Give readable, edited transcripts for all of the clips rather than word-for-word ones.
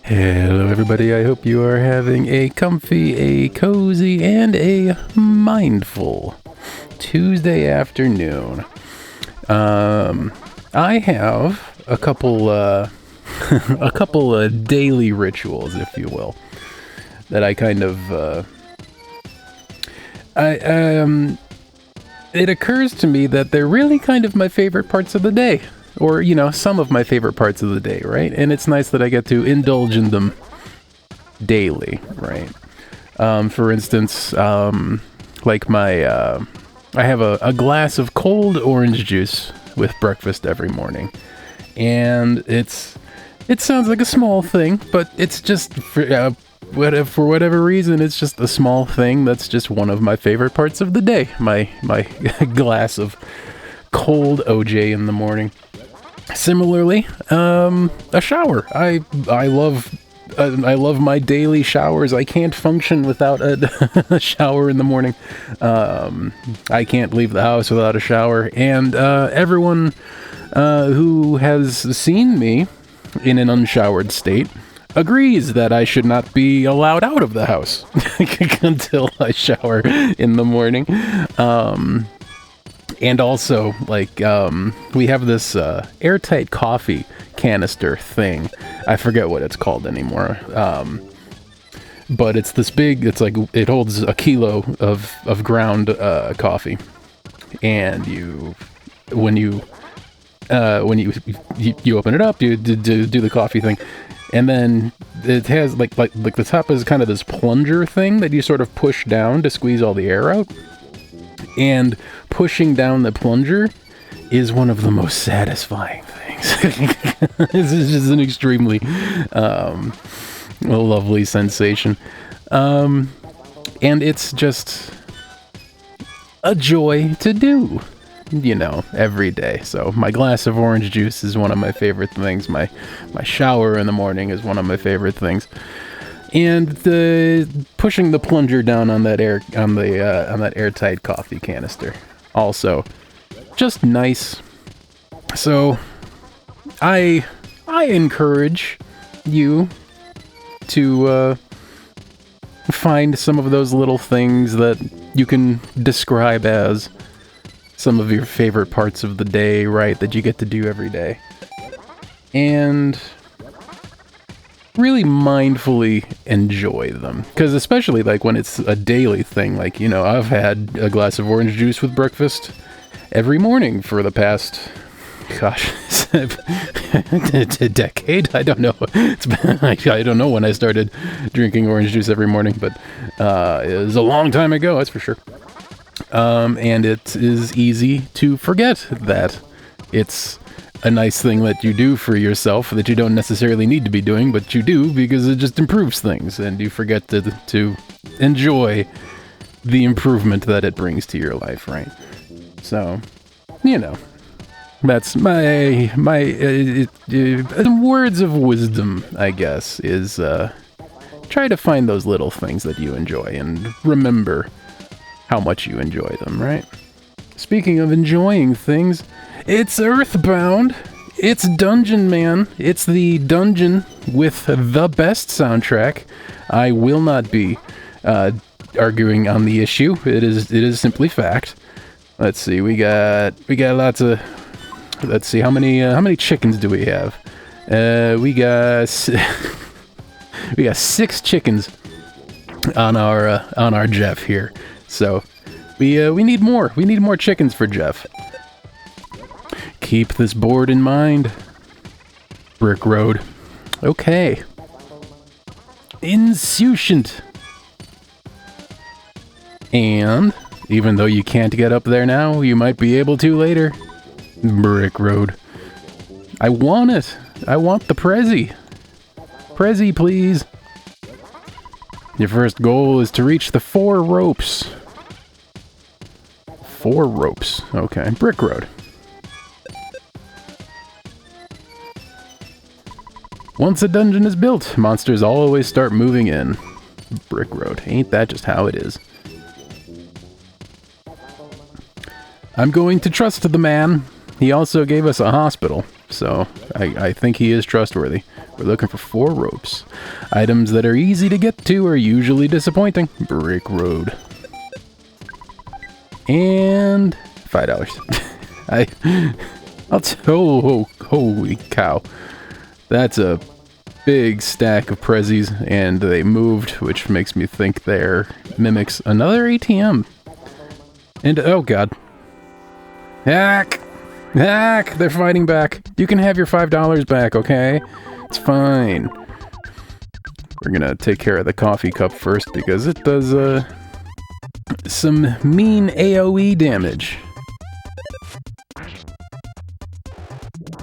Hello everybody, I hope you are having a comfy, a cozy, and a mindful Tuesday afternoon. I have a couple, a couple daily rituals, if you will, that I kind of, it occurs to me that they're really kind of my favorite parts of the day. Or, you know, some of my favorite parts of the day, right? And it's nice that I get to indulge in them daily, right? For instance, like I have a glass of cold orange juice with breakfast every morning. And it sounds like a small thing, but it's just, for whatever reason, it's just a small thing that's just one of my favorite parts of the day. My glass of cold OJ in the morning. Similarly, a shower. I love my daily showers. I can't function without a shower in the morning. I can't leave the house without a shower. And everyone who has seen me in an unshowered state agrees that I should not be allowed out of the house until I shower in the morning. And also, like, we have this airtight coffee canister thing. I forget what it's called anymore. But it's this big, it's like, it holds a kilo of ground coffee. And when you open it up, you do the coffee thing. And then it has, like the top is kind of this plunger thing that you sort of push down to squeeze all the air out. And pushing down the plunger is one of the most satisfying things. This is just an extremely lovely sensation. And it's just a joy to do, you know, every day. So my glass of orange juice is one of my favorite things. My shower in the morning is one of my favorite things. And pushing the plunger down on that airtight coffee canister, also just nice. So I encourage you to find some of those little things that you can describe as some of your favorite parts of the day, right? That you get to do every day, and really mindfully enjoy them. Because especially like when it's a daily thing, like, you know, I've had a glass of orange juice with breakfast every morning for the past, gosh, a decade? I don't know. It's been, I don't know when I started drinking orange juice every morning, but it was a long time ago, that's for sure. And it is easy to forget that it's a nice thing that you do for yourself that you don't necessarily need to be doing, but you do because it just improves things, and you forget to enjoy the improvement that it brings to your life, right? So, you know, that's my words of wisdom, I guess, is try to find those little things that you enjoy and remember how much you enjoy them, right? Speaking of enjoying things, it's Earthbound. It's Dungeon Man. It's the dungeon with the best soundtrack. I will not be arguing on the issue. It is simply fact. Let's see. We got lots of. Let's see. How many chickens do we have? We got 6 chickens on our Jeff here. So we need more. We need more chickens for Jeff. Keep this board in mind. Brick Road. Okay. Insouciant. And even though you can't get up there now, you might be able to later. Brick Road. I want it. I want the Prezi. Prezi, please. Your first goal is to reach the 4 ropes. 4 ropes. Okay. Brick Road. Once a dungeon is built, monsters always start moving in. Brick Road. Ain't that just how it is? I'm going to trust the man. He also gave us a hospital. so I think he is trustworthy. We're looking for 4 ropes. Items that are easy to get to are usually disappointing. Brick road. And $5. Holy cow. That's a big stack of prezzies, and they moved, which makes me think they're mimics another ATM. And oh god. Hack! Hack! They're fighting back. You can have your $5 back, okay? It's fine. We're gonna take care of the coffee cup first because it does some mean AoE damage.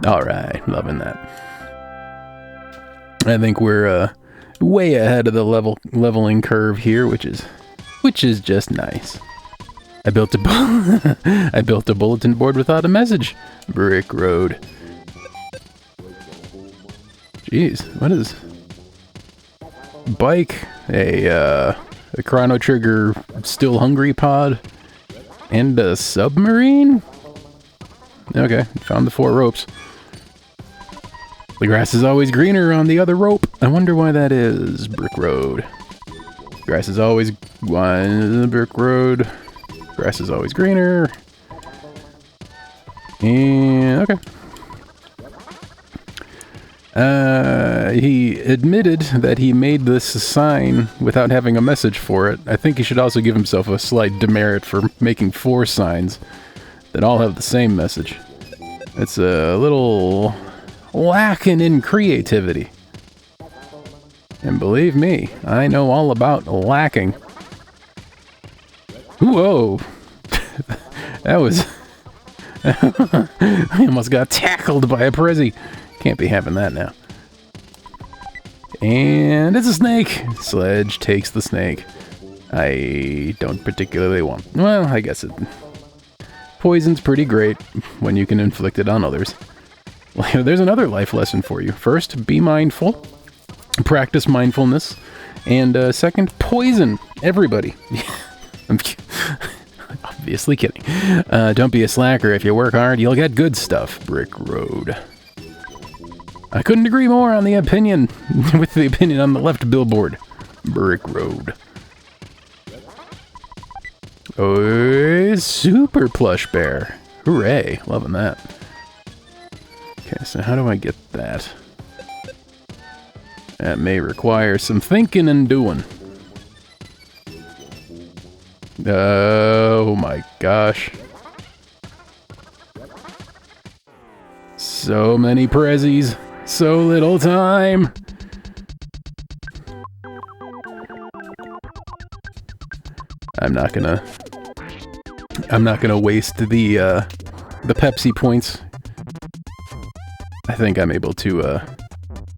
Alright, loving that. I think we're way ahead of the leveling curve here, which is just nice. I built a bulletin board without a message. Brick road. Jeez, what is bike? A Chrono Trigger still hungry pod and a submarine? Okay, found the 4 ropes. The grass is always greener on the other rope. I wonder why that is. Brick road. Grass is always brick road. Grass is always greener. And okay. He admitted that he made this sign without having a message for it. I think he should also give himself a slight demerit for making 4 signs that all have the same message. It's a little lacking in creativity. And believe me, I know all about lacking. Whoa! That was... I almost got tackled by a Prezi. Can't be having that now. And it's a snake! Sledge takes the snake. I don't particularly want... Well, I guess it... Poison's pretty great when you can inflict it on others. There's another life lesson for you. First, be mindful. Practice mindfulness. And second, poison everybody. I'm obviously kidding. Don't be a slacker. If you work hard, you'll get good stuff. Brick road. I couldn't agree more on the opinion with the opinion on the left billboard. Brick road. Oh, super plush bear. Hooray. Loving that. Okay, so how do I get that? That may require some thinking and doing. Oh my gosh. So many prezzies. So little time. I'm not gonna waste the Pepsi points. I think I'm able to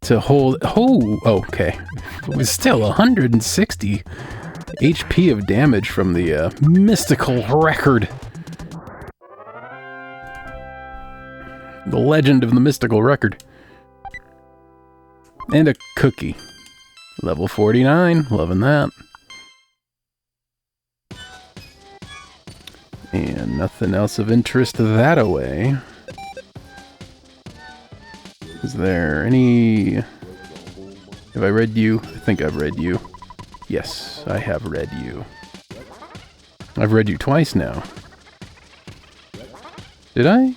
hold. Oh, okay. It was still 160 HP of damage from the mystical record. The legend of the mystical record. And a cookie. Level 49. Loving that. And nothing else of interest that away. Is there any... Have I read you? I think I've read you. Yes, I have read you. I've read you twice now. Did I?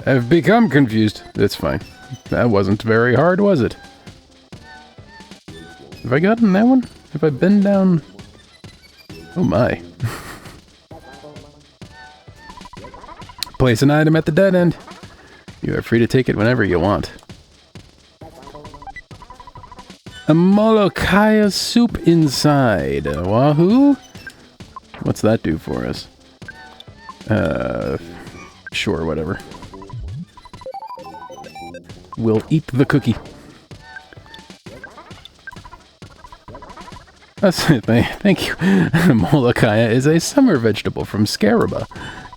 I've become confused. That's fine. That wasn't very hard, was it? Have I gotten that one? Have I been down... Oh my. Place an item at the dead end. You are free to take it whenever you want. A Molokhaya soup inside. Wahoo? What's that do for us? Sure, whatever. We'll eat the cookie. Thank you. Molokhaya is a summer vegetable from Scaraba.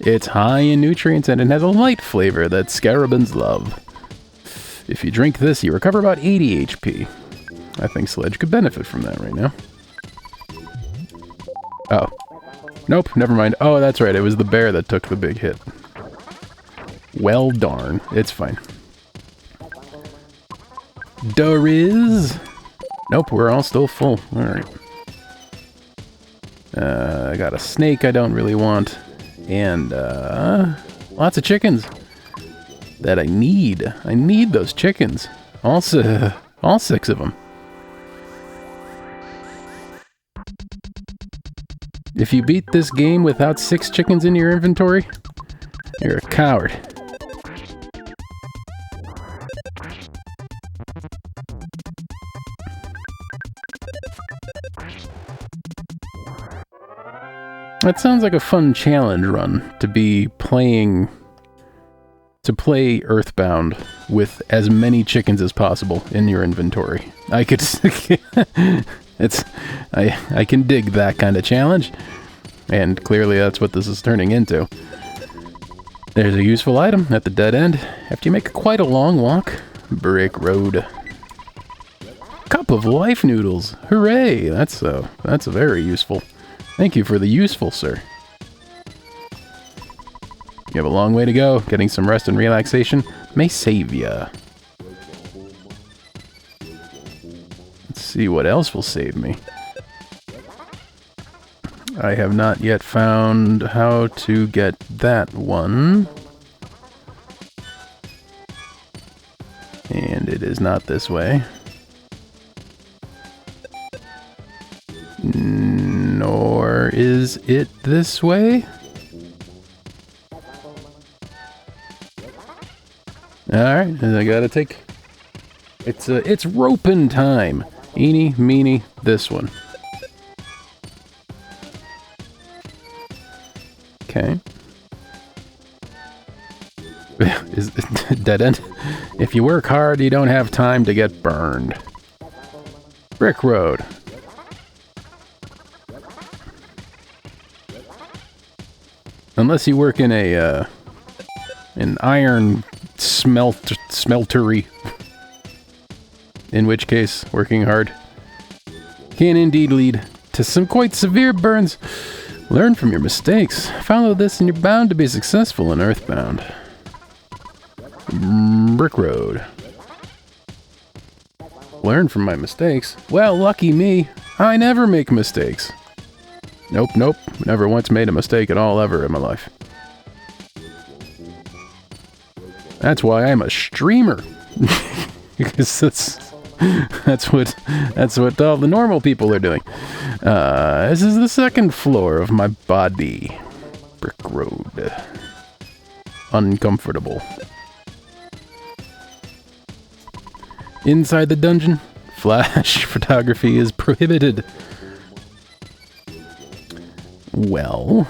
It's high in nutrients and it has a light flavor that Scarabans love. If you drink this, you recover about 80 HP. I think Sledge could benefit from that right now. Oh. Nope, never mind. Oh, that's right. It was the bear that took the big hit. Well, darn. It's fine. Doriz. Nope, we're all still full. Alright. I got a snake I don't really want. And, lots of chickens that I need. I need those chickens. Also, all 6 of them. If you beat this game without 6 chickens in your inventory, you're a coward. That sounds like a fun challenge run, to be playing... to play Earthbound with as many chickens as possible in your inventory. I could... I can dig that kind of challenge. And clearly that's what this is turning into. There's a useful item at the dead end. After you make quite a long walk. Brick road. Cup of life noodles. Hooray! That's very useful. Thank you for the useful, sir. You have a long way to go. Getting some rest and relaxation may save ya. Let's see what else will save me. I have not yet found how to get that one. And it is not this way. Nor is it this way. Alright, I gotta take... It's roping time. Eeny, meeny, this one. Okay. Is dead end? If you work hard, you don't have time to get burned. Brick road. Unless you work in a an iron smeltery. In which case, working hard can indeed lead to some quite severe burns. Learn from your mistakes. Follow this and you're bound to be successful in Earthbound. Brick road. Learn from my mistakes? Well, lucky me. I never make mistakes. Nope, nope. Never once made a mistake at all ever in my life. That's why I'm a streamer. Because that's what all the normal people are doing. This is the second floor of my body. Brick road. Uncomfortable. Inside the dungeon, flash photography is prohibited. Well,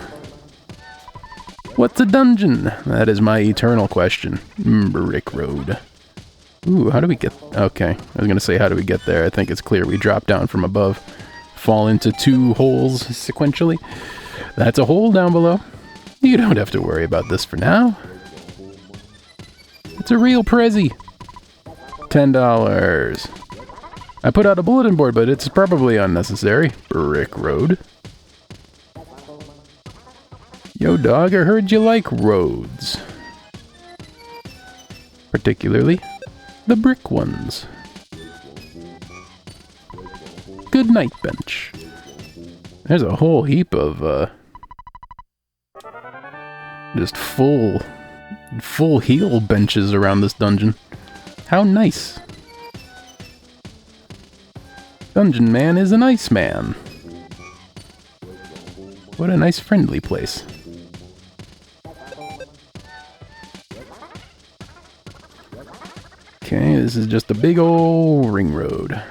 what's a dungeon? That is my eternal question. Brick road. Ooh, how do we get... Okay, I was gonna say how do we get there. I think it's clear we drop down from above. Fall into 2 holes sequentially. That's a hole down below. You don't have to worry about this for now. It's a real Prezi. $10. I put out a bulletin board, but it's probably unnecessary. Brick road. Yo, dog, I heard you like roads. Particularly the brick ones. Good night bench. There's a whole heap of, just full heal benches around this dungeon. How nice. Dungeon Man is a nice man. What a nice friendly place. Okay, this is just a big old ring road.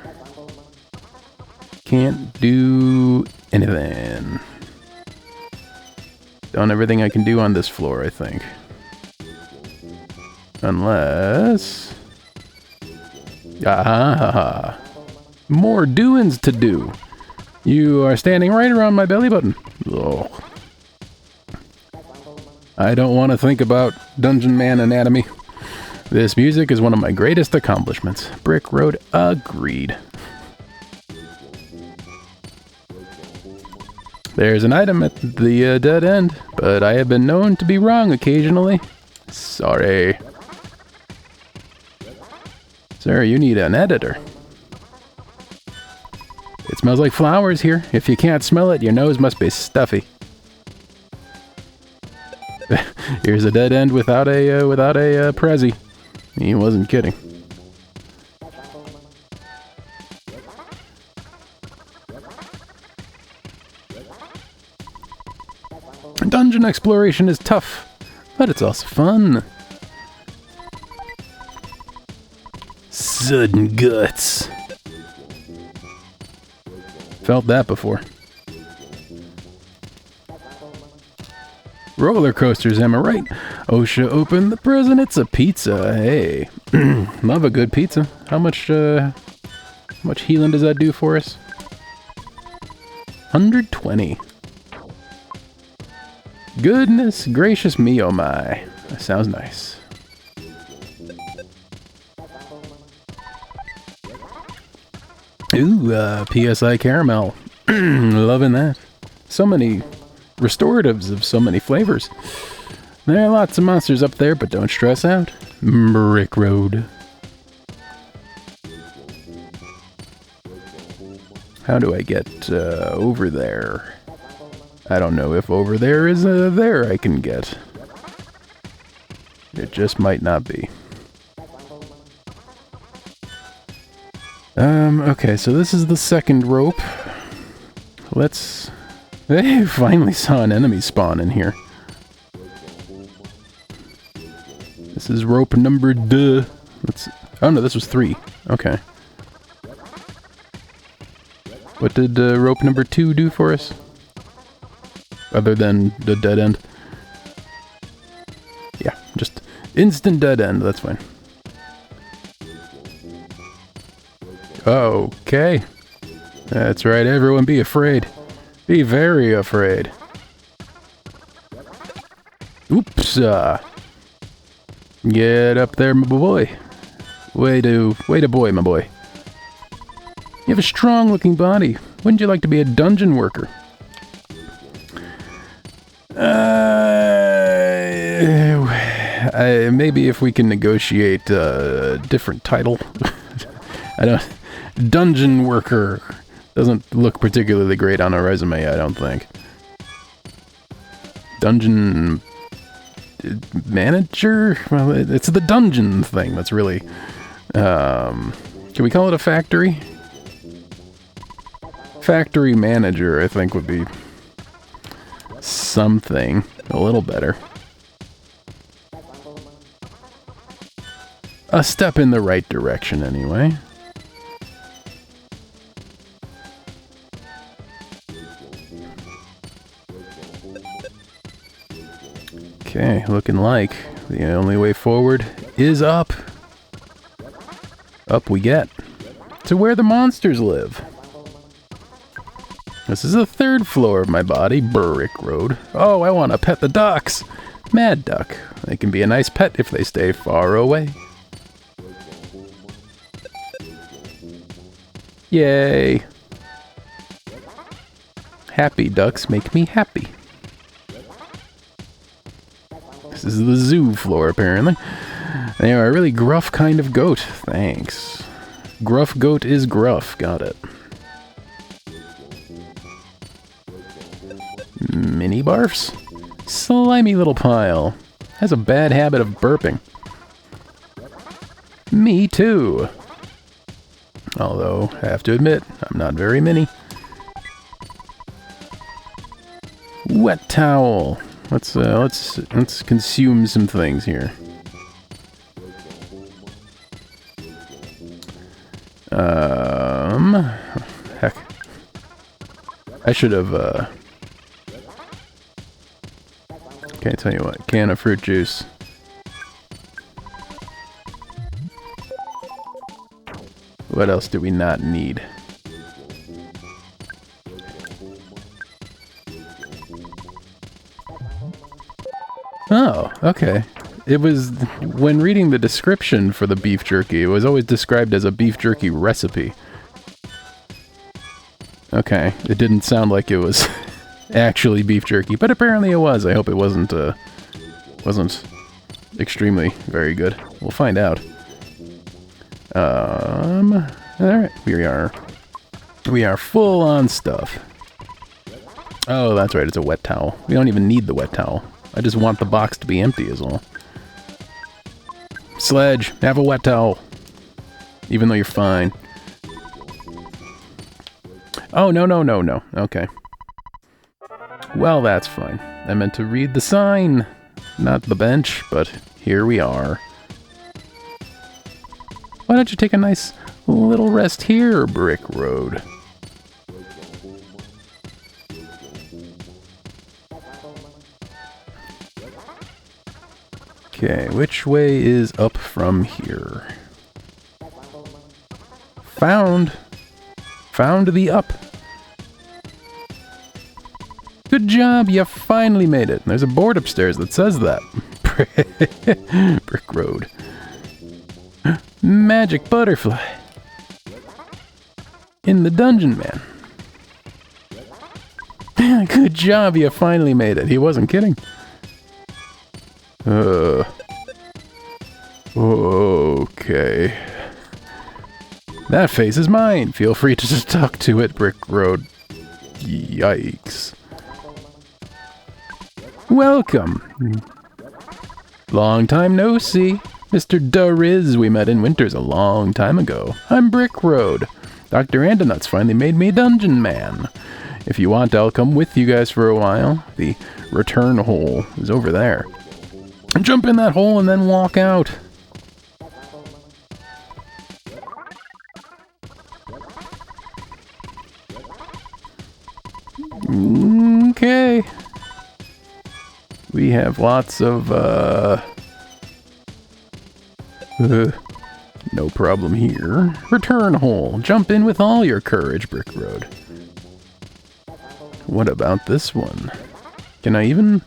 Can't do anything. Done everything I can do on this floor, I think. Unless... Ah, more doings to do. You are standing right around my belly button. Oh. I don't want to think about Dungeon Man anatomy. This music is one of my greatest accomplishments. Brick road, agreed. There's an item at the dead end, but I have been known to be wrong occasionally. Sorry. Sir, you need an editor. It smells like flowers here. If you can't smell it, your nose must be stuffy. Here's a dead end without a Prezi. He wasn't kidding. Dungeon exploration is tough, but it's also fun. Sudden guts. Felt that before. Roller coasters, am I right? OSHA opened the present, it's a pizza. Hey, love a good pizza. How much healing does that do for us? 120. Goodness gracious me, oh my. That sounds nice. Ooh, PSI caramel. Loving that. So many restoratives of so many flavors. There are lots of monsters up there, but don't stress out. Brick Road. How do I get over there? I don't know if over there is a there I can get. It just might not be. Okay, so this is the second rope. Let's... Hey, finally saw an enemy spawn in here. This is rope number duh. Let's... Oh no, this was 3. Okay. What did rope number 2 do for us? Other than the dead end? Yeah, just instant dead end, that's fine. Okay. That's right, everyone be afraid. Be very afraid. Oops. Get up there, my boy. Way to boy, my boy. You have a strong looking body. Wouldn't you like to be a dungeon worker? Maybe if we can negotiate a different title. I don't... Dungeon worker doesn't look particularly great on a resume, I don't think. Dungeon... manager? Well, it's the dungeon thing that's really... can we call it a factory? Factory manager, I think, would be something a little better. A step in the right direction, anyway. Okay, looking like the only way forward is up. Up we get. To where the monsters live. This is the 3rd floor of my body, Brick Road. Oh, I want to pet the ducks. Mad Duck. They can be a nice pet if they stay far away. Yay. Happy ducks make me happy. This is the zoo floor, apparently. They are a really gruff kind of goat. Thanks. Gruff goat is gruff. Got it. Mini barfs? Slimy little pile. Has a bad habit of burping. Me too. Although, I have to admit, I'm not very mini. Wet towel. Let's consume some things here. Heck. I should have, okay, tell you what, can of fruit juice. What else do we not need? Oh, okay. It was, when reading the description for the beef jerky, it was always described as a beef jerky recipe. Okay, it didn't sound like it was actually beef jerky, but apparently it was. I hope it wasn't extremely very good. We'll find out. Alright, we are full on stuff. Oh, that's right, it's a wet towel. We don't even need the wet towel. I just want the box to be empty is all. Sledge, have a wet towel. Even though you're fine. Oh, no. Okay. Well, that's fine. I meant to read the sign, not the bench, but here we are. Why don't you take a nice little rest here, Brick Road? Okay, which way is up from here? Found the up. Good job, you finally made it. There's a board upstairs that says that. Brick Road. Magic butterfly. In the dungeon, man. Good job, you finally made it. He wasn't kidding. Okay. That face is mine. Feel free to just talk to it, Brick Road. Yikes. Welcome. Long time no see. Mr. Dariz we met in Winters a long time ago. I'm Brick Road. Dr. Andonut's finally made me Dungeon Man. If you want, I'll come with you guys for a while. The return hole is over there. Jump in that hole and then walk out. Okay. We have lots of, no problem here. Return hole. Jump in with all your courage, Brick Road. What about this one? Can I even...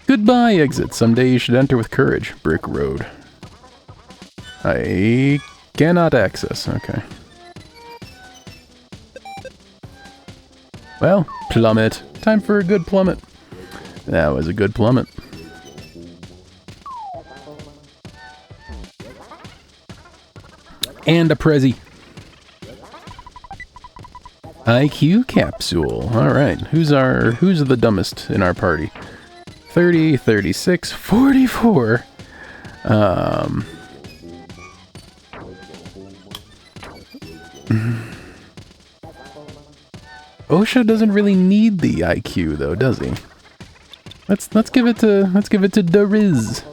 Goodbye, exit. Someday you should enter with courage, Brick Road. I cannot access. Okay. Well, plummet. Time for a good plummet. That was a good plummet. And a Prezi. IQ capsule. Alright. Who's the dumbest in our party? 30, 36, 44. OSHA doesn't really need the IQ though, does he? Let's give it to Dariz.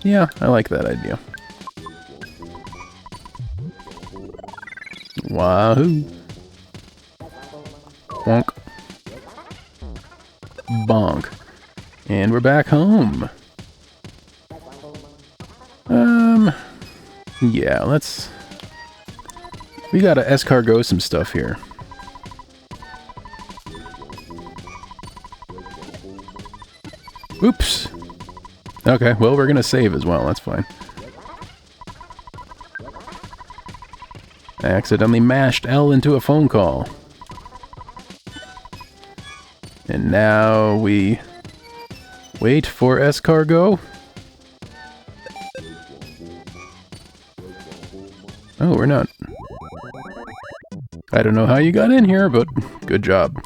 Yeah, I like that idea. Wahoo. Bonk. Bonk. And we're back home. Yeah, we gotta escargot some stuff here. Oops. Okay, well, we're gonna save as well, that's fine. I accidentally mashed L into a phone call. And now we wait for escargot. Oh, we're not. I don't know how you got in here, but good job.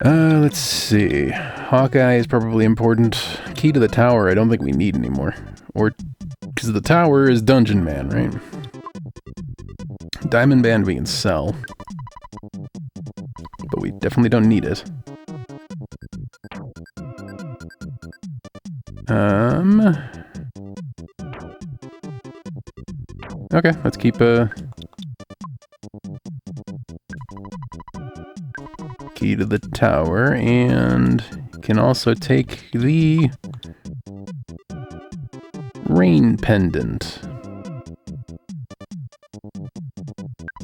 Let's see. Hawkeye is probably important. Key to the tower I don't think we need anymore. Or, because the tower is Dungeon Man, right? Diamond Band we can sell. But we definitely don't need it. Okay, let's keep key to the tower, and can also take the rain pendant.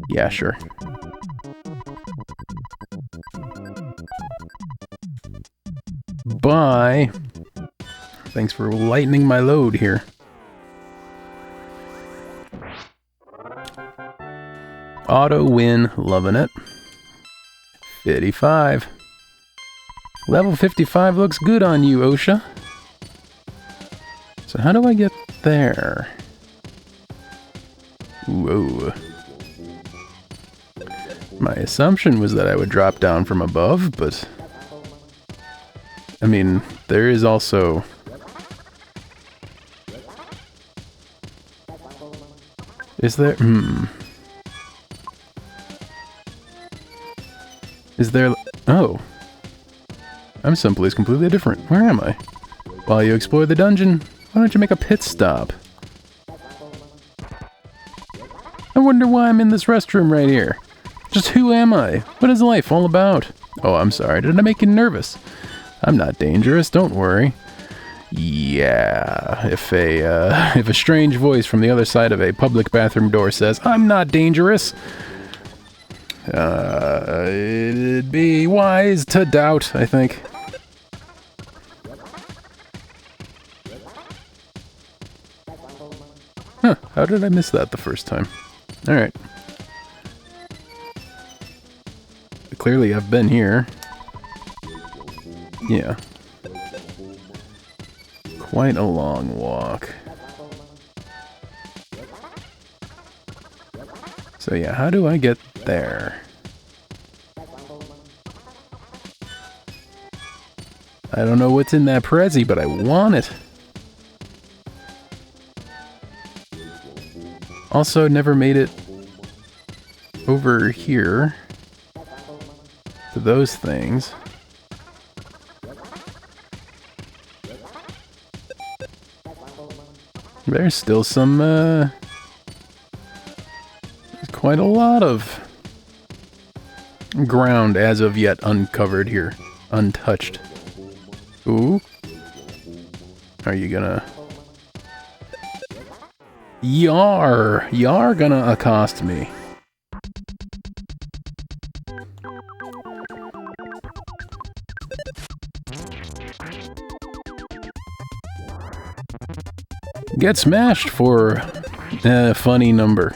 Yeah, sure. Bye. Thanks for lightening my load here. Auto win, loving it. 55. Level 55 looks good on you, OSHA. So how do I get there? Whoa. My assumption was that I would drop down from above, but... I mean, there is also... Is there... Is there... Oh. I'm someplace completely different. Where am I? While you explore the dungeon, why don't you make a pit stop? I wonder why I'm in this restroom right here. Just who am I? What is life all about? Oh, I'm sorry. Did I make you nervous? I'm not dangerous, don't worry. Yeah, if a strange voice from the other side of a public bathroom door says, I'm not dangerous, it'd be wise to doubt, I think. Huh, how did I miss that the first time? Alright. Clearly I've been here. Yeah. Quite a long walk. So yeah, how do I get there? I don't know what's in that Prezi, but I want it. Also, never made it over here to those things. There's still some, there's quite a lot of ground as of yet uncovered here, untouched. Ooh. Are you gonna... Yar gonna accost me. Get smashed for a funny number.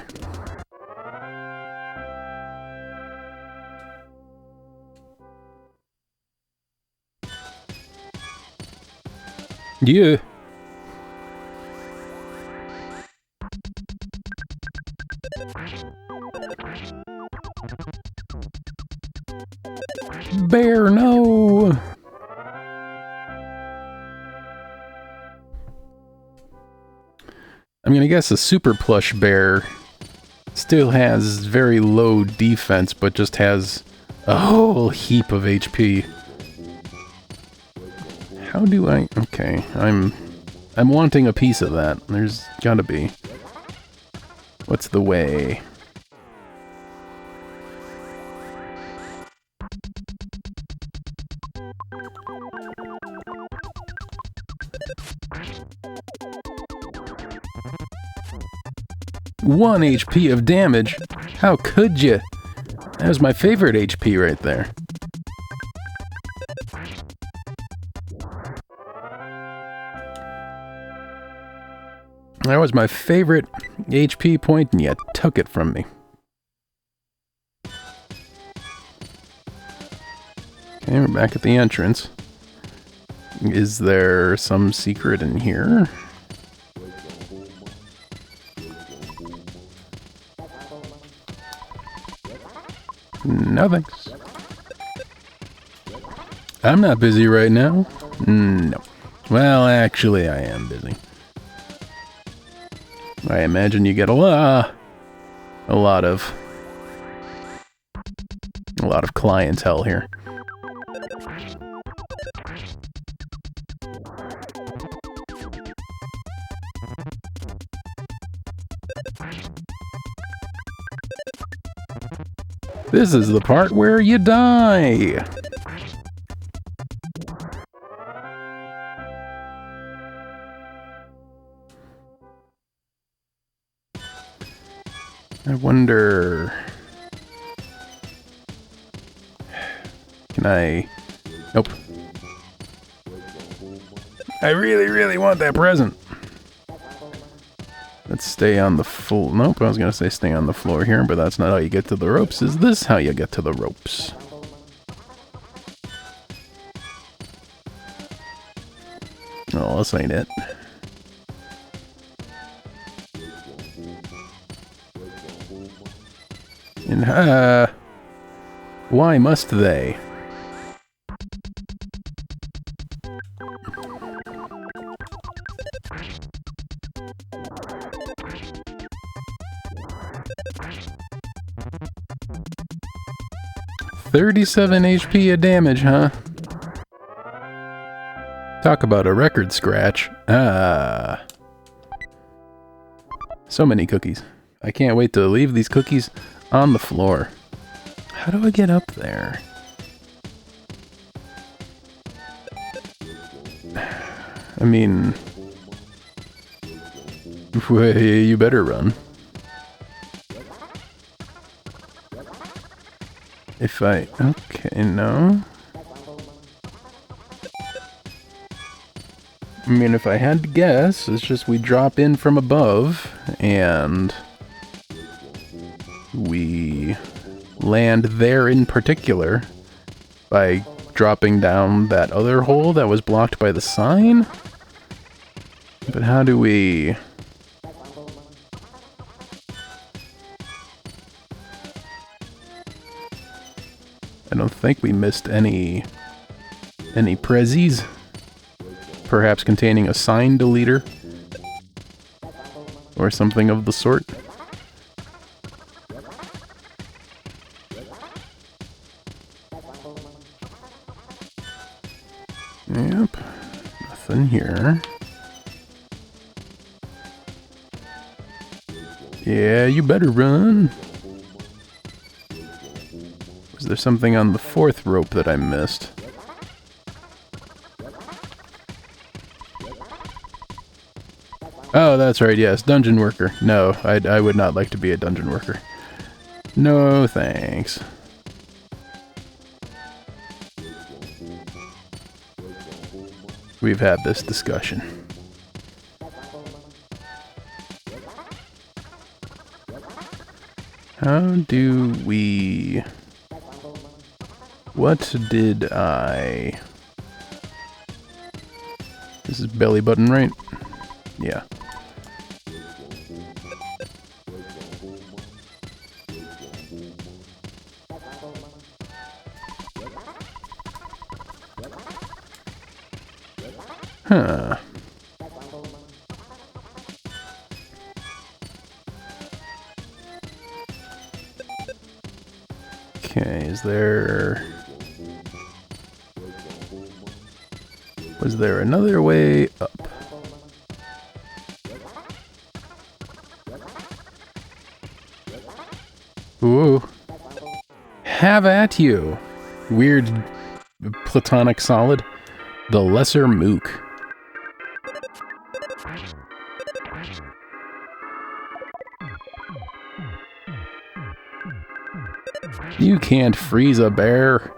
Yeah. Bear, no! I mean, I guess a super plush bear still has very low defense, but just has a whole heap of HP. How do I... Okay, I'm wanting a piece of that. There's gotta be. What's the way? One HP of damage? How could you? That was my favorite HP right there. That was my favorite HP point, and you took it from me. Okay, we're back at the entrance. Is there some secret in here? No thanks. I'm not busy right now. No. Well, actually, I am busy. I imagine you get a lot of clientele here. This is the part where you die. I wonder... Can I... Nope. I really, really want that present. Let's stay on the floor. Nope, I was going to say stay on the floor here, but that's not how you get to the ropes. Is this how you get to the ropes? Oh, this ain't it. And, why must they? $37 HP of damage, huh? Talk about a record scratch. Ah. So many cookies. I can't wait to leave these cookies on the floor. How do I get up there? I mean... you better run. If I... Okay, no. I mean, if I had to guess, it's just we drop in from above, and we land there in particular by dropping down that other hole that was blocked by the sign? But how do we... I don't think we missed any prezzies. Perhaps containing a sign deleter or something of the sort. Yep, nothing here. Yeah, you better run. Was there something on the fourth rope that I missed? Oh, that's right, yes, dungeon worker. No, I would not like to be a dungeon worker. No, thanks. We've had this discussion. How do we... What did I... This is belly button, right? Yeah. Huh. Okay, is there... Was there another way up? Ooh. Have at you, weird platonic solid. The Lesser Mook. You can't freeze a bear.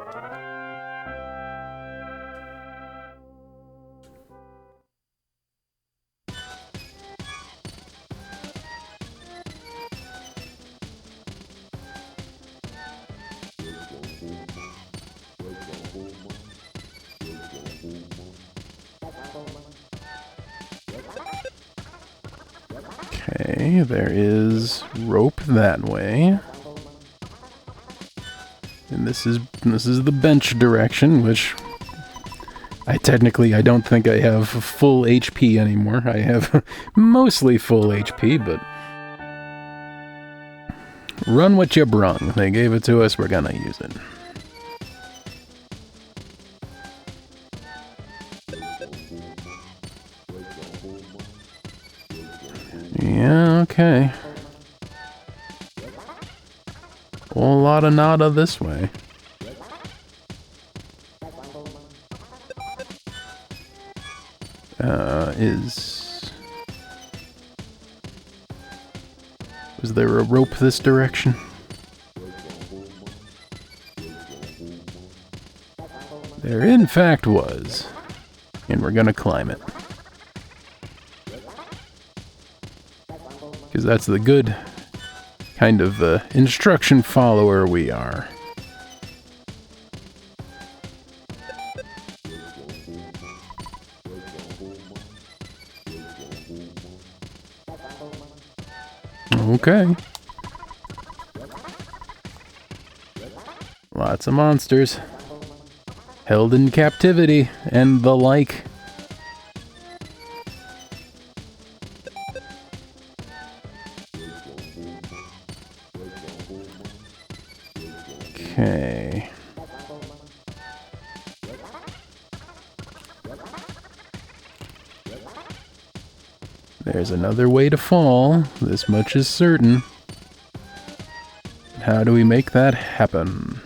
Okay, there is rope that way. And this is the bench direction, which I don't think I have full HP anymore. I have mostly full HP, but run what you brung. They gave it to us, we're gonna use it. Yeah, okay. Whole lot of nada this way. Was there a rope this direction? There in fact was. And we're gonna climb it. Because that's the good kind of instruction follower we are. Okay. Lots of monsters. Held in captivity and the like. Okay. There's another way to fall. This much is certain. How do we make that happen?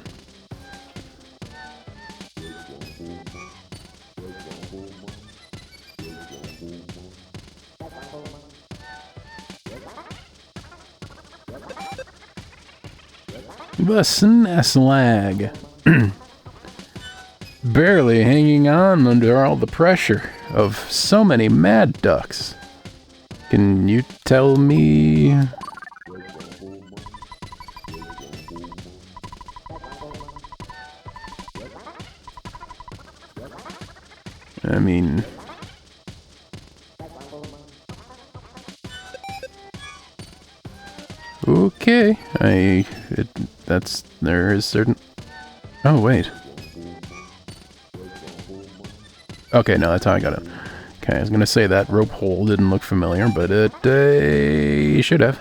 The SNES lag. Barely hanging on under all the pressure of so many mad ducks. Can you tell me? I mean... Okay, there is certain... Oh, wait. Okay, no, that's how I got it. Okay, I was gonna say that rope hole didn't look familiar, but it should have.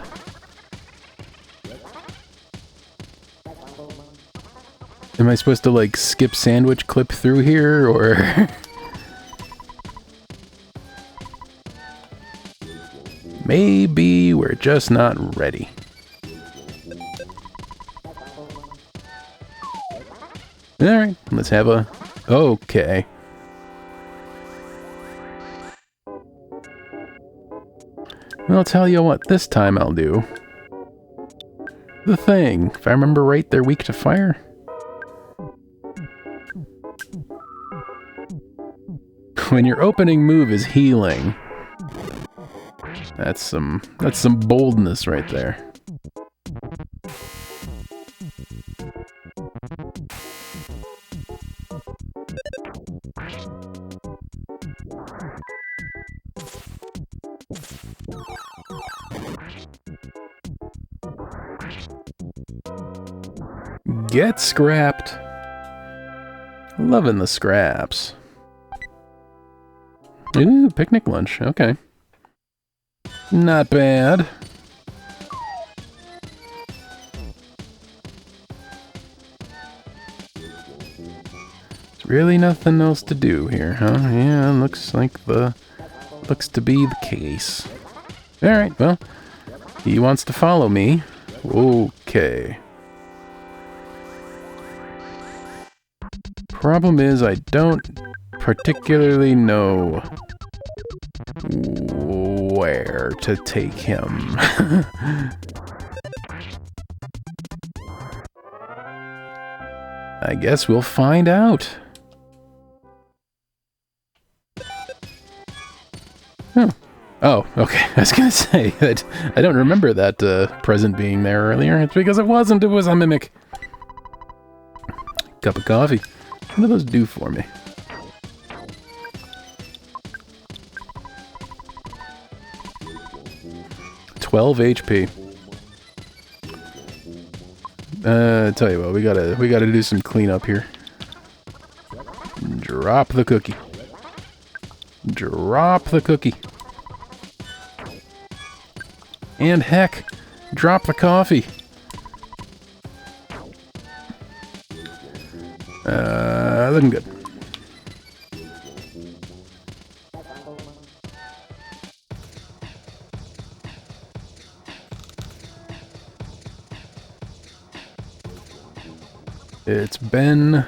Am I supposed to, like, skip sandwich clip through here, or...? Maybe we're just not ready. Alright, let's have a... Okay. Well, I'll tell you what, this time I'll do. The thing. If I remember right, they're weak to fire. When your opening move is healing. That's some boldness right there. Get scrapped. Loving the scraps. Ooh, picnic lunch. Okay. Not bad. There's really nothing else to do here, huh? Yeah, looks to be the case. Alright, well, he wants to follow me. Okay. Problem is, I don't particularly know where to take him. I guess we'll find out. Oh. Oh, okay. I was gonna say that I don't remember that present being there earlier. It's because it wasn't. It was a mimic. Cup of coffee. What do those do for me? HP. Tell you what, we gotta do some cleanup here. Drop the cookie. Drop the cookie. And heck, drop the coffee. Looking good. It's been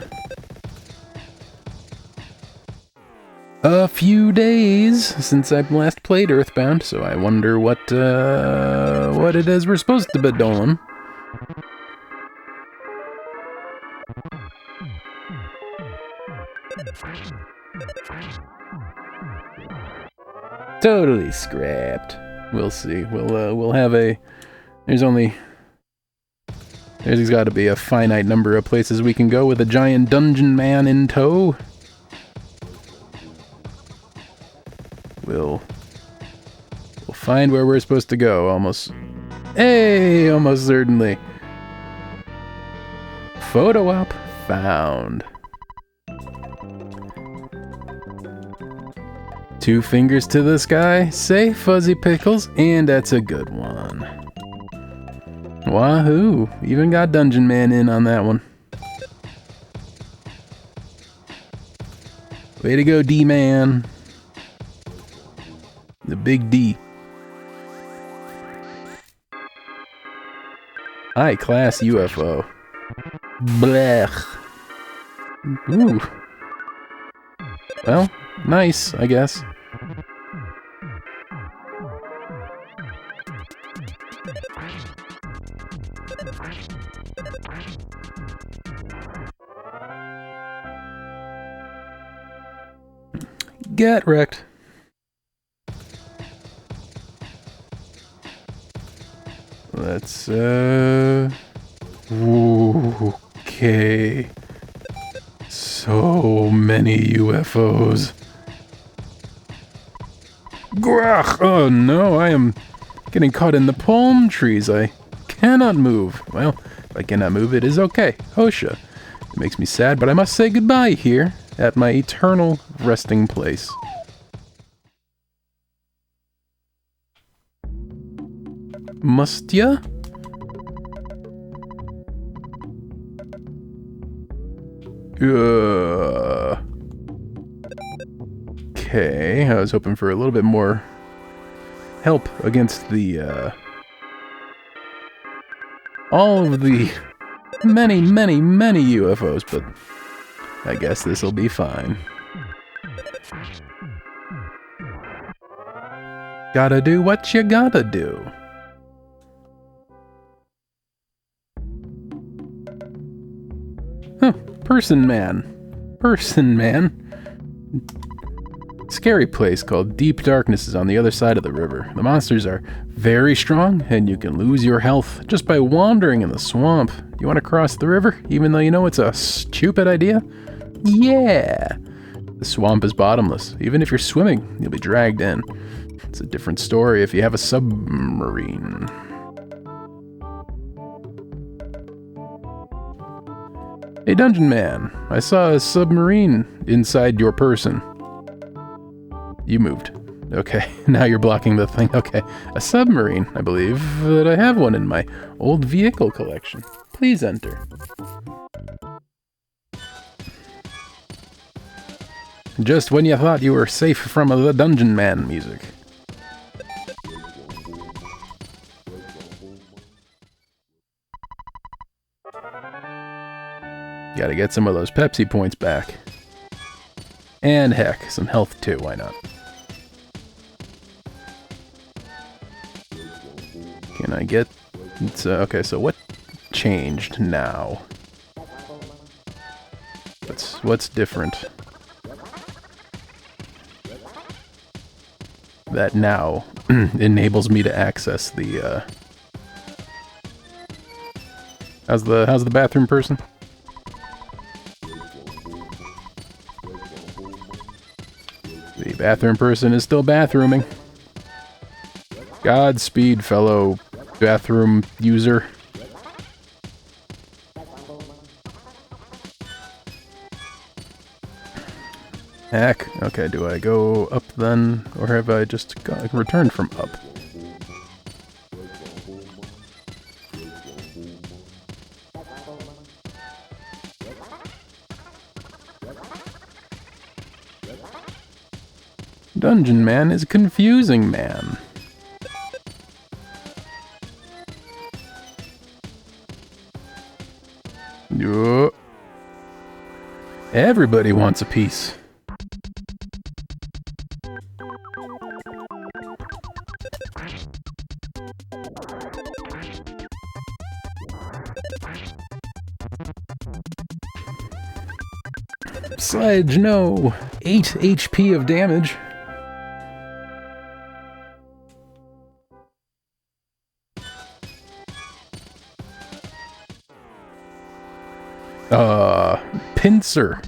a few days since I've last played Earthbound, so I wonder what it is we're supposed to be doing. Totally scrapped. We'll see. We'll have a... There's got to be a finite number of places we can go with a giant dungeon man in tow. We'll find where we're supposed to go, almost. Hey, almost certainly. Photo op found. 2 fingers to the sky, say Fuzzy Pickles, and that's a good one. Wahoo! Even got Dungeon Man in on that one. Way to go, D-Man. The big D. High-class UFO. Blech. Ooh. Well, nice, I guess. Get wrecked. Let's, okay. So many UFOs. Grach! Oh no, I am getting caught in the palm trees. I cannot move. Well, if I cannot move, it is okay. Hosha. It makes me sad, but I must say goodbye here at my eternal resting place. Must ya? Okay, I was hoping for a little bit more help against the, all of the many UFOs, but I guess this'll be fine. Gotta do what you gotta do. Huh, Person Man. Scary place called Deep Darkness is on the other side of the river. The monsters are very strong, and you can lose your health just by wandering in the swamp. You want to cross the river, even though you know it's a stupid idea? Yeah! The swamp is bottomless. Even if you're swimming, you'll be dragged in. It's a different story if you have a submarine. Hey, Dungeon Man, I saw a submarine inside your person. You moved. Okay, now you're blocking the thing. Okay, a submarine, I believe that I have one in my old vehicle collection. Please enter. Just when you thought you were safe from the Dungeon Man music. Gotta get some of those Pepsi points back. And heck, some health too, why not? Can I get... It's, okay, so what changed now? What's different? That now enables me to access the, How's the bathroom person? The bathroom person is still bathrooming. Godspeed, fellow bathroom user. Heck. Okay, do I go up then? Or have I just returned from up? Dungeon Man is confusing man. Yo. Everybody wants a piece. Sledge, no. 8 HP of damage. Pincer.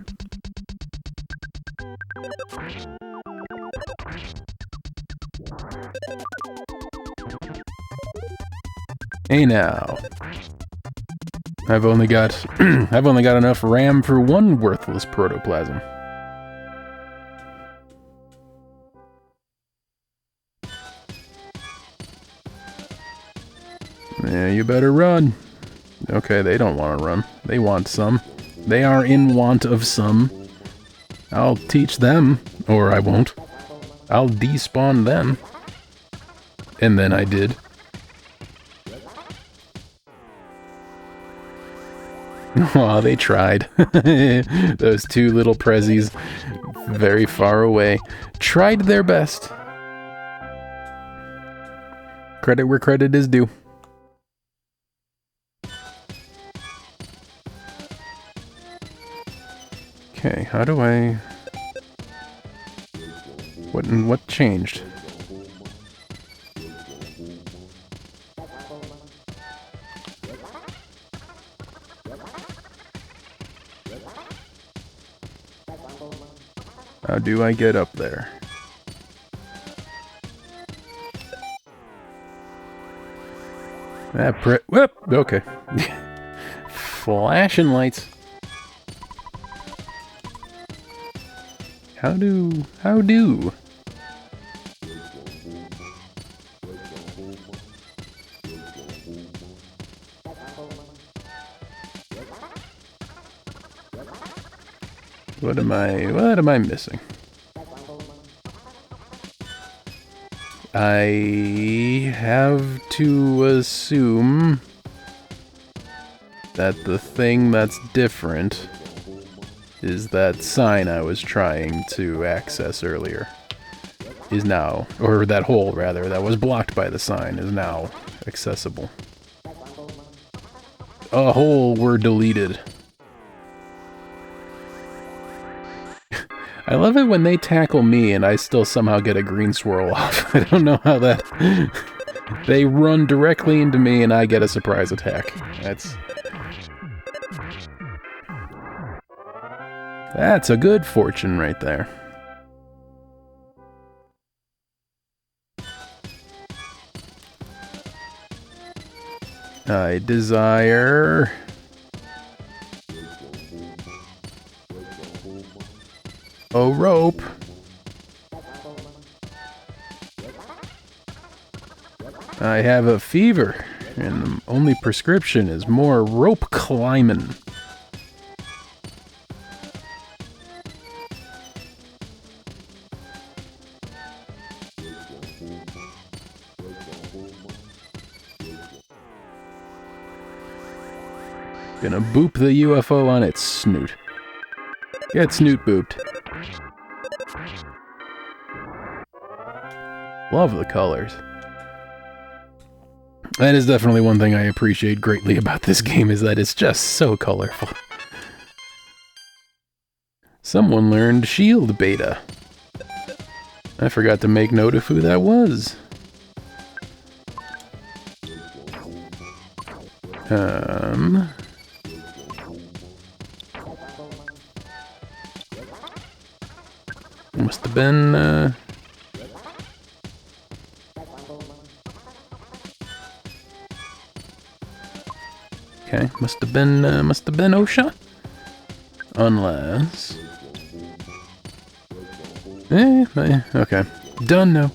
Hey now. I've only got I've only got enough RAM for one worthless protoplasm. Yeah, you better run. Okay, they don't want to run. They want some. They are in want of some. I'll teach them, or I won't. I'll despawn them. And then I did. Aw, they tried. Those two little prezzies, very far away, tried their best. Credit where credit is due. Okay, how do I... What changed? How do I get up there? Whoop! Okay. Flashing lights. How do? What am I missing? I have to assume that the thing that's different is that sign I was trying to access earlier is now, or that hole rather, that was blocked by the sign is now accessible. A hole were deleted. I love it when they tackle me and I still somehow get a green swirl off. I don't know how that... They run directly into me and I get a surprise attack. That's a good fortune right there. I desire... a rope. I have a fever, and the only prescription is more rope climbing. Gonna boop the UFO on its snoot. Get snoot booped. Love the colors. That is definitely one thing I appreciate greatly about this game, is that it's just so colorful. Someone learned Shield Beta. I forgot to make note of who that was. Must have been, okay, must have been OSHA? Unless... okay. Don't know.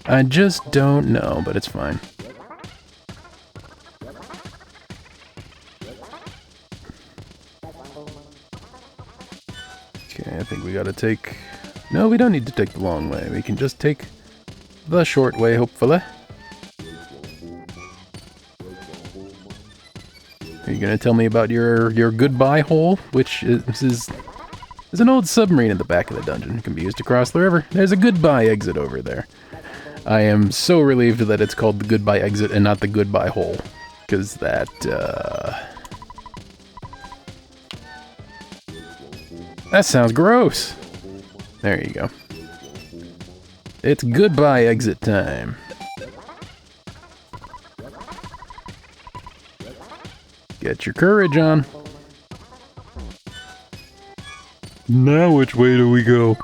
I just don't know, but it's fine. Okay, I think we gotta take... No, we don't need to take the long way. We can just take the short way, hopefully. Are you gonna tell me about your goodbye hole, which is an old submarine in the back of the dungeon. It can be used to cross the river. There's a goodbye exit over there. I am so relieved that it's called the goodbye exit and not the goodbye hole, because that sounds gross. There you go. It's goodbye exit time. Get your courage on. Now which way do we go?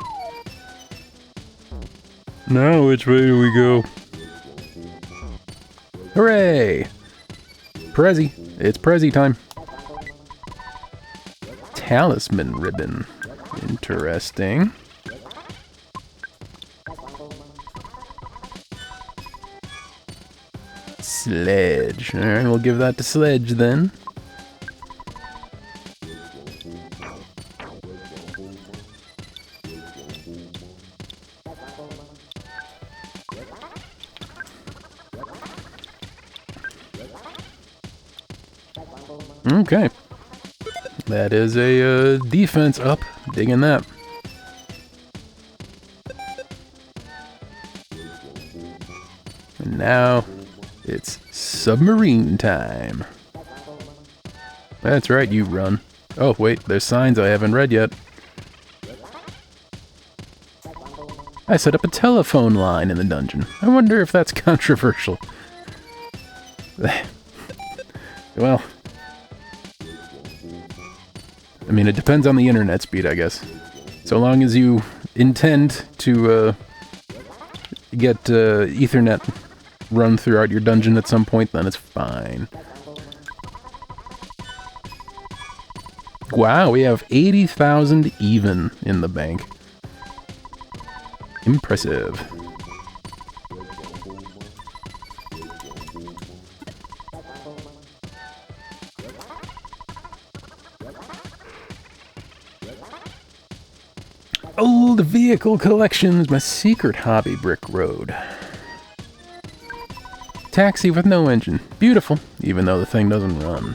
Now which way do we go? Hooray! Prezi. It's Prezi time. Talisman ribbon. Interesting. Sledge. Alright, we'll give that to Sledge then. Okay. That is a defense up. Digging that. And now it's submarine time. That's right, you run. Oh, wait, there's signs I haven't read yet. I set up a telephone line in the dungeon. I wonder if that's controversial. Well, I mean, it depends on the internet speed, I guess. So long as you intend to get Ethernet run throughout your dungeon at some point, then it's fine. Wow, we have 80,000 even in the bank. Impressive. Old vehicle collections, my secret hobby, Brick Road. Taxi with no engine. Beautiful, even though the thing doesn't run.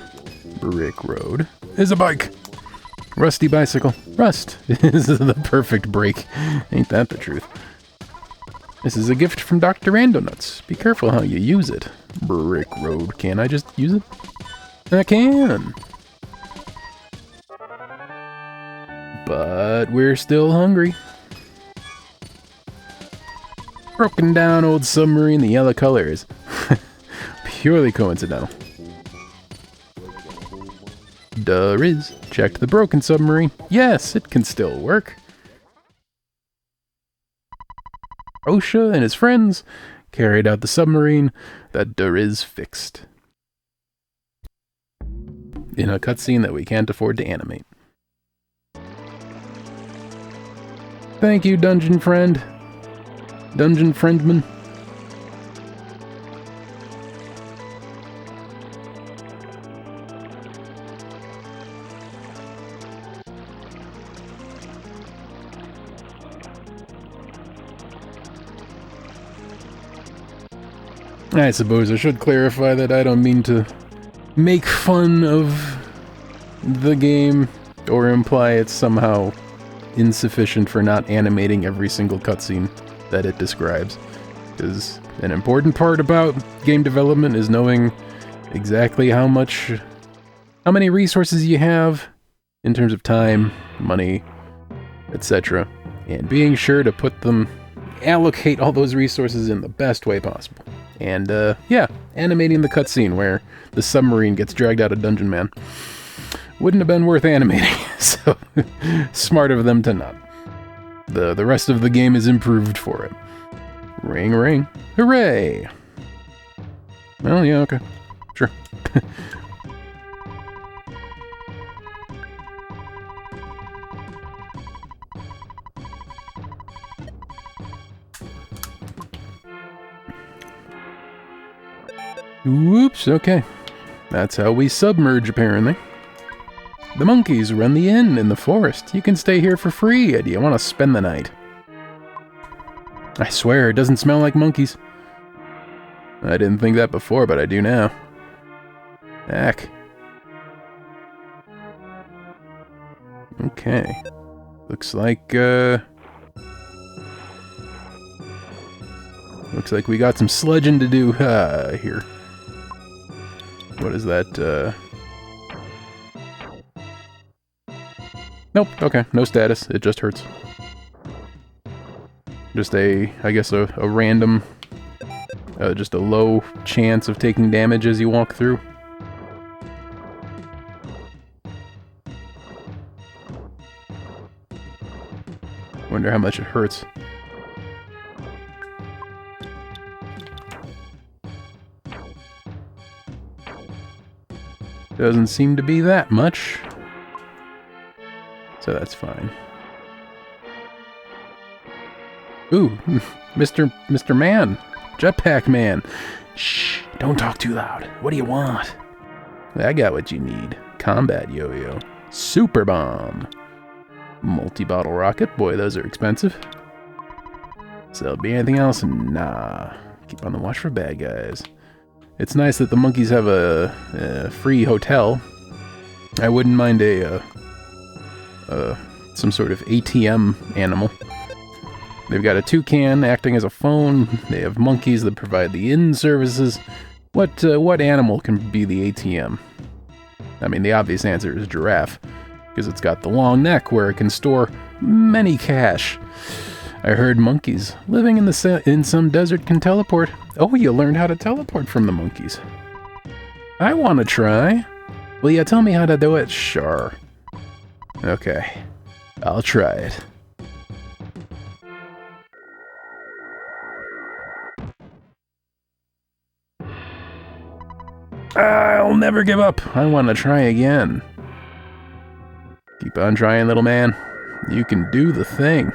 Brick Road is a bike. Rusty bicycle. Rust is the perfect brake. Ain't that the truth? This is a gift from Dr. Randonuts. Be careful how you use it. Brick Road. Can I just use it? I can. But we're still hungry. Broken down old submarine, the yellow color is purely coincidental. Duh, Riz. Checked the broken submarine. Yes, it can still work. OSHA and his friends carried out the submarine that Duriz fixed. In a cutscene that we can't afford to animate. Thank you, Dungeon Friend. Dungeon Friendman. I suppose I should clarify that I don't mean to make fun of the game or imply it's somehow insufficient for not animating every single cutscene that it describes. Because an important part about game development is knowing exactly how many resources you have in terms of time, money, etc. And being sure to allocate all those resources in the best way possible. And, yeah, animating the cutscene where the submarine gets dragged out of Dungeon Man wouldn't have been worth animating, so smart of them to not. The rest of the game is improved for it. Ring, ring. Hooray! Well, yeah, okay. Sure. Whoops, okay. That's how we submerge, apparently. The monkeys run the inn in the forest. You can stay here for free. Do you want to spend the night? I swear, it doesn't smell like monkeys. I didn't think that before, but I do now. Heck. Okay. Looks like we got some sledging to do here. What is that? Nope, okay, no status, it just hurts. Just I guess a random, just a low chance of taking damage as you walk through. wonder how much it hurts. Doesn't seem to be that much. So that's fine. Ooh, Mr. Man. Jetpack Man. Shh, don't talk too loud. What do you want? I got what you need. Combat yo-yo. Super bomb. Multi-bottle rocket. Boy, those are expensive. So there'll be anything else? Nah. Keep on the watch for bad guys. It's nice that the monkeys have a free hotel. I wouldn't mind some sort of ATM animal. They've got a toucan acting as a phone. They have monkeys that provide the inn services. What animal can be the ATM? I mean, the obvious answer is giraffe, because it's got the long neck where it can store many cash. I heard monkeys living in some desert can teleport. Oh, you learned how to teleport from the monkeys. I want to try. Will you tell me how to do it? Sure. Okay, I'll try it. I'll never give up. I want to try again. Keep on trying, little man. You can do the thing.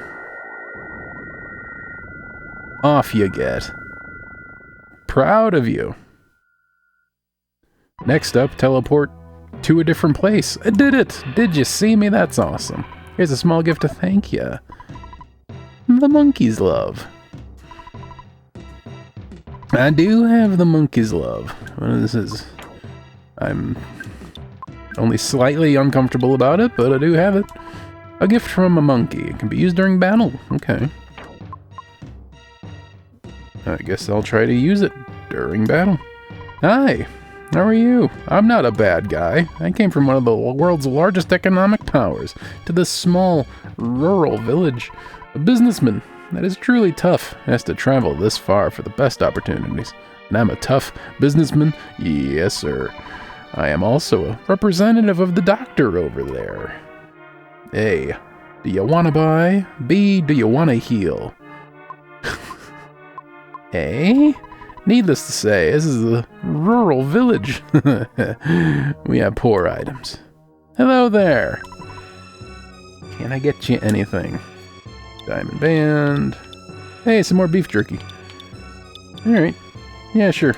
Off you get. Proud of you. Next up, teleport to a different place. I did it! Did you see me? That's awesome. Here's a small gift to thank you. The monkey's love. I do have the monkey's love. Well, this is... I'm only slightly uncomfortable about it, but I do have it. A gift from a monkey. It can be used during battle. Okay. I guess I'll try to use it during battle. Hi, how are you? I'm not a bad guy. I came from one of the world's largest economic powers to this small, rural village. A businessman that is truly tough has to travel this far for the best opportunities. And I'm a tough businessman? Yes, sir. I am also a representative of the doctor over there. A, do you want to buy? B, do you want to heal? A? Needless to say, this is a rural village. We have poor items. Hello there. Can I get you anything? Diamond band. Hey, some more beef jerky. Alright. Yeah, sure.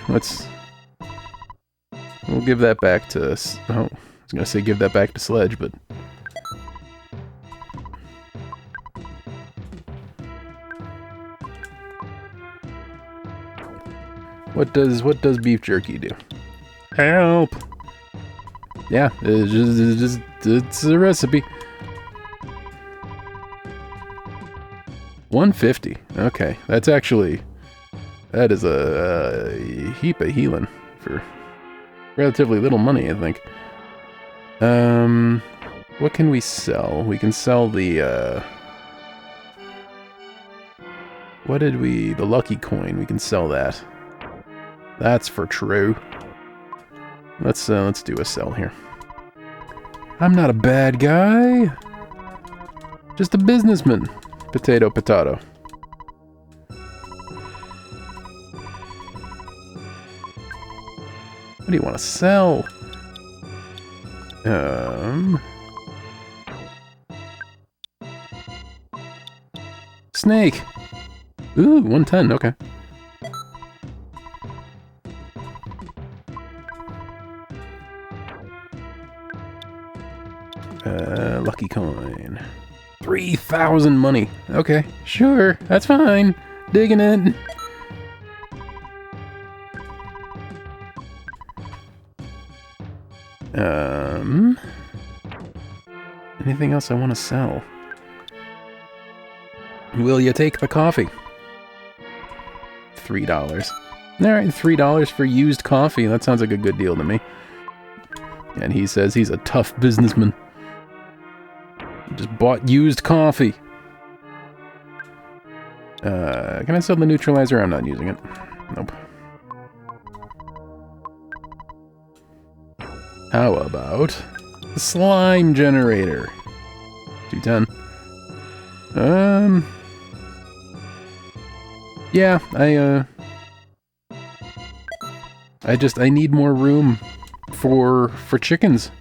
We'll give that back to... Oh, I was gonna say give that back to Sledge, but... What does beef jerky do? Help! Yeah, it's a recipe. 150. Okay, that is a heap of healing for relatively little money, I think. What can we sell? We can sell the the lucky coin. We can sell that. That's for true. Let's do a sell here. I'm not a bad guy. Just a businessman. Potato, potato. What do you want to sell? Snake. Ooh, 110. Okay. Lucky coin. 3,000 money. Okay, sure, that's fine. Digging it. Anything else I want to sell? Will you take the coffee? $3. Alright, $3 for used coffee. That sounds like a good deal to me. And he says he's a tough businessman. He just bought used coffee. Can I sell the neutralizer? I'm not using it. Nope. How about the slime generator? 210. Yeah, I need more room for chickens.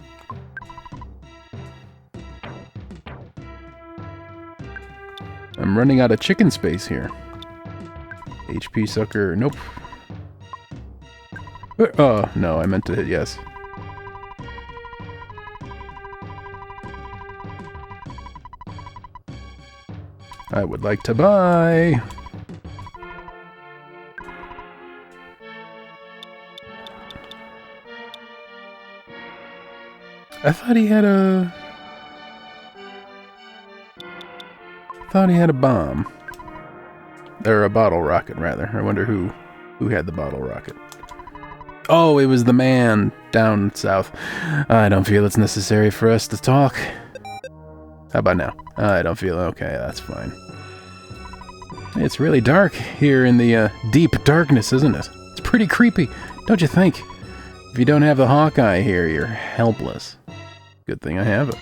I'm running out of chicken space here. HP sucker, nope. Oh, no, I meant to hit yes. I would like to buy. I thought he had a... bomb. Or a bottle rocket, rather. I wonder who had the bottle rocket. Oh, it was the man down south. I don't feel it's necessary for us to talk. How about now? I don't feel... Okay, that's fine. It's really dark here in the deep darkness, isn't it? It's pretty creepy, don't you think? If you don't have the Hawkeye here, you're helpless. Good thing I have it.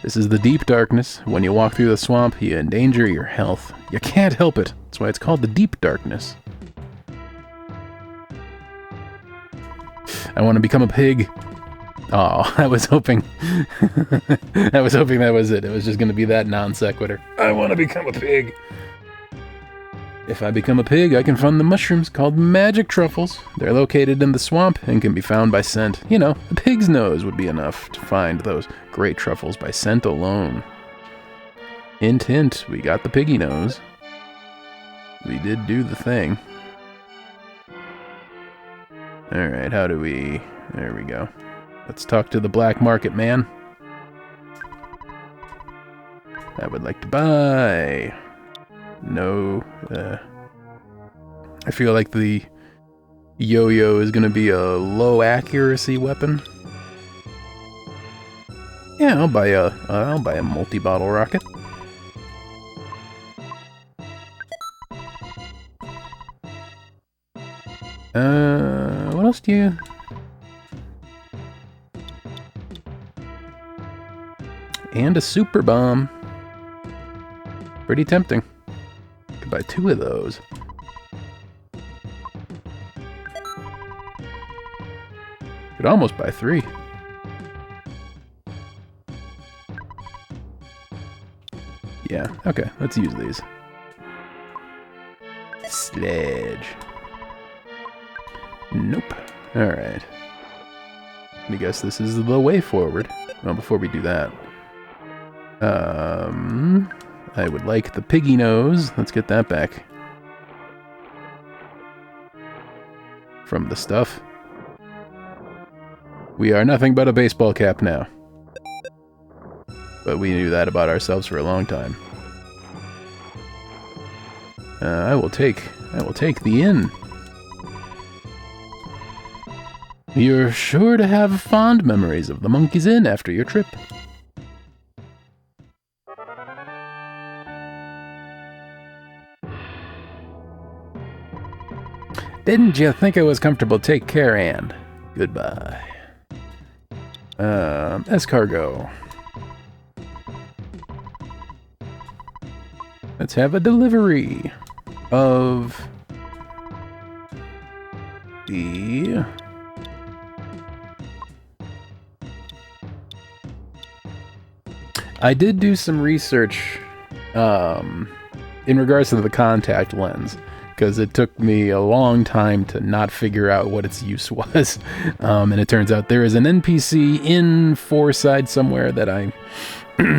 This is the deep darkness. When you walk through the swamp, you endanger your health. You can't help it. That's why it's called the deep darkness. I want to become a pig. Oh, I was hoping... I was hoping that was it. It was just going to be that non sequitur. I want to become a pig. If I become a pig, I can find the mushrooms called magic truffles. They're located in the swamp and can be found by scent. You know, a pig's nose would be enough to find those great truffles by scent alone. Hint, hint, we got the piggy nose. We did do the thing. Alright, how do we... There we go. Let's talk to the black market man. I would like to buy... No, I feel like the yo-yo is going to be a low accuracy weapon. Yeah, I'll buy a multi-bottle rocket. What else do you... And a super bomb. Pretty tempting. Could buy 2 of those. Could almost buy 3. Yeah, okay, let's use these. Sledge. Nope. Alright. I guess this is the way forward. Well, before we do that. I would like the piggy nose. Let's get that back. From the stuff. We are nothing but a baseball cap now. But we knew that about ourselves for a long time. I will take the inn. You're sure to have fond memories of the Monkey's Inn after your trip. Didn't you think it was comfortable? Take care, and goodbye. Escargot. Let's have a delivery of the... I did do some research in regards to the contact lens, because it took me a long time to not figure out what its use was. And it turns out there is an NPC in Foreside somewhere that I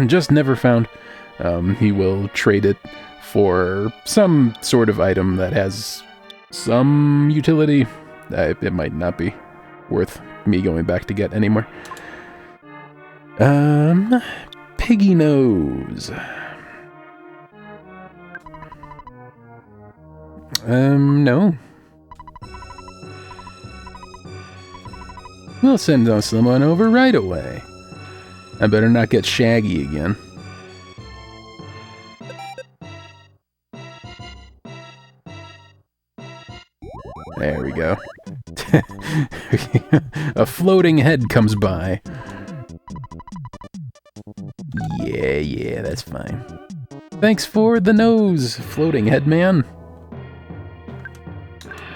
just never found. He will trade it for some sort of item that has some utility. It might not be worth me going back to get anymore. Piggy nose. No. We'll send someone over right away. I better not get shaggy again. There we go. A floating head comes by. Yeah, that's fine. Thanks for the nose, floating headman.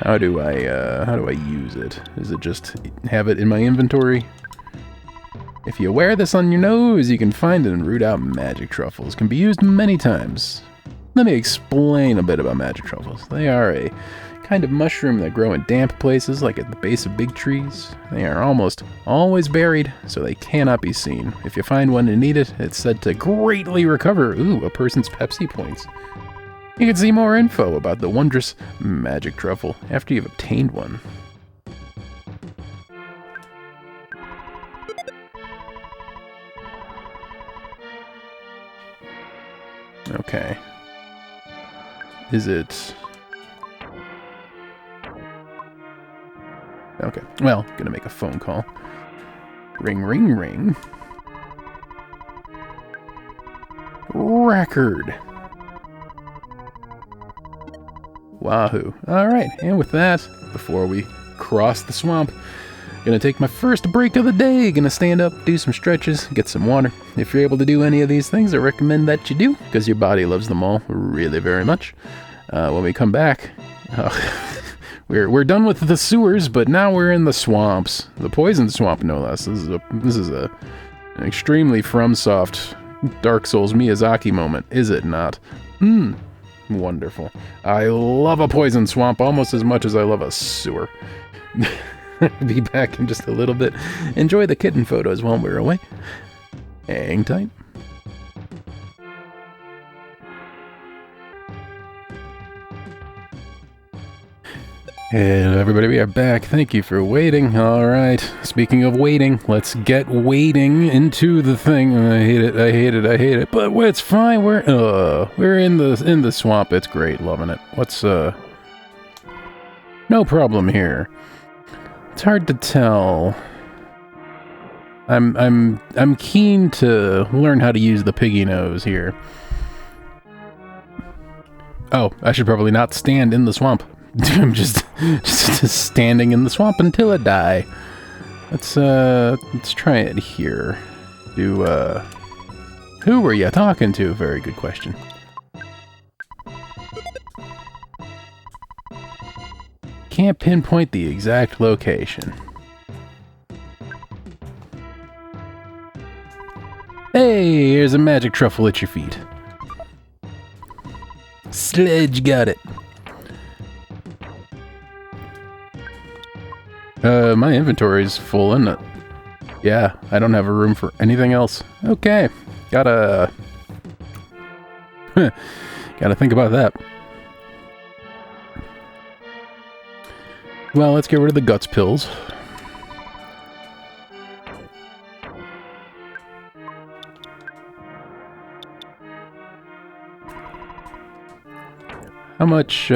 How do I use it? Is it just have it in my inventory? If you wear this on your nose, you can find it and root out magic truffles. Can be used many times. Let me explain a bit about magic truffles. They are a kind of mushroom that grow in damp places, like at the base of big trees. They are almost always buried, so they cannot be seen. If you find one and eat it, it's said to greatly recover, a person's Pepsi points. You can see more info about the wondrous magic truffle after you've obtained one. Okay. Is it... Okay, well, gonna make a phone call. Ring, ring, ring. Record. Wahoo. Alright, and with that, before we cross the swamp, gonna take my first break of the day. Gonna stand up, do some stretches, get some water. If you're able to do any of these things, I recommend that you do, because your body loves them all really very much. When we come back, we're done with the sewers, but now we're in the swamps. The poison swamp, no less. This is an extremely FromSoft Dark Souls Miyazaki moment, is it not? Wonderful. I love a poison swamp almost as much as I love a sewer. Be back in just a little bit. Enjoy the kitten photos while we're away. Hang tight. Hello everybody, we are back. Thank you for waiting. Alright, speaking of waiting, let's get wading into the thing. I hate it, but it's fine. We're in the swamp. It's great, loving it. What's no problem here. It's hard to tell. I'm keen to learn how to use the piggy nose here. Oh, I should probably not stand in the swamp. I'm just standing in the swamp until I die. Let's try it here. Who were you talking to? Very good question. Can't pinpoint the exact location. Hey, here's a magic truffle at your feet. Sledge got it. My inventory's full, isn't it? Yeah, I don't have a room for anything else. Okay, gotta think about that. Well, let's get rid of the guts pills. How much,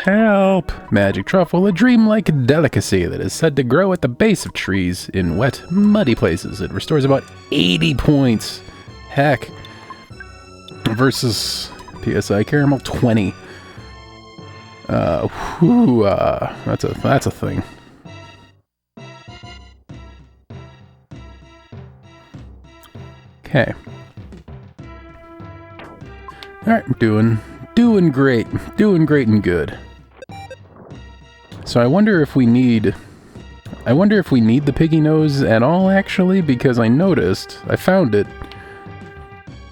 Help! Magic truffle, a dreamlike delicacy that is said to grow at the base of trees in wet, muddy places. It restores about 80 points. Heck. Versus PSI Caramel 20. That's a thing. Okay. Alright, doing great. Doing great and good. So I wonder if we need the piggy nose at all, actually, because I found it.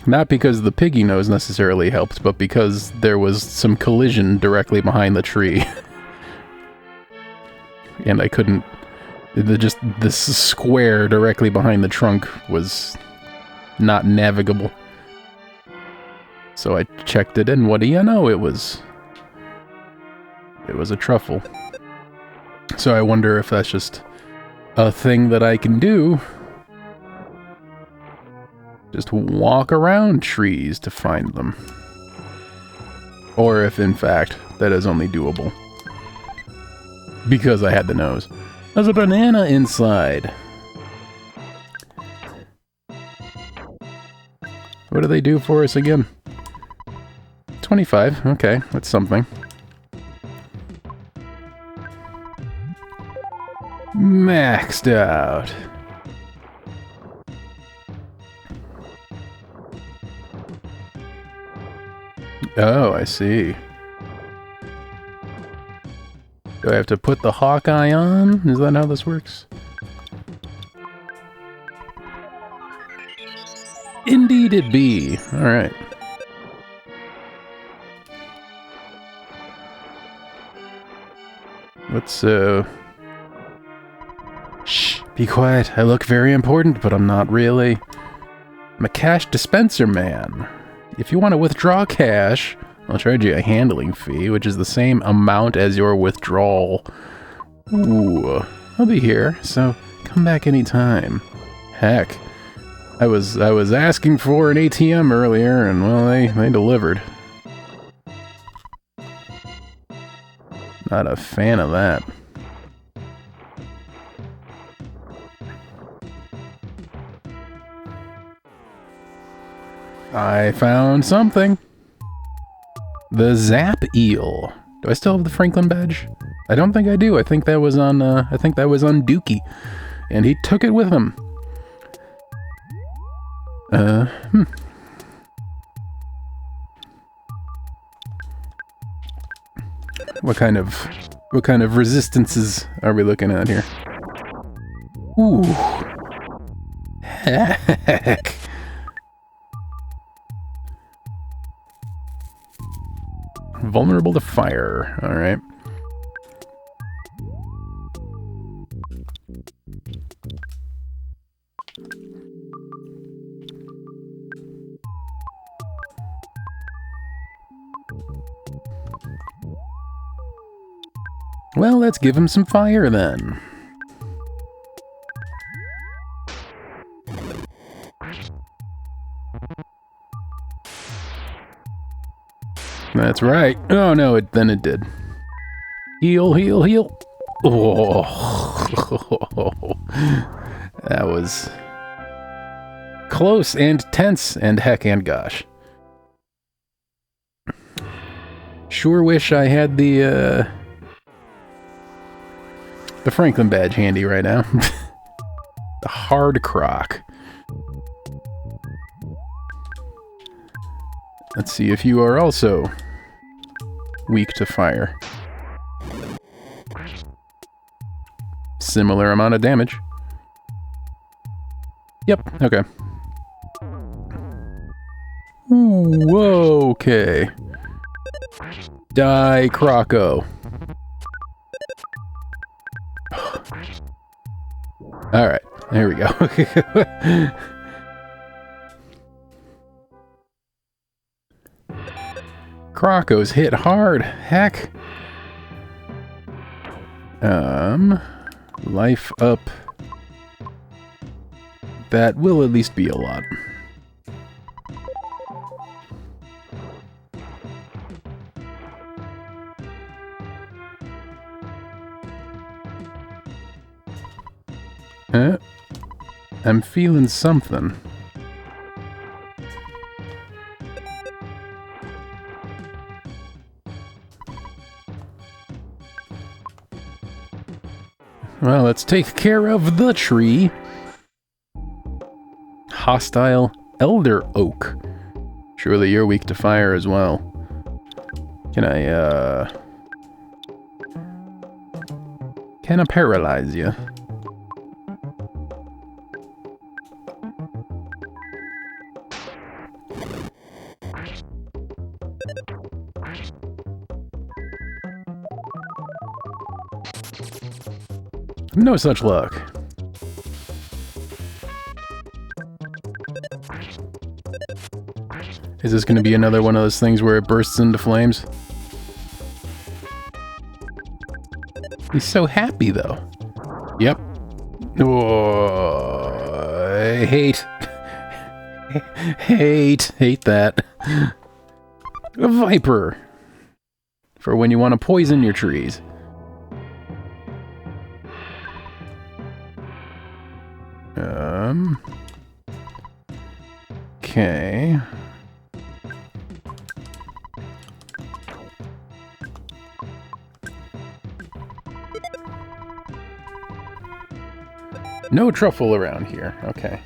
Not because the piggy nose necessarily helped, but because there was some collision directly behind the tree. And I couldn't... Just this square directly behind the trunk was not navigable. So I checked it, and what do you know? It was a truffle. So I wonder if that's just a thing that I can do. Just walk around trees to find them. Or if, in fact, that is only doable. Because I had the nose. There's a banana inside. What do they do for us again? 25. Okay, that's something. Maxed out. Oh, I see. Do I have to put the Hawkeye on? Is that how this works? Indeed it be. Alright. Let's, Shh, be quiet. I look very important, but I'm not really. I'm a cash dispenser man. If you want to withdraw cash, I'll charge you a handling fee, which is the same amount as your withdrawal. Ooh, I'll be here, so come back anytime. Heck, I was asking for an ATM earlier, and well, they delivered. Not a fan of that. I found something. The Zap Eel. Do I still have the Franklin badge? I don't think I do. I think that was on Dookie, and he took it with him. What kind of resistances are we looking at here? Ooh. Heck. Vulnerable to fire. All right. Well, let's give him some fire then. That's right. Oh no, then it did. Heal, heal, heal. Oh, that was close and tense and heck and gosh. Sure wish I had the Franklin badge handy right now. The hard croc. Let's see if you are also weak to fire. Similar amount of damage. Yep, okay. Ooh, okay. Die, Croco. Alright, there we go. Croco's hit hard. Heck. Life up. That will at least be a lot. I'm feeling something. Well, let's take care of the tree. Hostile Elder Oak. Surely you're weak to fire as well. Can I paralyze you? No such luck. Is this going to be another one of those things where it bursts into flames? He's so happy, though. Yep. Oh, I hate that. A viper. For when you want to poison your trees. Okay. No truffle around here. Okay.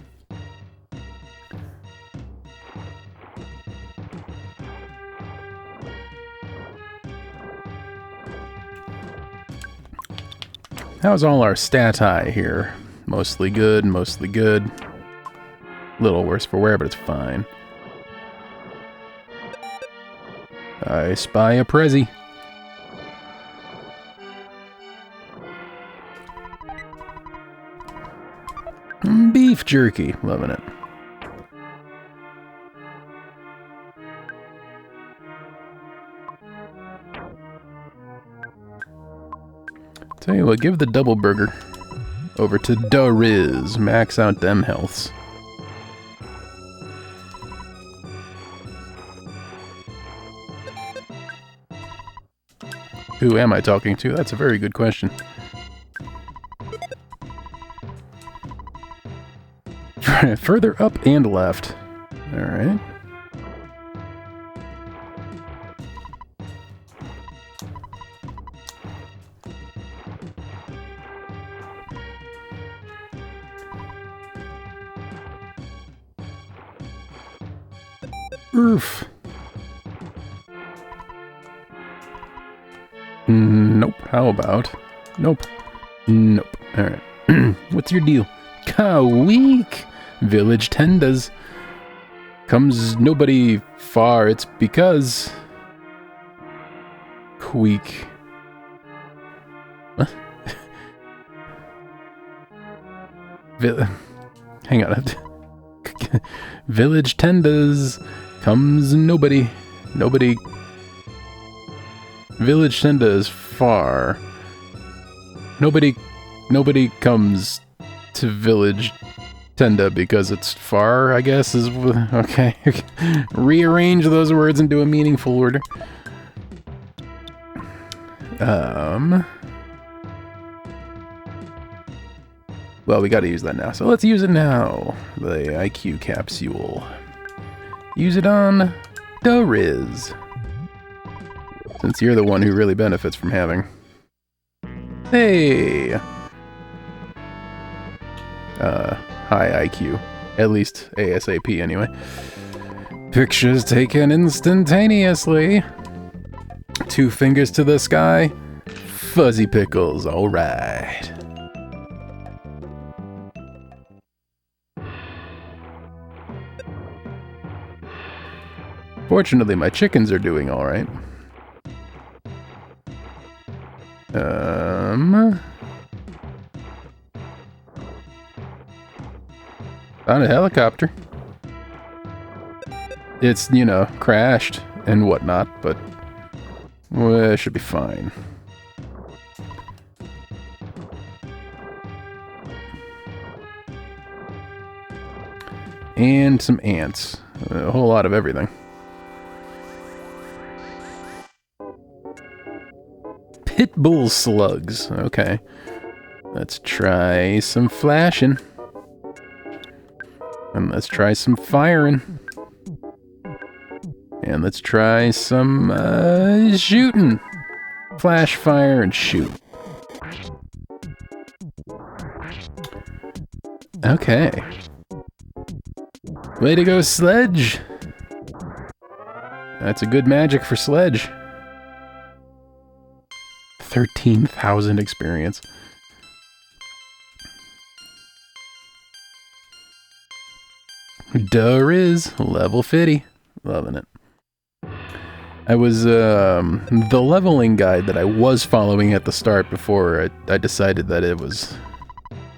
How's all our stati here? Mostly good, mostly good. Little worse for wear, but it's fine. I spy a Prezi. Beef jerky, loving it. Tell you what, give the double burger over to Dariz. Max out them healths. Who am I talking to? That's a very good question. Further up and left. Alright. Oof. Nope. How about? Nope. Nope. Alright. What's your deal? Weak. Village tendas. Comes nobody far. It's because... Queek. What? Hang on. Village tendas. Comes nobody. Nobody. Village tenda is far. Nobody comes to village tenda because it's far, I guess, is... Okay. Rearrange those words into a meaningful order. Well, we gotta use that now, so let's use it now. The IQ capsule. Use it on Dariz. Since you're the one who really benefits from having. Hey! High IQ. At least ASAP, anyway. Pictures taken instantaneously. 2 fingers to the sky. Fuzzy pickles, alright. Fortunately, my chickens are doing alright. Found a helicopter. It's, you know, crashed and whatnot, but well, it should be fine. And some ants. A whole lot of everything. Pitbull slugs. Okay. Let's try some flashing. And let's try some firing. And let's try some shooting. Flash, fire, and shoot. Okay. Way to go, Sledge! That's a good magic for Sledge. 13,000 experience. Dariz, level 50. Loving it. I was, the leveling guide that I was following at the start before I decided that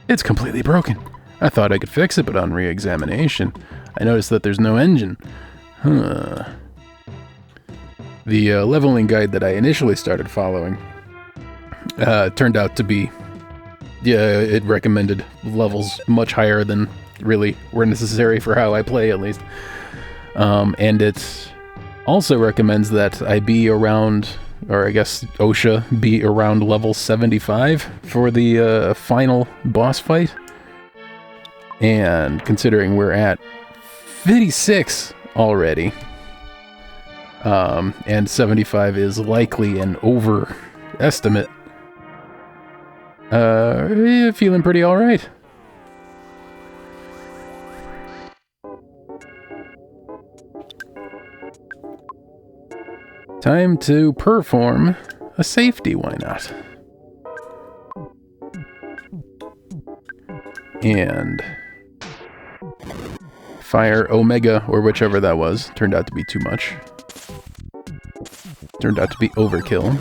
it's completely broken. I thought I could fix it, but on re-examination, I noticed that there's no engine. Huh. The leveling guide that I initially started following turned out to be, yeah, it recommended levels much higher than really were necessary for how I play, at least. And it also recommends that I be around, or I guess OSHA be around level 75 for the final boss fight. And considering we're at 56 already, and 75 is likely an overestimate, feeling pretty alright. Time to perform a safety, why not? And fire Omega, or whichever that was, turned out to be too much. Turned out to be overkill.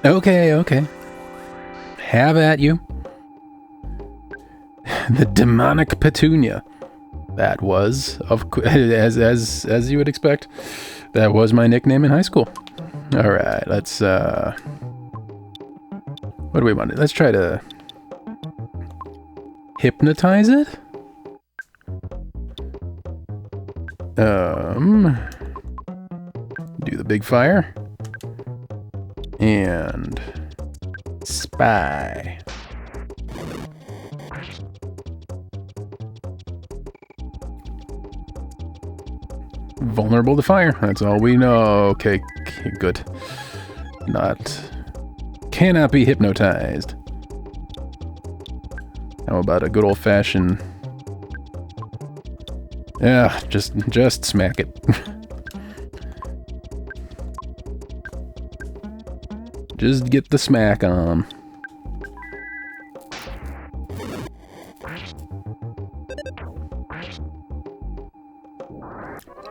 Okay, okay. Have at you. The demonic petunia. That was, as you would expect, that was my nickname in high school. All right, let's what do we want? Let's try to hypnotize it. Do the big fire. And spy. Vulnerable to fire. That's all we know. Okay, good. Cannot be hypnotized. How about a good old-fashioned... Yeah, just smack it. Just get the smack on.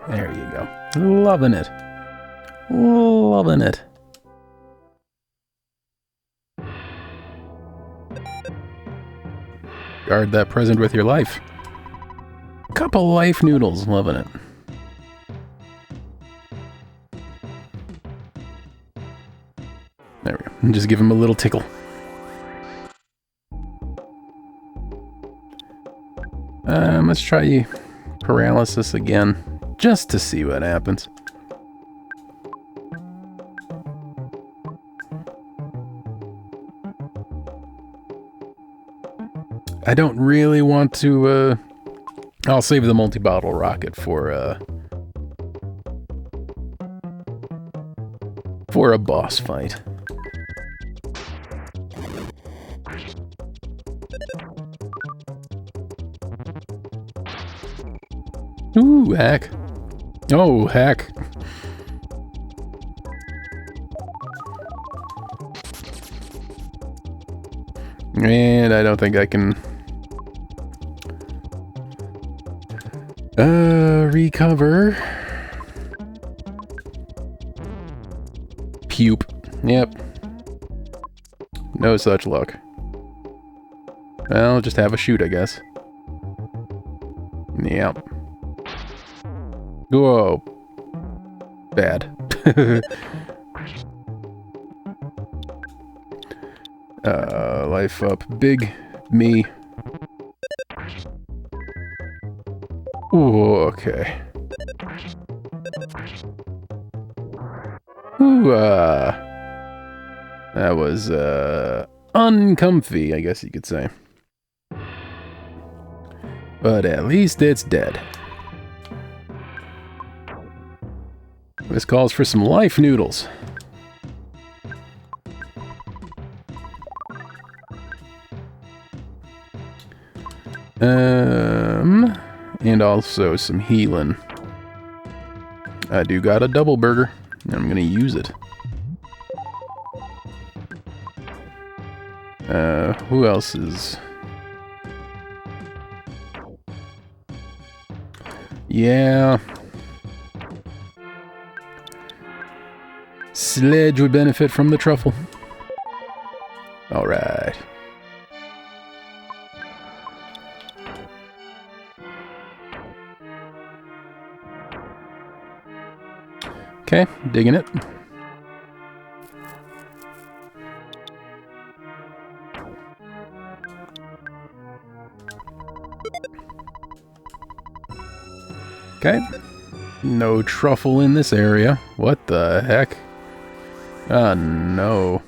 There you go. Loving it. Loving it. Guard that present with your life. Couple life noodles. Loving it. There we go. And just give him a little tickle. Let's try paralysis again, just to see what happens. I don't really want to, I'll save the multi-bottle rocket for a boss fight. Ooh, heck. Oh, heck. And I don't think I can... recover. Pupe. Yep. No such luck. Well, just have a shoot, I guess. Yep. Whoa. Bad. Life up. Big me. Ooh, okay. Ooh, that was, uncomfy, I guess you could say. But at least it's dead. This calls for some life noodles. And also some healing. I do got a double burger. I'm gonna use it. Who else is... Yeah. Sledge would benefit from the truffle. Alright. Okay, digging it. Okay. No truffle in this area. What the heck? Ah, no.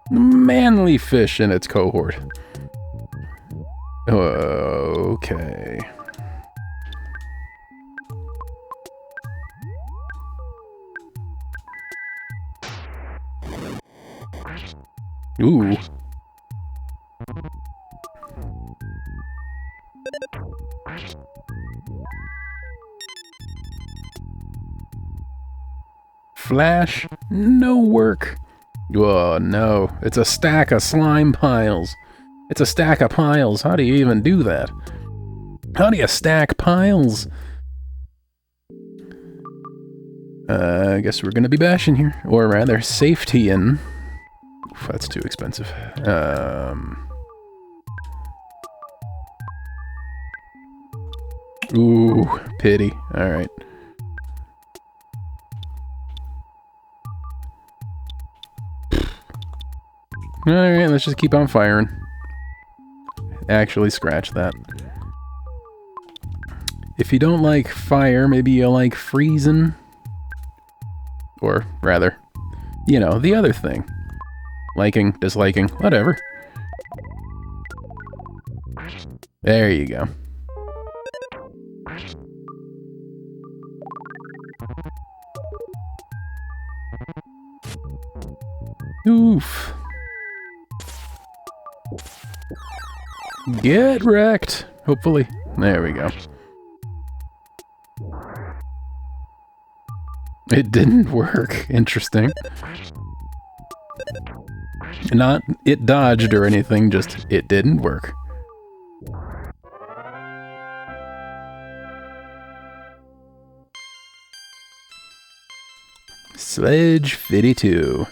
Manly fish in its cohort. Okay. Ooh. Flash, no work. Oh no, it's a stack of slime piles. It's a stack of piles. How do you even do that? How do you stack piles? I guess we're gonna be bashing here. Or rather, safety in. Oof, that's too expensive. Ooh, pity. Alright. Alright, let's just keep on firing. Actually, scratch that. If you don't like fire, maybe you like freezing. Or, rather, you know, the other thing. Liking, disliking, whatever. There you go. Oof. Get wrecked, hopefully. There we go. It didn't work. Interesting. Not it dodged or anything, just it didn't work. Sledge 52.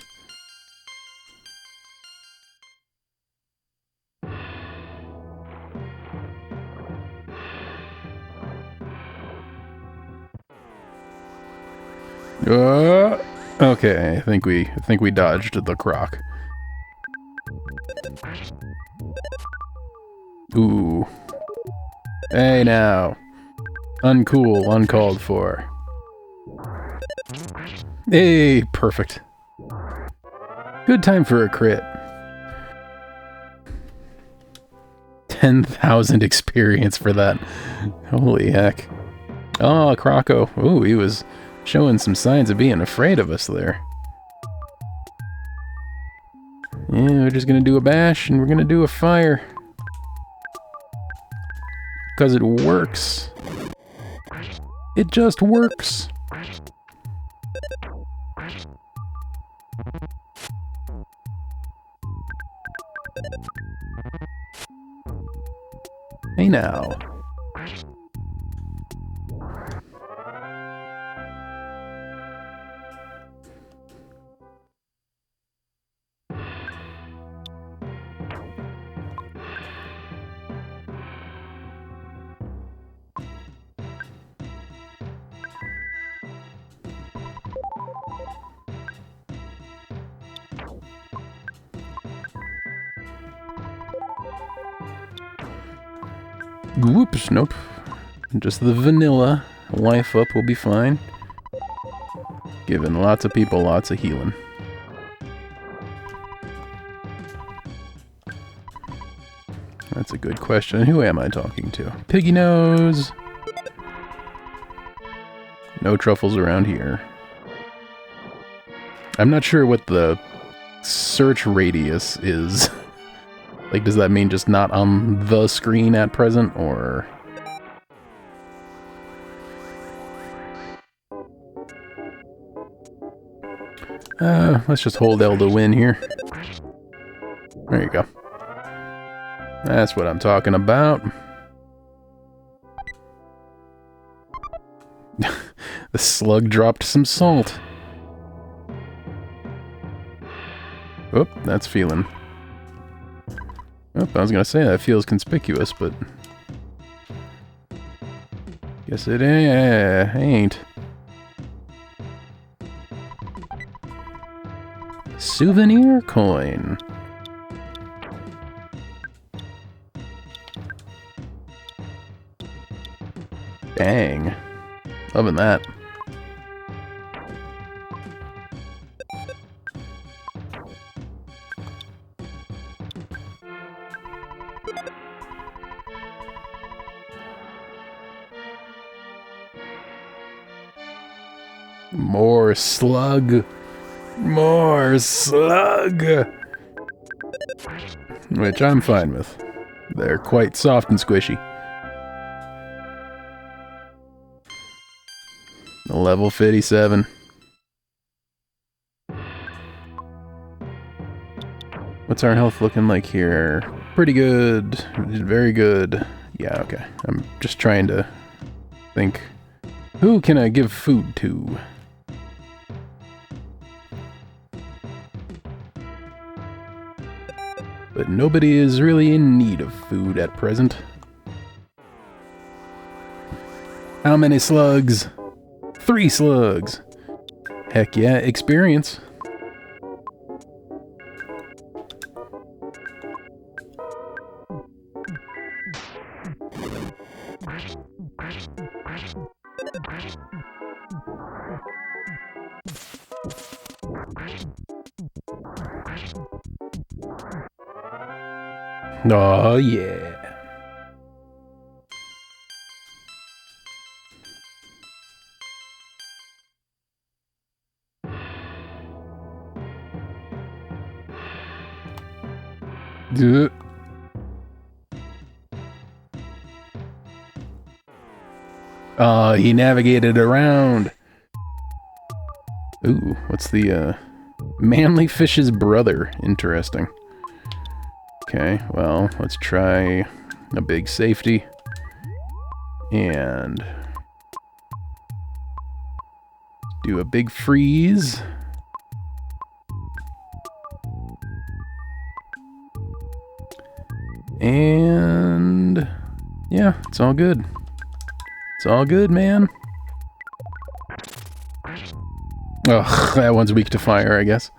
Okay, I think we dodged the croc. Ooh. Hey now. Uncool, uncalled for. Hey, perfect. Good time for a crit. 10,000 experience for that. Holy heck. Oh, Croco. Ooh, he was showing some signs of being afraid of us there. Yeah, we're just gonna do a bash and we're gonna do a fire. Because it works. It just works. Hey now. Whoops, nope. Just the vanilla. Life up will be fine. Giving lots of people lots of healing. That's a good question. Who am I talking to? Piggy Nose! No truffles around here. I'm not sure what the search radius is. Like, does that mean just not on the screen at present, or... let's just hold L to win here. There you go. That's what I'm talking about. The slug dropped some salt. Oh, that's feeling... Oh, I was gonna say that feels conspicuous, but... Guess it ain't. Souvenir coin. Dang. Loving that. More slug. More slug! Which I'm fine with. They're quite soft and squishy. Level 57. What's our health looking like here? Pretty good. Very good. Yeah, okay. I'm just trying to think. Who can I give food to? But nobody is really in need of food at present. How many slugs? 3 slugs. Heck yeah, experience. Oh yeah. Duh. He navigated around. Ooh, what's the, manly fish's brother? Interesting. Okay, well, let's try a big safety. And do a big freeze. And yeah, it's all good. It's all good, man. Ugh, that one's weak to fire, I guess.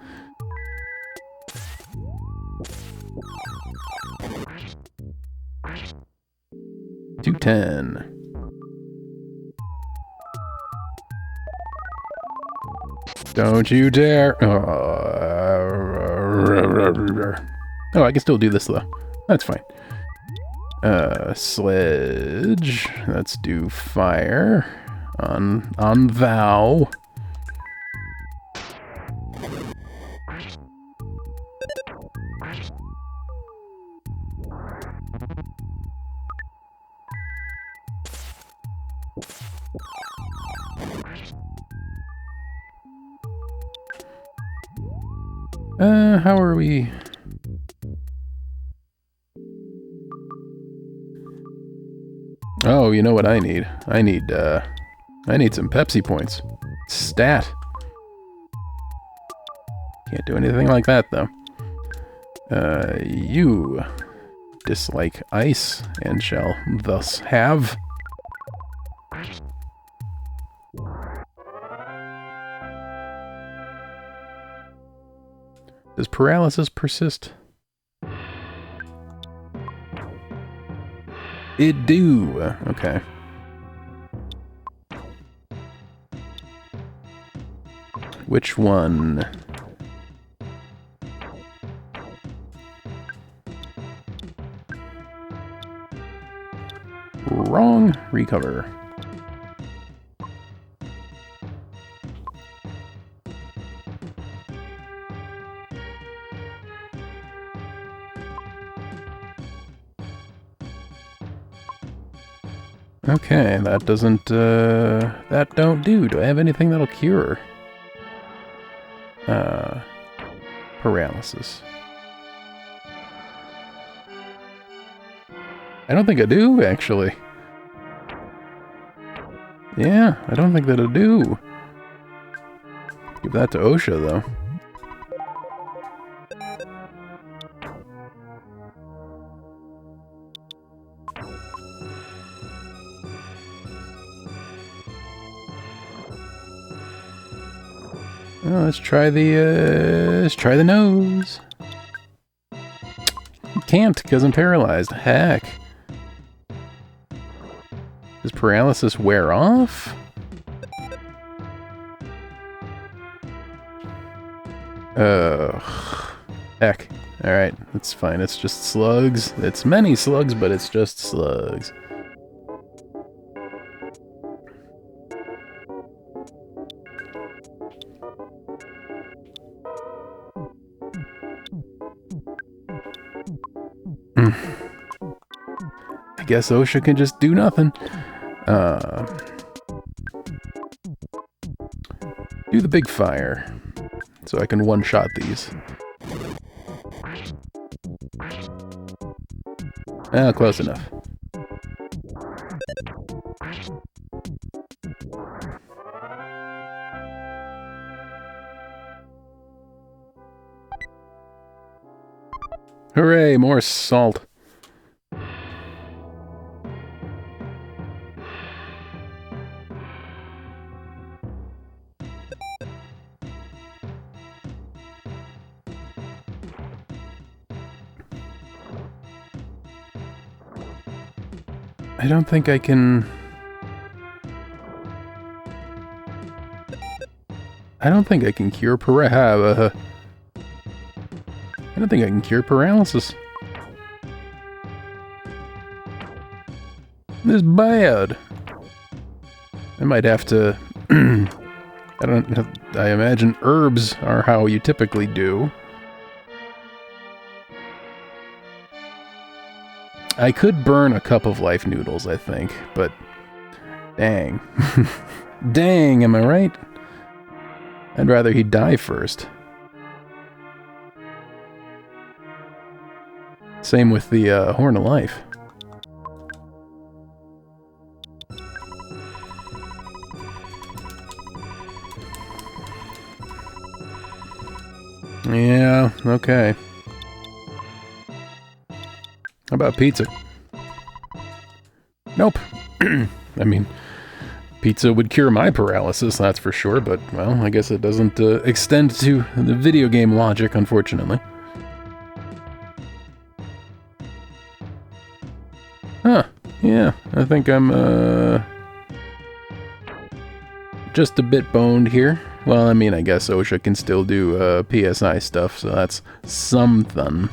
$210. Don't you dare! Oh, I can still do this though. That's fine. Sledge. Let's do fire on thou. How are we? Oh, you know what I need? I need some Pepsi points. Stat. Can't do anything like that, though. You dislike ice and shall thus have... Does paralysis persist? It do. Okay. Which one? Wrong. Recover. Okay, that doesn't, that don't do. Do I have anything that'll cure? Paralysis. I don't think I do, actually. Yeah, I don't think that'll do. Give that to OSHA, though. Oh, let's try the nose. Can't, because I'm paralyzed. Heck. Does paralysis wear off? Heck. Alright, it's fine. It's just slugs. It's many slugs, but it's just slugs. I guess OSHA can just do nothing. Do the big fire, so I can one-shot these. Close enough. Hooray, more salt. I don't think I can... I don't think I can cure I don't think I can cure paralysis. This is bad. I might have to... I imagine herbs are how you typically do. I could burn a cup of life noodles, I think, but... Dang. Dang, am I right? I'd rather he die first. Same with the Horn of Life. Yeah, okay. How about pizza? Nope. I mean, pizza would cure my paralysis, that's for sure, but, well, I guess it doesn't extend to the video game logic, unfortunately. Huh. Yeah, I think I'm, just a bit boned here. Well, I mean, I guess OSHA can still do, PSI stuff, so that's something.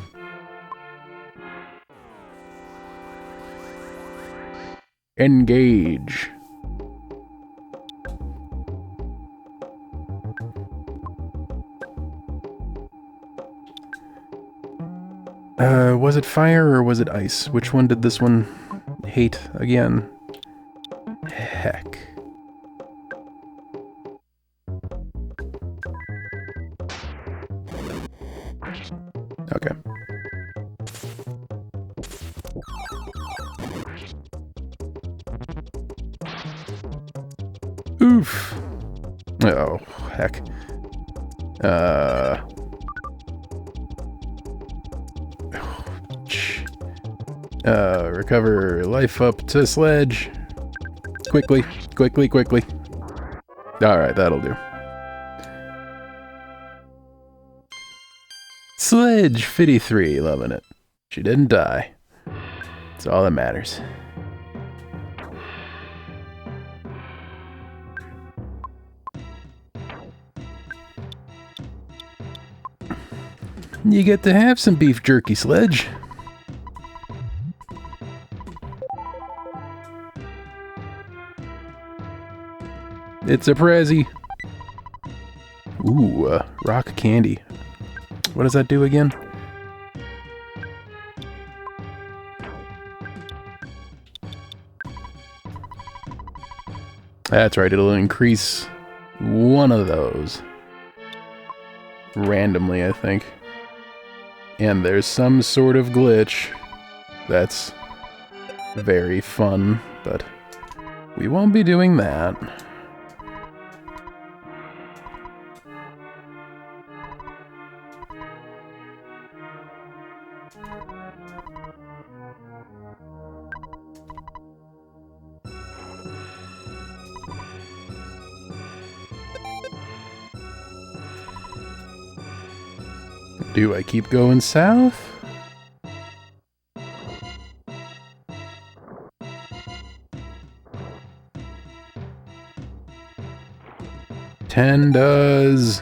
Engage. Was it fire or was it ice? Which one did this one hate again? Heck. Okay. Oof. Oh, heck. Recover life up to sledge. Quickly, quickly, quickly. Alright, that'll do. Sledge 53, loving it. She didn't die. That's all that matters. You get to have some beef jerky, Sledge. It's a Prezi. Ooh, rock candy. What does that do again? That's right, it'll increase one of those. Randomly, I think. And there's some sort of glitch that's very fun, but we won't be doing that. Do I keep going south? Tendas.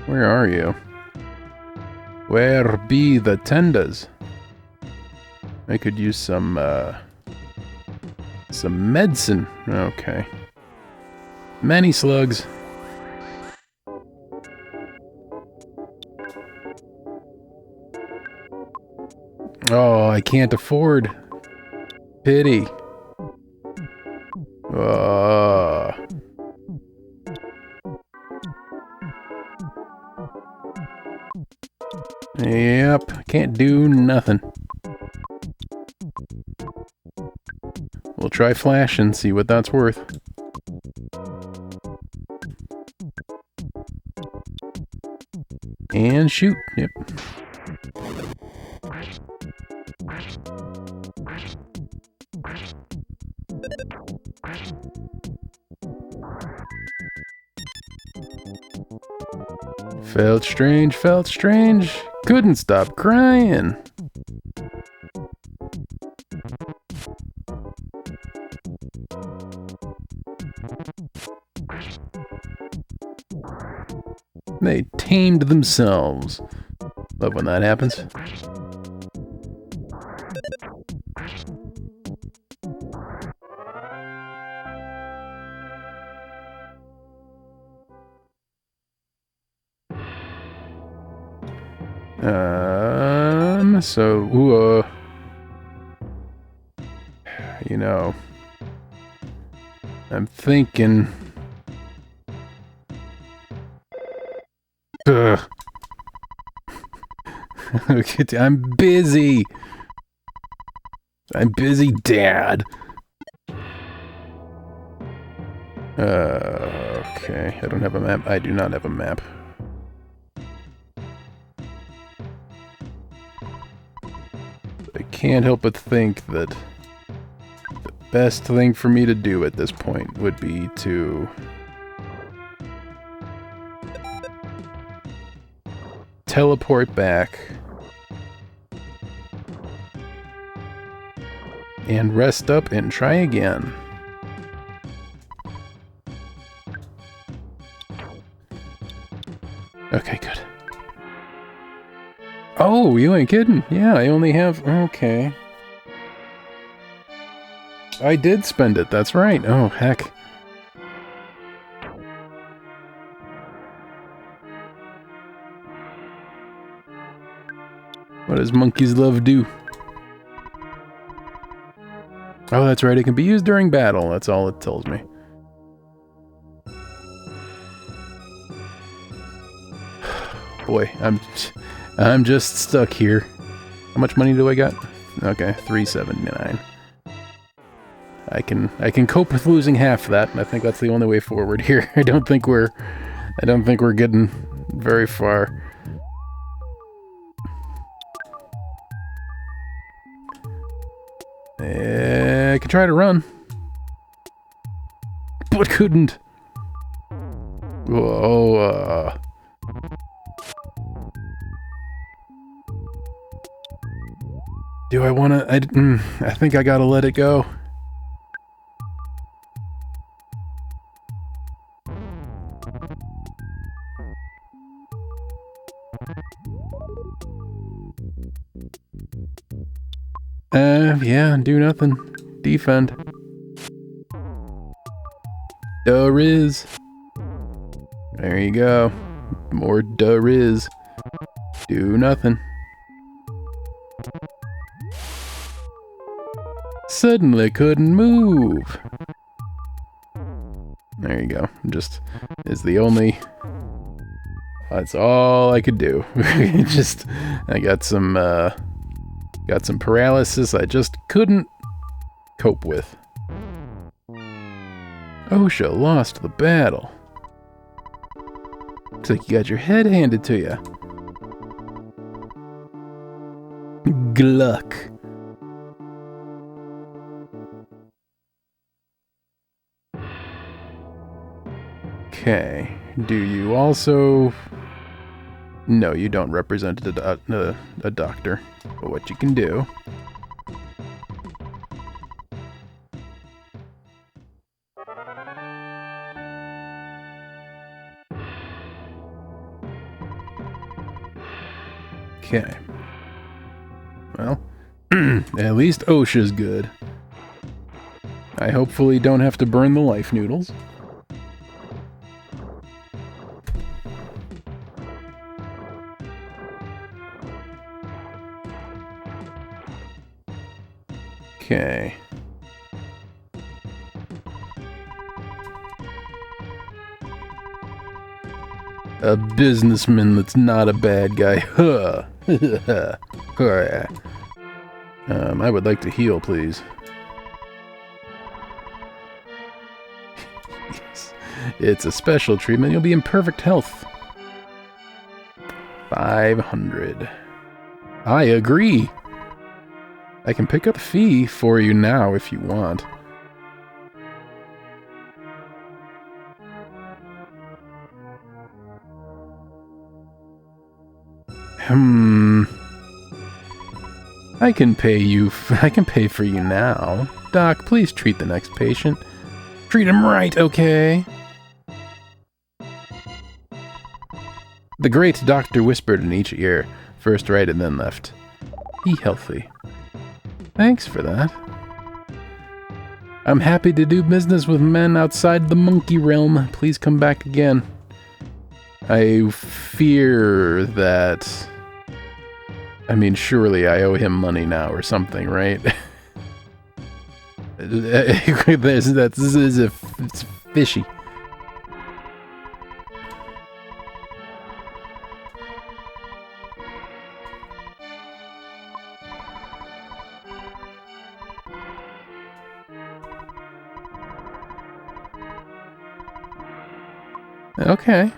Where are you? Where be the tendas? I could use some medicine. Okay. Many slugs. Oh, I can't afford Pity. Yep, can't do nothing. We'll try flash and see what that's worth. And shoot, yep. Felt strange, felt strange. Couldn't stop crying. They tamed themselves. Love when that happens. So, you know, I'm thinking, okay, I'm busy, Dad. Okay, I don't have a map. I do not have a map. I can't help but think that the best thing for me to do at this point would be to teleport back and rest up and try again. Okay, good. Oh, you ain't kidding. Yeah, I only have... Okay. I did spend it, that's right. Oh, heck. What does Monkey's Love do? Oh, that's right, it can be used during battle. That's all it tells me. Boy, I'm just stuck here. How much money do I got? Okay, $379. I can cope with losing half that. I think that's the only way forward here. I don't think we're getting very far. I could try to run, but couldn't. Whoa. Do I want to... I think I gotta let it go. Yeah, do nothing. Defend. Riz. There you go. More Riz. Do nothing. Suddenly couldn't move. There you go. Just is the only... That's all I could do. Just, I got some paralysis I just couldn't cope with. OSHA lost the battle. Looks like you got your head handed to you. Gluck. Okay. Do you also... No, you don't represent a doctor. But what you can do... Okay. Well, at least OSHA's good. I hopefully don't have to burn the life noodles. Okay. A businessman that's not a bad guy. Huh. I would like to heal, please. Yes. It's a special treatment. You'll be in perfect health. 500. I agree. I can pick up a fee for you now if you want. I can pay for you now. Doc, please treat the next patient. Treat him right, okay? The great doctor whispered in each ear, first right and then left. Be healthy. Thanks for that. I'm happy to do business with men outside the monkey realm. Please come back again. I fear that... I mean, surely I owe him money now or something, right? It's fishy. Okay.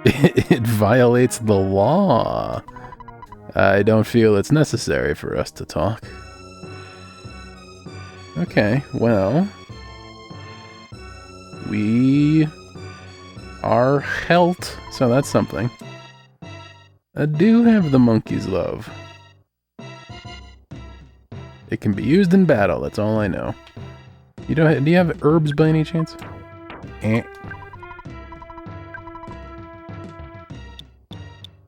It violates the law. I don't feel it's necessary for us to talk. Okay, well... we... are helt, so that's something. I do have the monkey's love. It can be used in battle, that's all I know. Do you have herbs by any chance?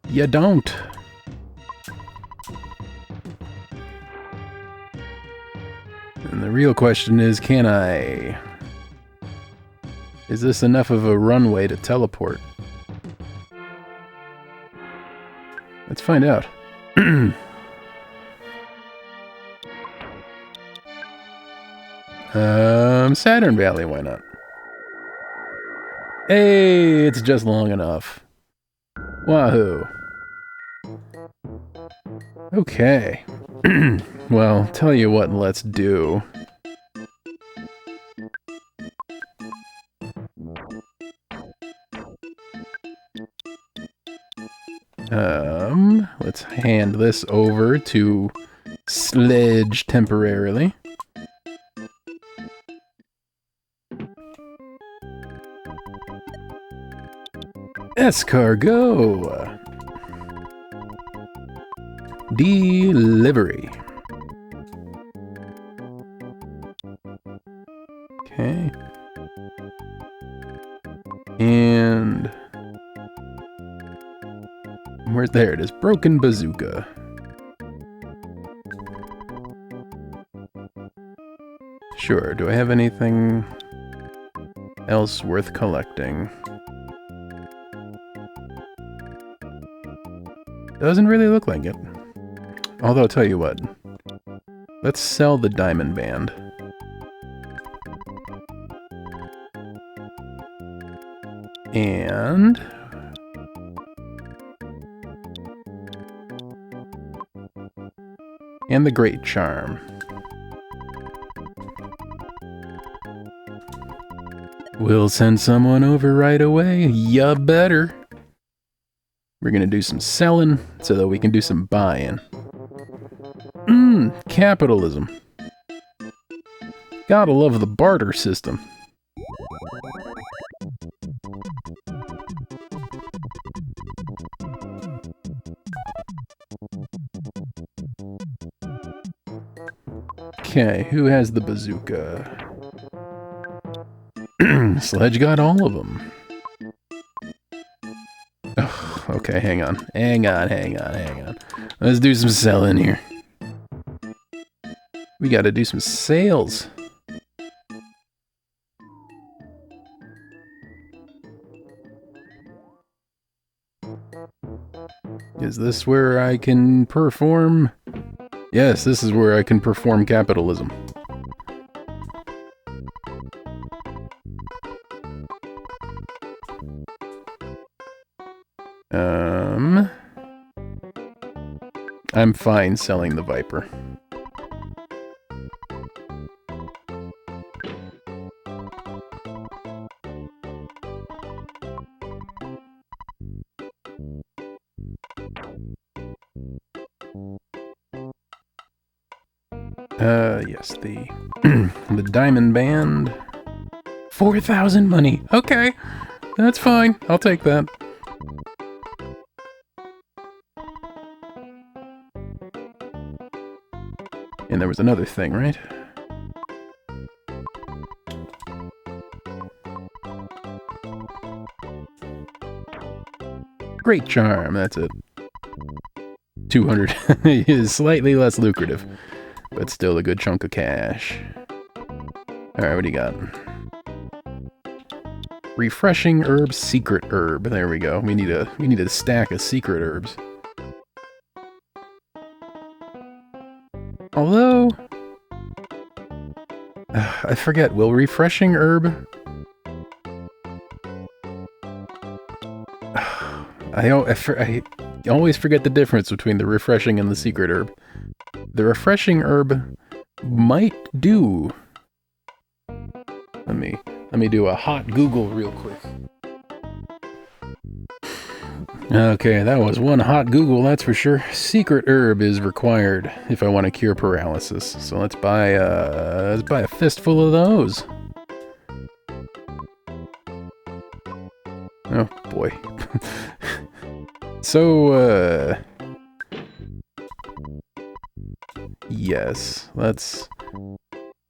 You don't. And the real question is, can I? Is this enough of a runway to teleport? Let's find out. Saturn Valley, why not? Hey, it's just long enough. Wahoo. Okay. Well, tell you what, let's do. Let's hand this over to Sledge temporarily. Escargot. Delivery. Okay. And where's there it is? Broken bazooka. Sure, do I have anything else worth collecting? Doesn't really look like it. Although, I'll tell you what. Let's sell the diamond band. And... the great charm. We'll send someone over right away. Ya better. We're gonna do some selling so that we can do some buying. Capitalism. Gotta love the barter system. Okay, who has the bazooka? Sledge got all of them. Oh, okay, hang on. Hang on. Let's do some selling here. We gotta do some sales. Is this where I can perform? Yes, this is where I can perform capitalism. I'm fine selling the Viper. Yes, the the Diamond Band. 4,000 money. Okay, that's fine. I'll take that. And there was another thing, right? Great charm, that's it. 200 is slightly less lucrative, but still a good chunk of cash. Alright, what do you got? Refreshing herb, secret herb. There we go. We need a stack of secret herbs. Although I forget, will refreshing herb? I always forget the difference between the refreshing and the secret herb. The refreshing herb might do. Let me do a hot Google real quick. Okay, that was one hot Google, that's for sure. Secret herb is required if I want to cure paralysis. So let's buy a fistful of those. Oh boy. So yes, let's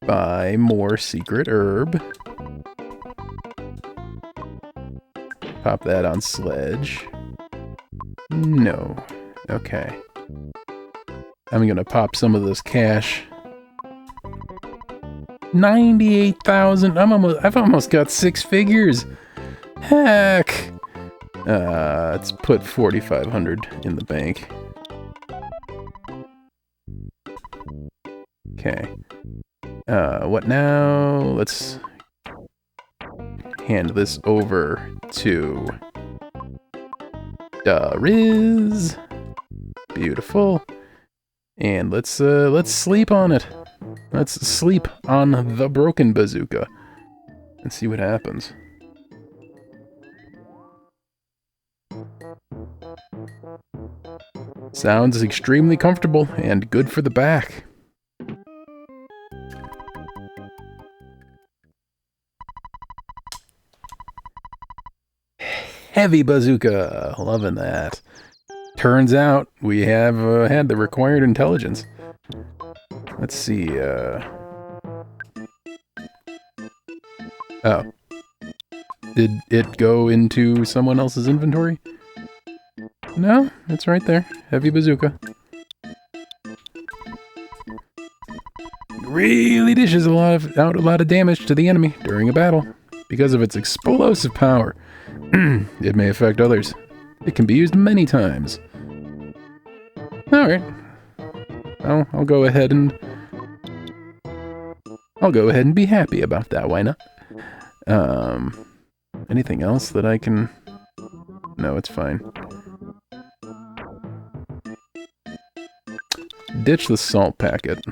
buy more secret herb. Pop that on sledge. No. Okay. I'm gonna pop some of this cash. 98,000. I've almost got 6 figures. Heck. Let's put 4,500 in the bank. Okay. What now? Let's hand this over to Riz. Beautiful. And let's sleep on it. Let's sleep on the broken bazooka and see what happens. Sounds extremely comfortable and good for the back. Heavy bazooka, loving that. Turns out we have had the required intelligence. Let's see, oh. Did it go into someone else's inventory? No, it's right there. Heavy bazooka. Really dishes out a lot of damage to the enemy during a battle. Because of its explosive power, it may affect others. It can be used many times. Alright. I'll go ahead and be happy about that, why not? Anything else that I can... No, it's fine. Ditch the salt packet.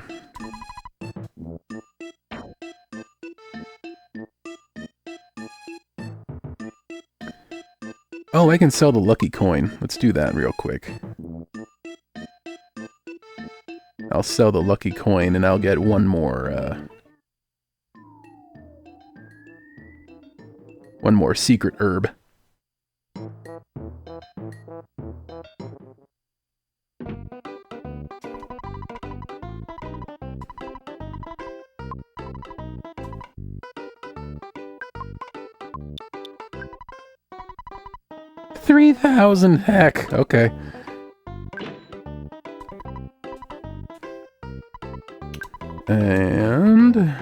Oh, I can sell the lucky coin. Let's do that real quick. I'll sell the lucky coin and I'll get one more secret herb. $3,000, heck, okay. And...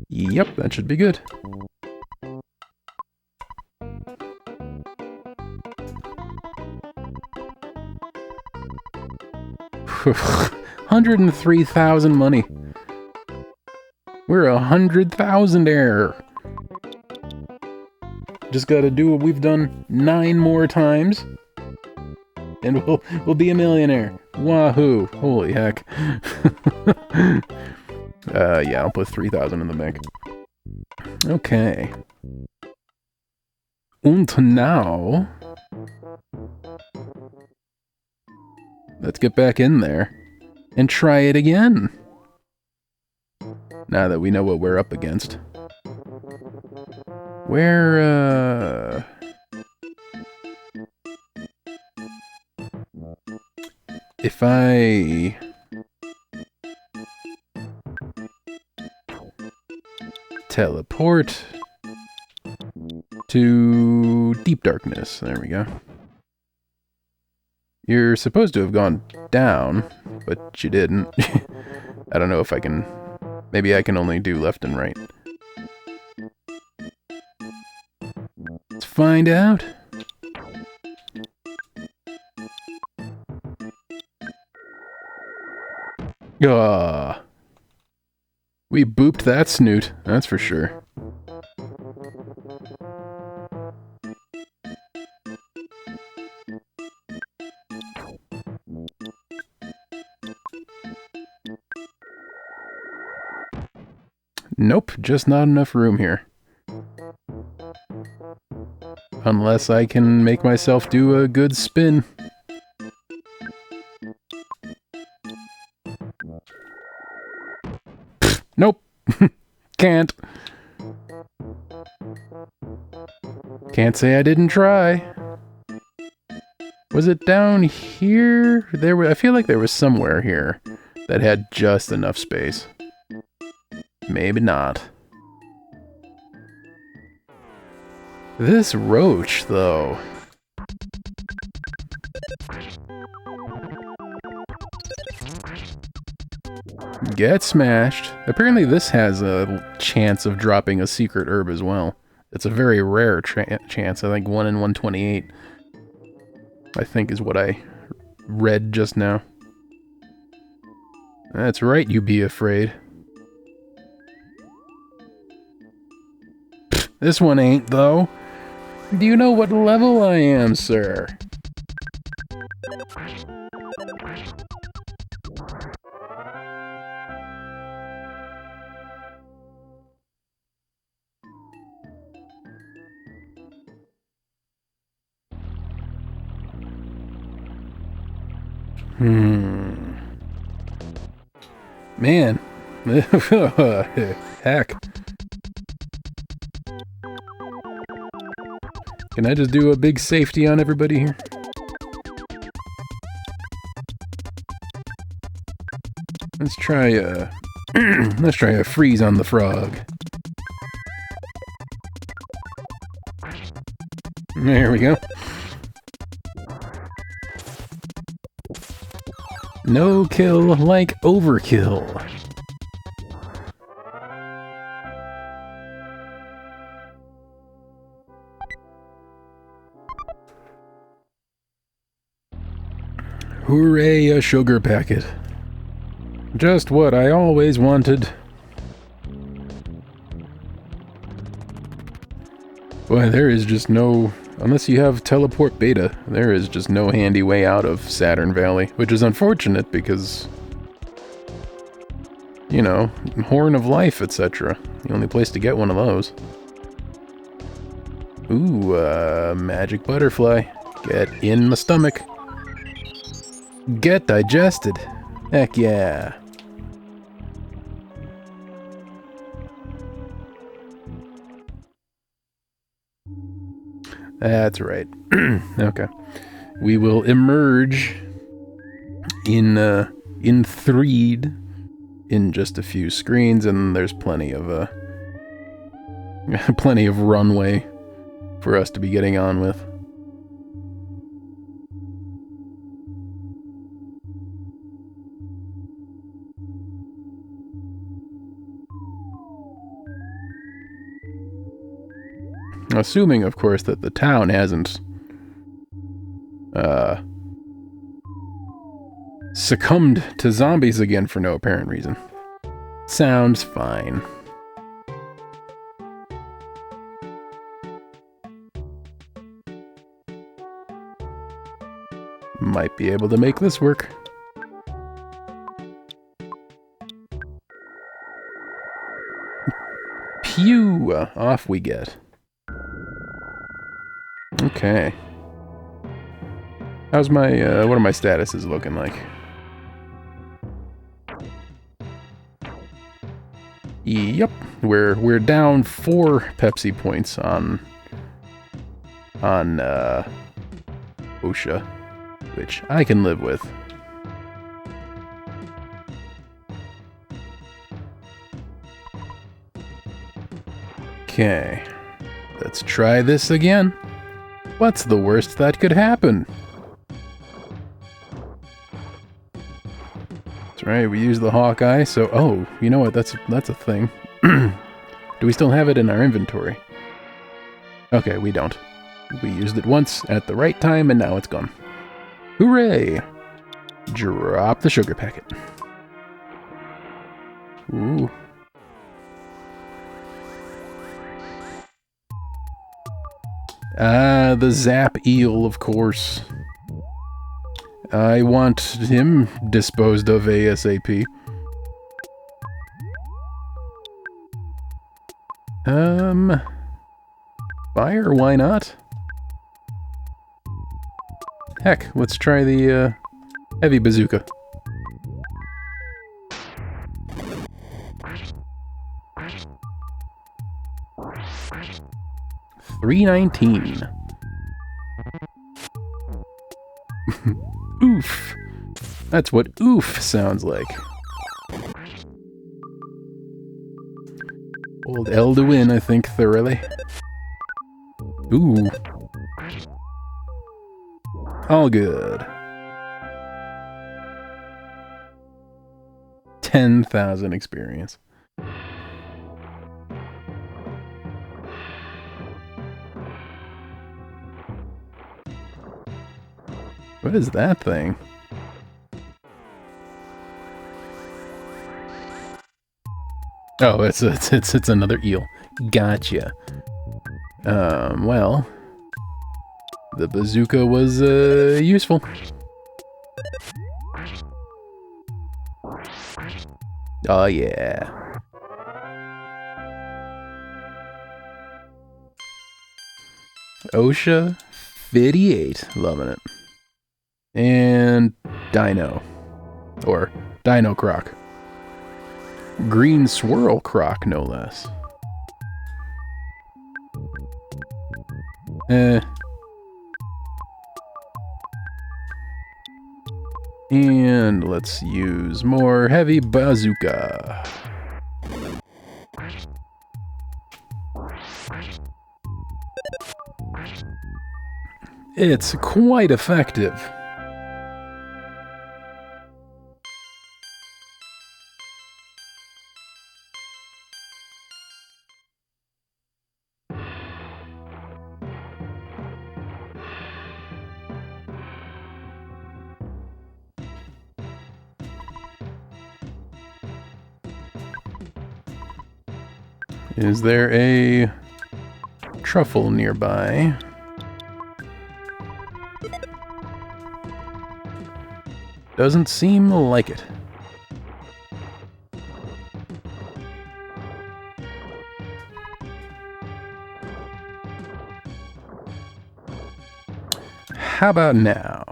Yep, that should be good. $103,000 money. We're 100,000 error. Just gotta do what we've done 9 more times, and we'll be a millionaire. Wahoo! Holy heck! Yeah, I'll put 3,000 in the bank. Okay. Und now, let's get back in there and try it again. Now that we know what we're up against. Where, if I teleport to deep darkness, there we go. You're supposed to have gone down, but you didn't. I don't know if I can, maybe I can only do left and right. Let's find out. Ah, we booped that snoot, that's for sure. Nope, just not enough room here. Unless I can make myself do a good spin. Pfft, nope. Can't. Can't say I didn't try. Was it down here? I feel like there was somewhere here that had just enough space. Maybe not. This roach, though. Get smashed. Apparently this has a chance of dropping a secret herb as well. It's a very rare chance. I think 1 in 128. I think is what I read just now. That's right, you be afraid. Pfft, this one ain't, though. Do you know what level I am, sir? Man. Heck. Can I just do a big safety on everybody here? Let's try a freeze on the frog. There we go. No kill like overkill. Hooray, a sugar packet. Just what I always wanted. Boy, there is just no... Unless you have teleport beta, there is just no handy way out of Saturn Valley, which is unfortunate because, you know, Horn of Life, etc. The only place to get one of those. Ooh, magic butterfly. Get in my stomach. Get digested. Heck yeah. That's right. Okay. We will emerge in Threed in just a few screens, and there's plenty of runway for us to be getting on with. Assuming, of course, that the town hasn't succumbed to zombies again for no apparent reason. Sounds fine. might be able to make this work. Pew! Off we get. Okay. How's my, what are my statuses looking like? Yep, we're down 4 Pepsi points on OSHA, which I can live with. Okay, let's try this again. What's the worst that could happen? That's right, we use the Hawkeye, so... Oh, you know what, that's a thing. Do we still have it in our inventory? Okay, we don't. We used it once at the right time, and now it's gone. Hooray! Drop the sugar packet. Ooh. Ah, the Zap Eel, of course. I want him disposed of ASAP. Fire? Why not? Heck, let's try the, heavy bazooka. $319. Oof. That's what oof sounds like. Old L to win, I think, thoroughly. Ooh. All good. 10,000 experience. What is that thing? Oh, it's another eel. Gotcha. Well, the bazooka was useful. Oh yeah. OSHA 58, loving it. And Dino, or Dino Croc. Green Swirl Croc, no less. And let's use more heavy bazooka. It's quite effective. Is there a truffle nearby? Doesn't seem like it. How about now?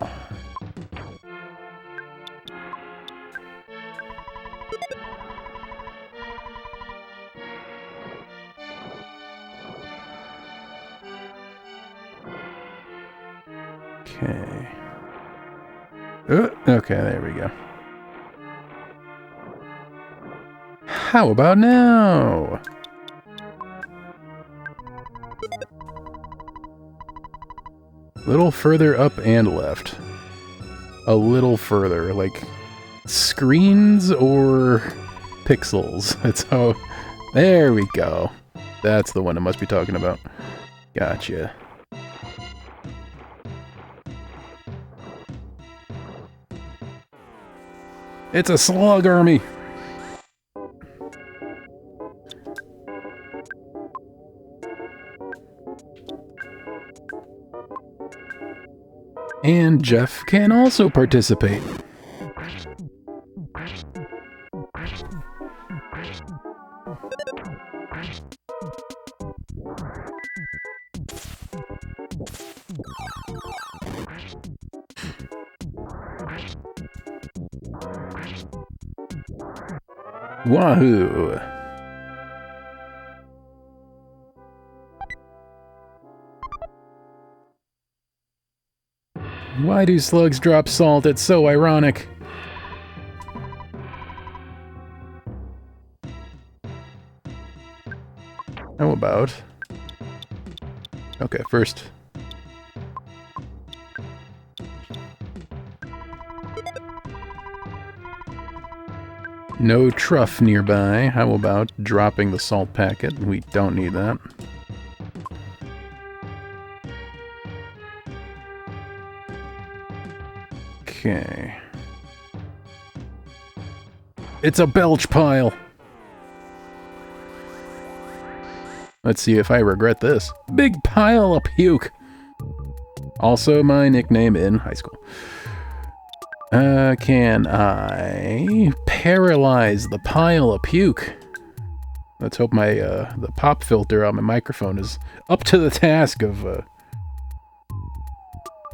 Okay. Okay, there we go. How about now? A little further up and left. A little further, like screens or pixels. That's how... There we go. That's the one I must be talking about. Gotcha. It's a slug army! And Jeff can also participate. Wahoo! Why do slugs drop salt? It's so ironic. How about... Okay, first... No truff nearby. How about dropping the salt packet? We don't need that. Okay. It's a belch pile! Let's see if I regret this. Big pile of puke! Also my nickname in high school. Can I paralyze the pile of puke? Let's hope my, the pop filter on my microphone is up to the task of,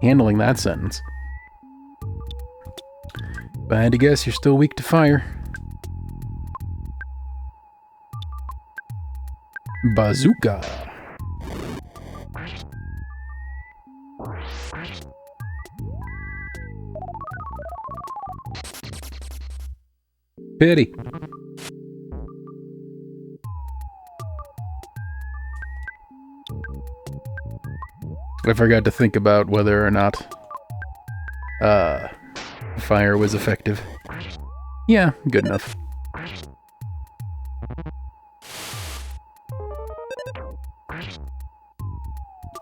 handling that sentence. If I had to guess, you're still weak to fire. Bazooka. Pity. I forgot to think about whether or not fire was effective. Yeah, good enough.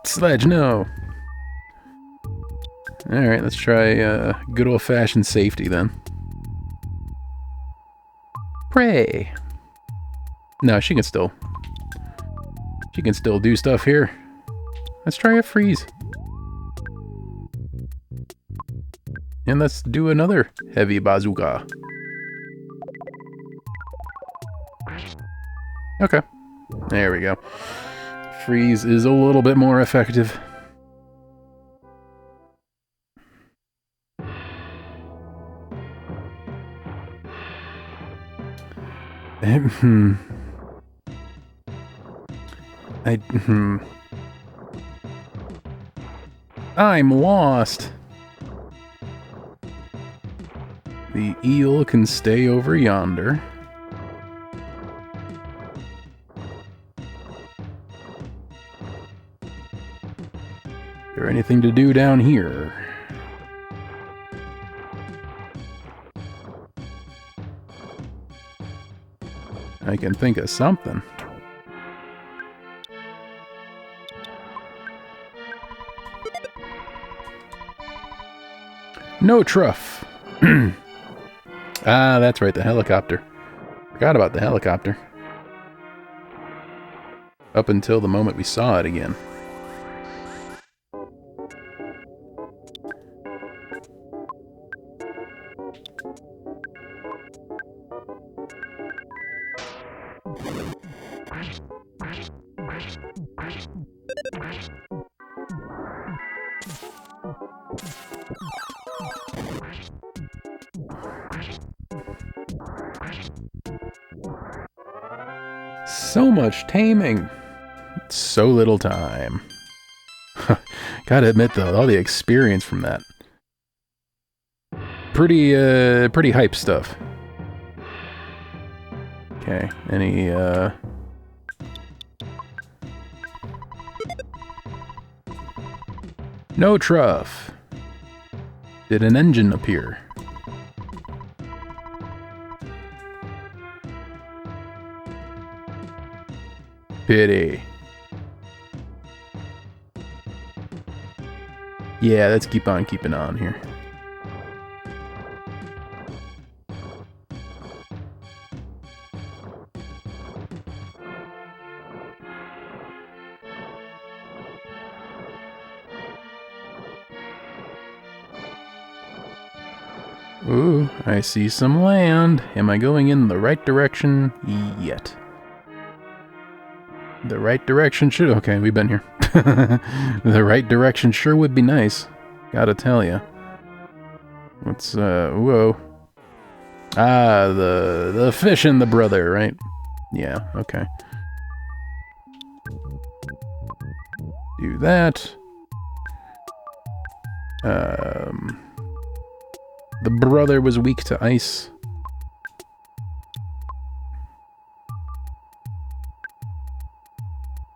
Sledge, no. Alright, let's try good old-fashioned safety then. Pray. No, she can still do stuff here. Let's try a freeze. And let's do another heavy bazooka. Okay. There we go. Freeze is a little bit more effective. I'm lost. The eel can stay over yonder. Is there anything to do down here? I can think of something. No truff. Ah, that's right, the helicopter. Forgot about the helicopter. Up until the moment we saw it again. So much taming. So little time. Gotta admit though, all the experience from that. Pretty hype stuff. Okay, any, No truff. Did an engine appear? Pity. Yeah, let's keep on keeping on here. Ooh, I see some land. Am I going in the right direction yet? The right direction should... Okay, we've been here. The right direction sure would be nice. Gotta tell ya. What's, whoa. Ah, the fish and the brother, right? Yeah, okay. Do that. The brother was weak to ice.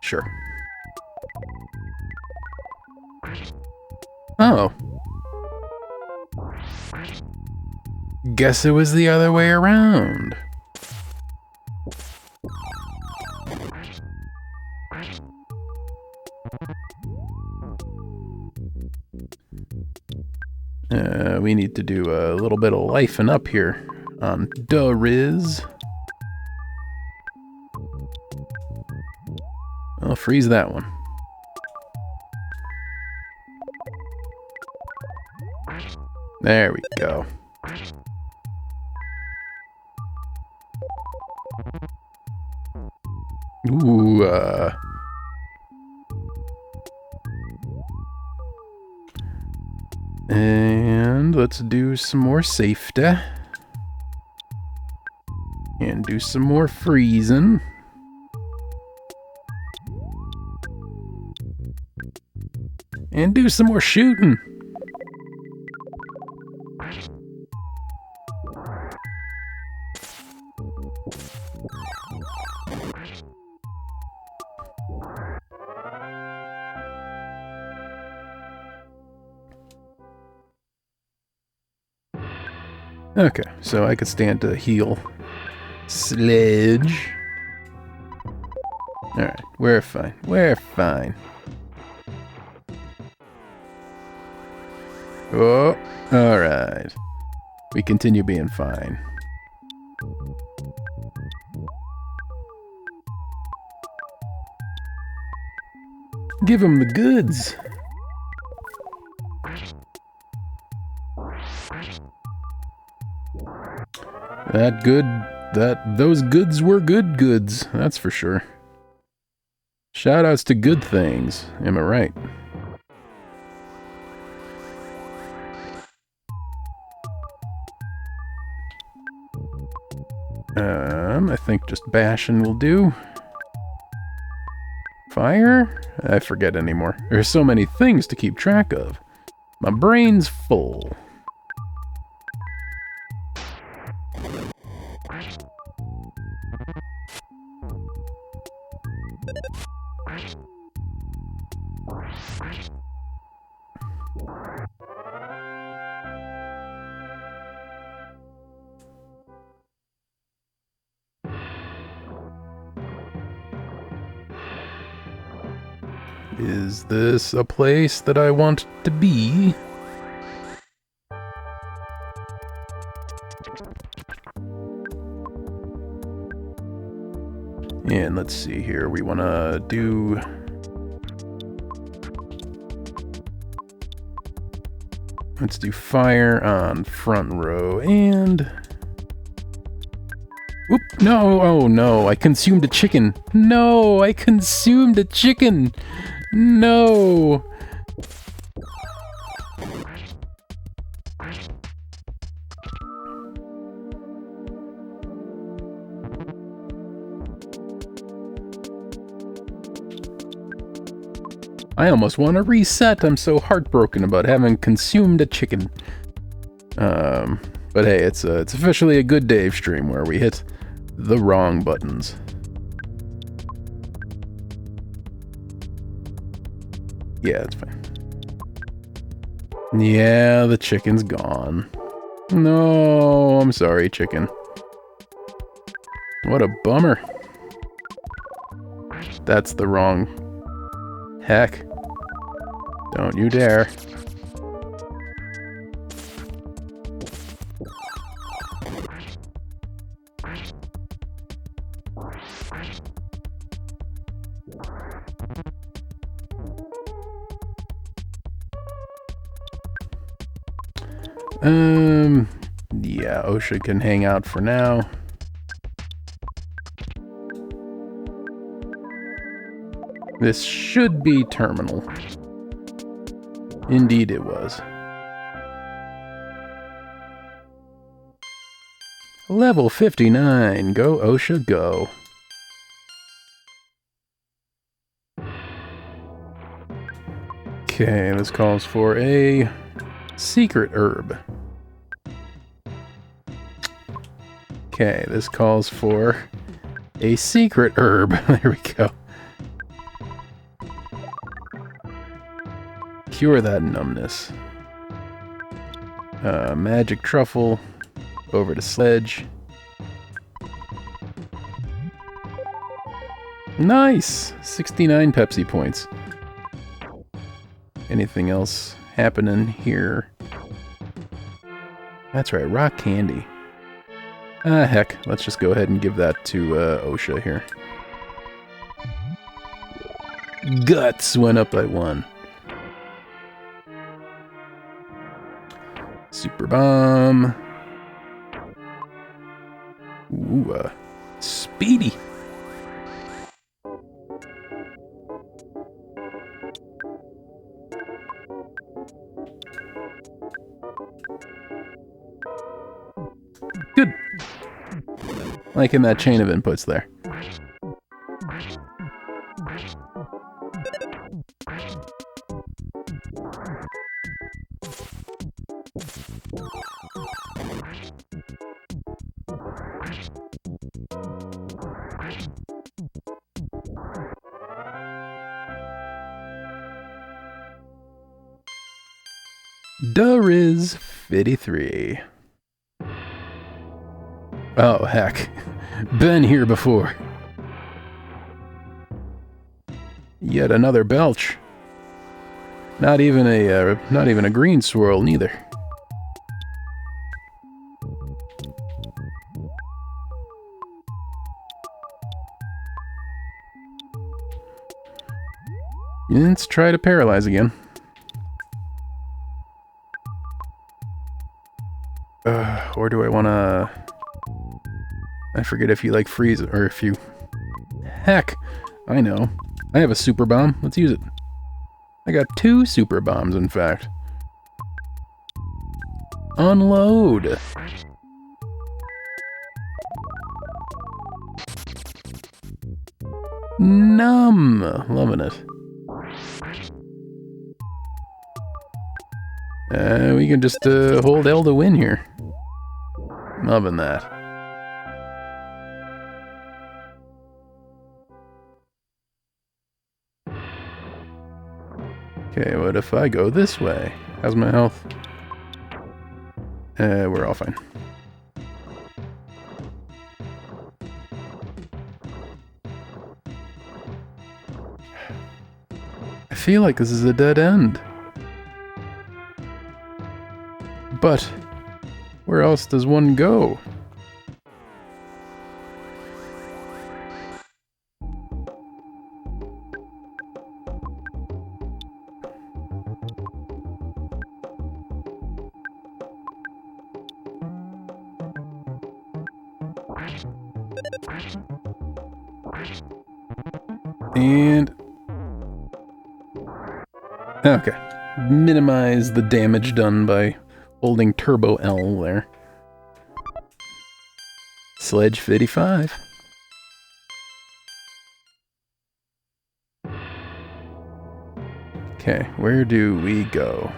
Sure. Oh. Guess it was the other way around. We need to do a little bit of lifing up here on Riz. I'll freeze that one. There we go. Ooh, and let's do some more safety. And do some more freezing. And do some more shooting. Okay, so I could stand to heal. Sledge. Alright, we're fine. We're fine. Oh, alright. We continue being fine. Give him the goods. Those goods were good goods, that's for sure. Shoutouts to good things, am I right? I think just bashing will do. Fire? I forget anymore. There's so many things to keep track of. My brain's full. Is this a place that I want to be? And let's see here, we want to do... Let's do fire on front row, and... Whoop, no, oh no, I consumed a chicken. No, I consumed a chicken. No. I almost want to reset. I'm so heartbroken about having consumed a chicken. But hey, it's officially a good Dave stream where we hit the wrong buttons. Yeah, it's fine. Yeah, the chicken's gone. No, I'm sorry, chicken. What a bummer. That's the wrong... Heck. Don't you dare. Yeah, OSHA can hang out for now. This should be terminal. Indeed it was. Level 59. Go, OSHA, go. Okay, this calls for a secret herb. Okay, this calls for a secret herb. There we go. Cure that numbness. Magic truffle. Over to sledge. Nice! 69 Pepsi points. Anything else happening here? That's right, rock candy. Heck, let's just go ahead and give that to OSHA here. Guts went up by 1. Super bomb. Ooh, speedy. Good. Liking that chain of inputs there. There is 53. Oh, heck. Been here before. Yet another belch. Not even a green swirl, neither. Let's try to paralyze again. Or do I want to... I forget if you like freeze, or if you... Heck! I know. I have a super bomb. Let's use it. I got 2 super bombs, in fact. Unload! Numb! Loving it. We can just hold L to win here. Loving that. Okay, what if I go this way? How's my health? We're all fine. I feel like this is a dead end. But where else does one go? And... okay. Minimize the damage done by holding Turbo L there. Sledge 55. Okay, where do we go?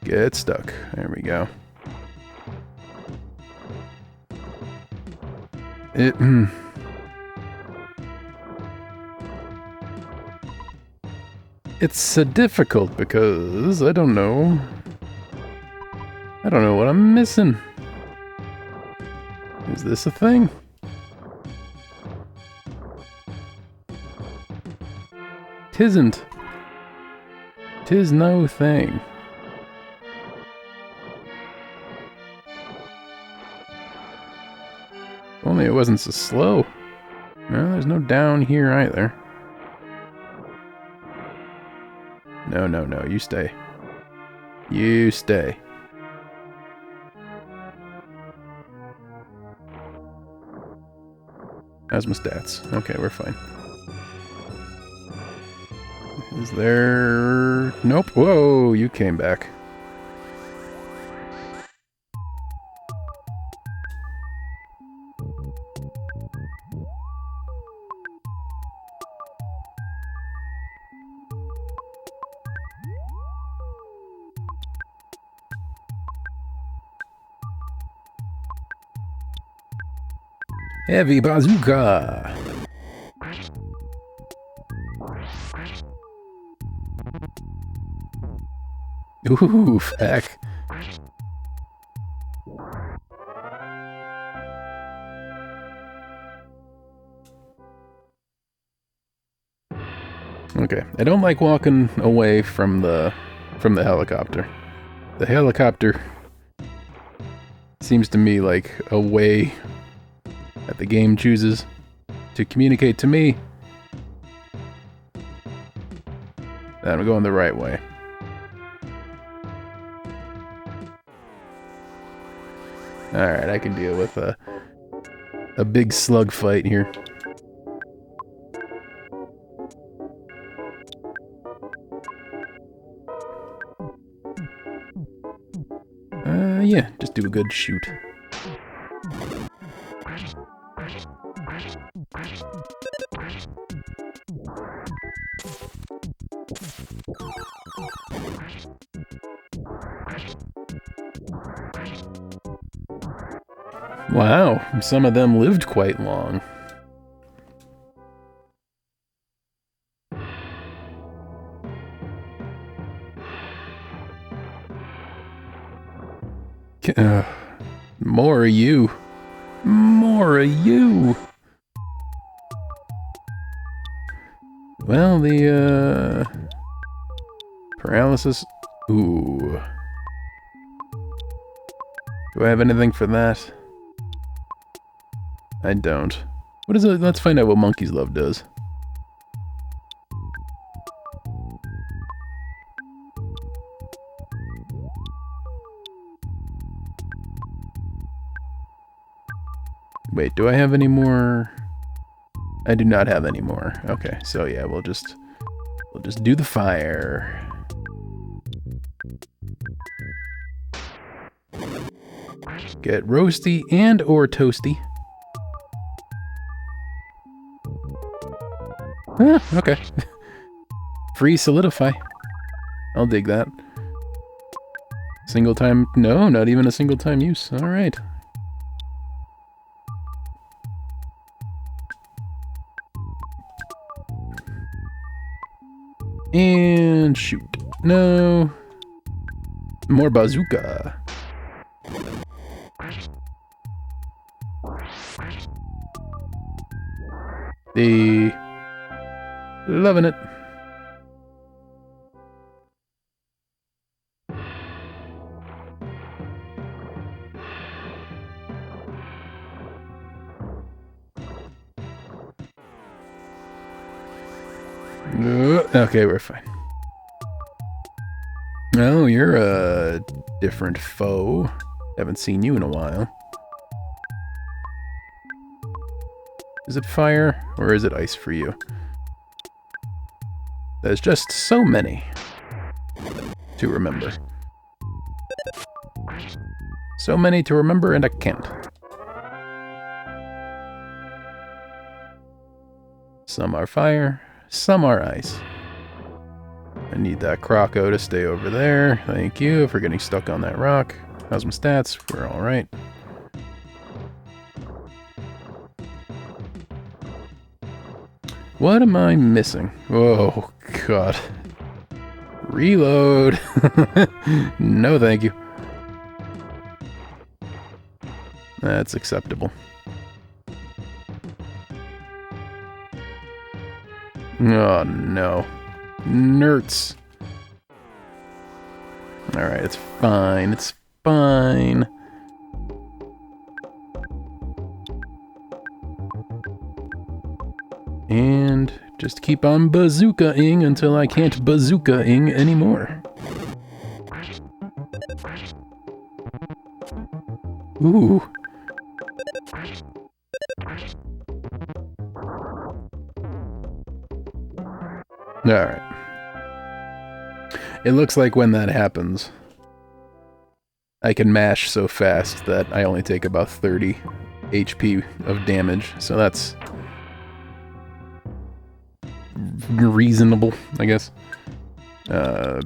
Get stuck. There we go. It's difficult because I don't know what I'm missing. Is this a thing? Tisn't. Tis no thing. Only it wasn't so slow. No, there's no down here either. No, no, no. You stay. You stay. How's my stats? Okay, we're fine. Is there... Nope. Whoa, you came back. Heavy bazooka! Ooh, heck. Okay, I don't like walking away from the helicopter. The helicopter seems to me like a way that the game chooses to communicate to me that I'm going the right way. Alright, I can deal with a big slug fight here. Yeah, just do a good shoot. Wow, some of them lived quite long. More of you. More of you. Well, the, paralysis... Ooh. Do I have anything for that? I don't. What is it? Let's find out what Monkey's Love does. Wait, do I have any more? I do not have any more. Okay, so yeah, we'll just do the fire. Get roasty and or toasty. Ah, okay. Free solidify. I'll dig that. Single time? No, not even a single time use. All right. And shoot. No. More bazooka. Loving it. Okay, we're fine. Oh, you're a different foe. Haven't seen you in a while. Is it fire, or is it ice for you? There's just so many to remember. So many to remember, and I can't. Some are fire, some are ice. I need that Croco to stay over there. Thank you for getting stuck on that rock. How's my stats? We're alright. What am I missing? Oh, God. Reload. No, thank you. That's acceptable. Oh, no. Nerds. Alright, it's fine. It's fine. And Just keep on bazooka-ing until I can't bazooka-ing anymore. Ooh. Alright. It looks like when that happens, I can mash so fast that I only take about 30 HP of damage, so that's reasonable, I guess.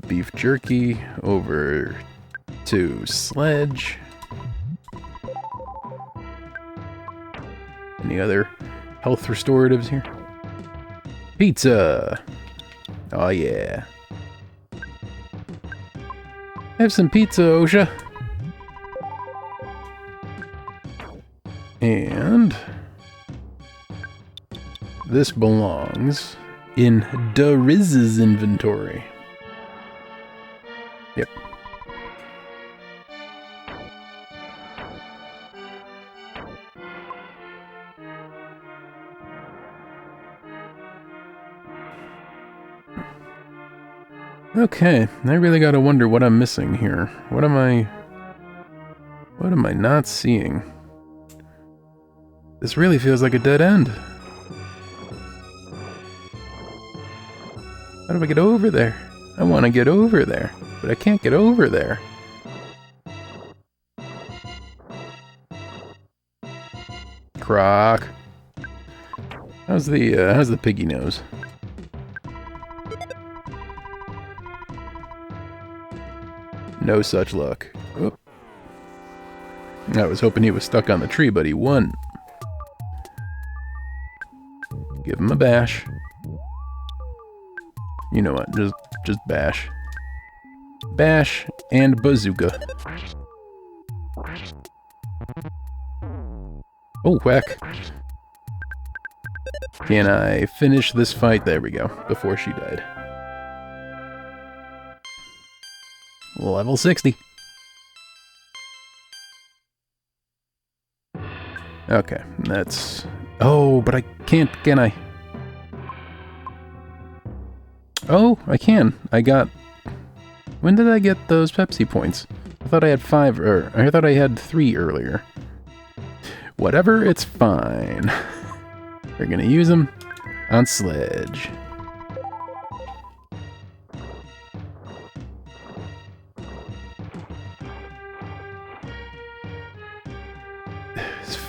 Beef jerky over to sledge. Any other health restoratives here? Pizza! Oh yeah. Have some pizza, Osha. And this belongs in Dariz's inventory. Yep. Okay, I really gotta wonder what I'm missing here. What am I not seeing? This really feels like a dead end. How do I get over there? I want to get over there, but I can't get over there. Croc. How's the piggy nose? No such luck. Oop. I was hoping he was stuck on the tree, but he wasn't. Give him a bash. You know what? Just bash. Bash and bazooka. Oh, whack. Can I finish this fight? There we go. Before she died. Level 60. Okay, that's... Oh, but I can't, can I? Oh, I can. I got... When did I get those Pepsi points? I thought I had 5, or I thought I had 3 earlier. Whatever, it's fine. We're gonna use them on Sledge.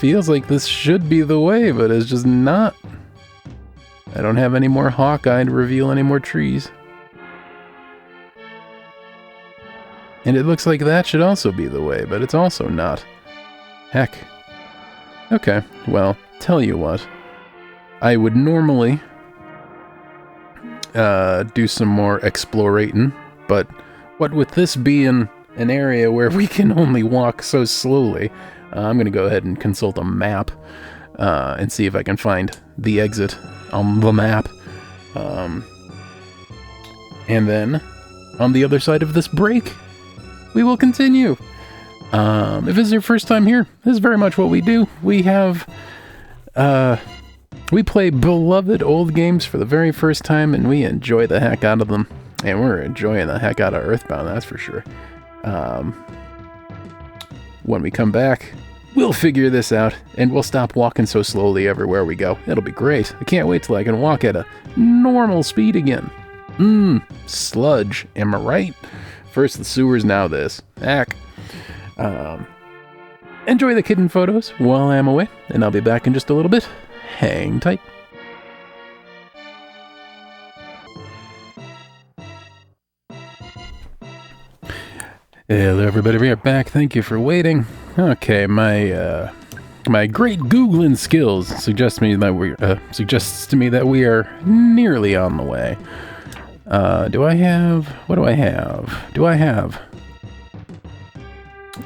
Feels like this should be the way, but it's just not. I don't have any more Hawkeye to reveal any more trees. And it looks like that should also be the way, but it's also not. Heck. Okay, well, tell you what. I would normally do some more explorating, but what with this being an area where we can only walk so slowly, I'm going to go ahead and consult a map and see if I can find the exit on the map. And then, on the other side of this break, we will continue. If this is your first time here, this is very much what we do. We have... we play beloved old games for the very first time, and we enjoy the heck out of them. And we're enjoying the heck out of Earthbound, that's for sure. When we come back, we'll figure this out, and we'll stop walking so slowly everywhere we go. It'll be great. I can't wait till I can walk at a normal speed again. Sludge, am I right? First the sewers, now this. Heck. Enjoy the kitten photos while I'm away, and I'll be back in just a little bit. Hang tight. Hello everybody, we are back. Thank you for waiting. Okay, my great Googling skills suggests to me that we are nearly on the way. What do I have?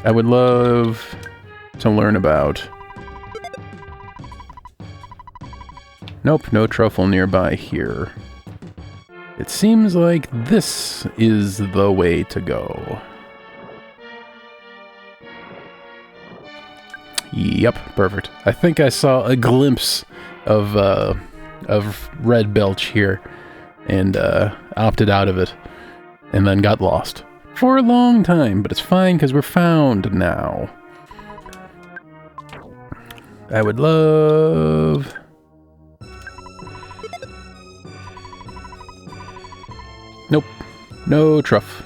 I would love to learn about... Nope, no truffle nearby here. It seems like this is the way to go. Yep, perfect. I think I saw a glimpse of of red belch here and opted out of it and then got lost for a long time, but it's fine because we're found now. I would love... Nope. No truff.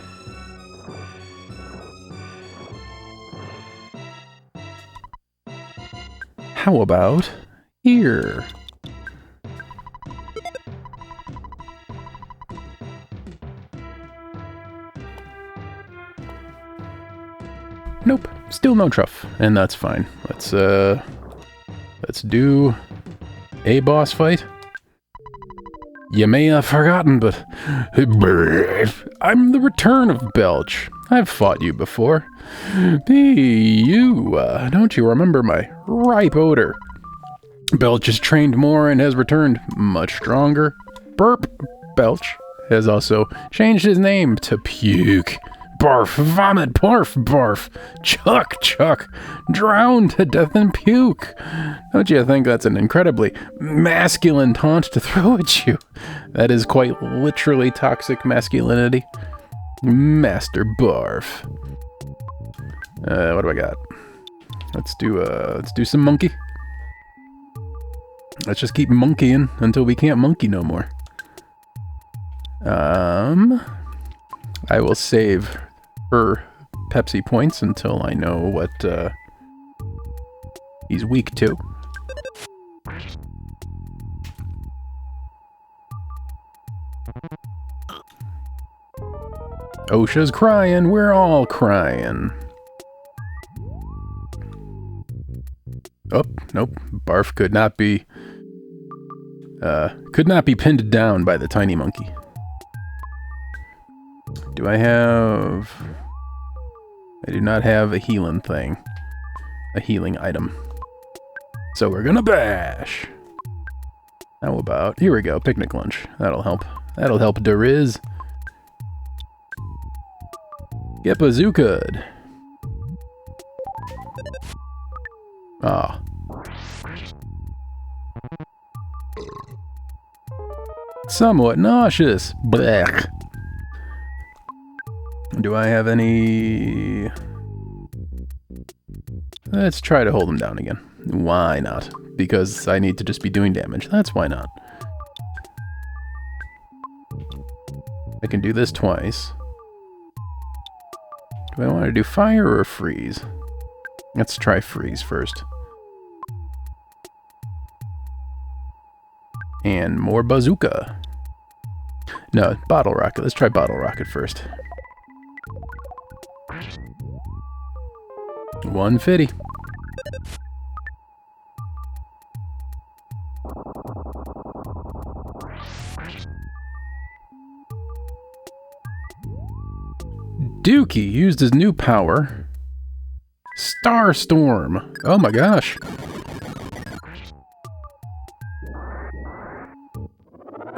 How about here? Nope. Still no truff. And that's fine. Let's do a boss fight. You may have forgotten, but I'm the return of Belch. I've fought you before. Don't you remember my ripe odor? Belch has trained more and has returned much stronger. Burp Belch has also changed his name to Puke. Barf, vomit, barf, barf, chuck, chuck, drown to death and puke. Don't you think that's an incredibly masculine taunt to throw at you? That is quite literally toxic masculinity. Master Barf. What do I got? Let's do some monkey. Let's just keep monkeying until we can't monkey no more. I will save her Pepsi points until I know what he's weak to. OSHA's crying, we're all crying. Oh, nope. Barf could not be pinned down by the tiny monkey. Do I have... I do not have a healing thing. A healing item. So we're gonna bash! How about... Here we go, picnic lunch. That'll help. That'll help Deriz. Get bazookaed. Ah. Somewhat nauseous. Blech. Do I have any... Let's try to hold him down again. Why not? Because I need to just be doing damage. That's why not. I can do this twice. Do I want to do fire or freeze? Let's try freeze first. And more bazooka. No, bottle rocket. Let's try bottle rocket first. 150. Dookie used his new power. Starstorm. Oh my gosh.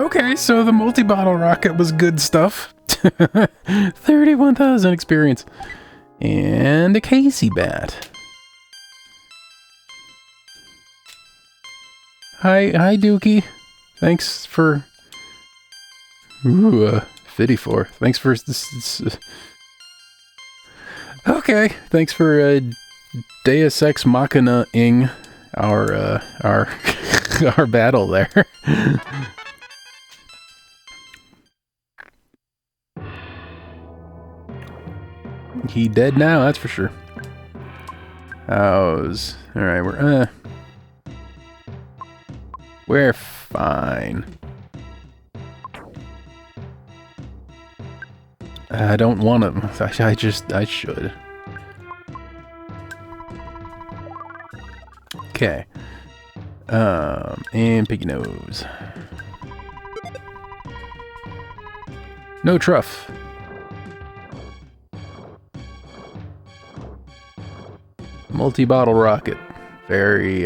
Okay, so the multi-bottle rocket was good stuff. 31,000 experience. And a Casey bat. Hi Dookie. Thanks for... Ooh, 54. Thanks for... Okay, thanks for Deus Ex Machina-ing our our battle there. He dead now, that's for sure. How's... Alright, we're fine. I don't want to... I should. Okay. And piggy nose. No truff. Multi-bottle rocket. Very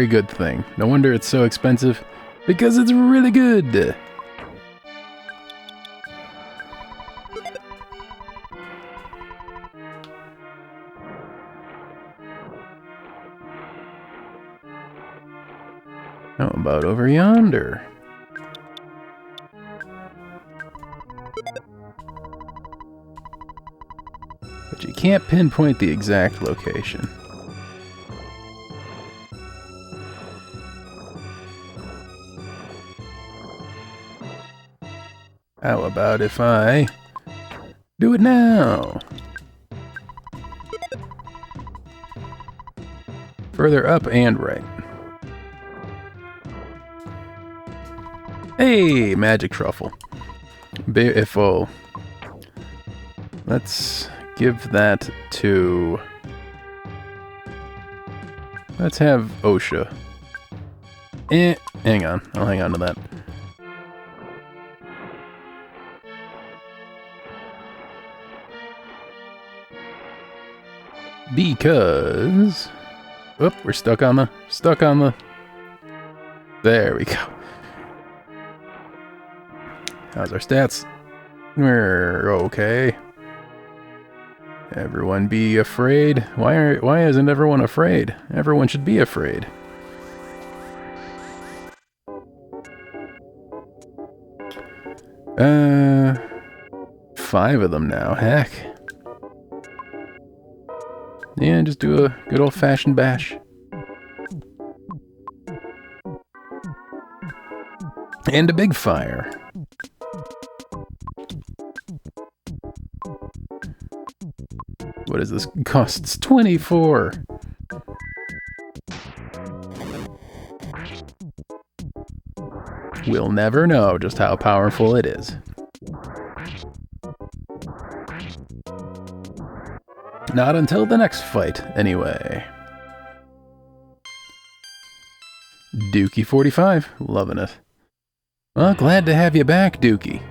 good thing. No wonder it's so expensive. Because it's really good. How about over yonder? But you can't pinpoint the exact location. How about if I do it now? Further up and right. Hey, magic truffle. Beautiful. Let's give that to... Let's have OSHA. Hang on. I'll hang on to that. Because... Oop, we're stuck on the... There we go. How's our stats? We're okay. Everyone be afraid. Why isn't everyone afraid? Everyone should be afraid. Five of them now. Heck. Yeah, just do a good old-fashioned bash. And a big fire. What does this cost? It's 24. We'll never know just how powerful it is. Not until the next fight, anyway. Dookie 45, loving it. Well, glad to have you back, Dookie.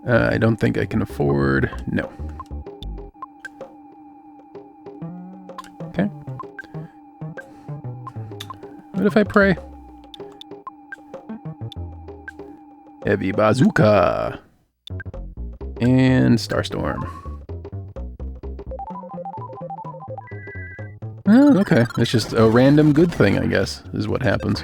I don't think I can afford... No. Okay. What if I pray? Heavy bazooka. And Starstorm. Oh, okay. It's just a random good thing, I guess, is what happens.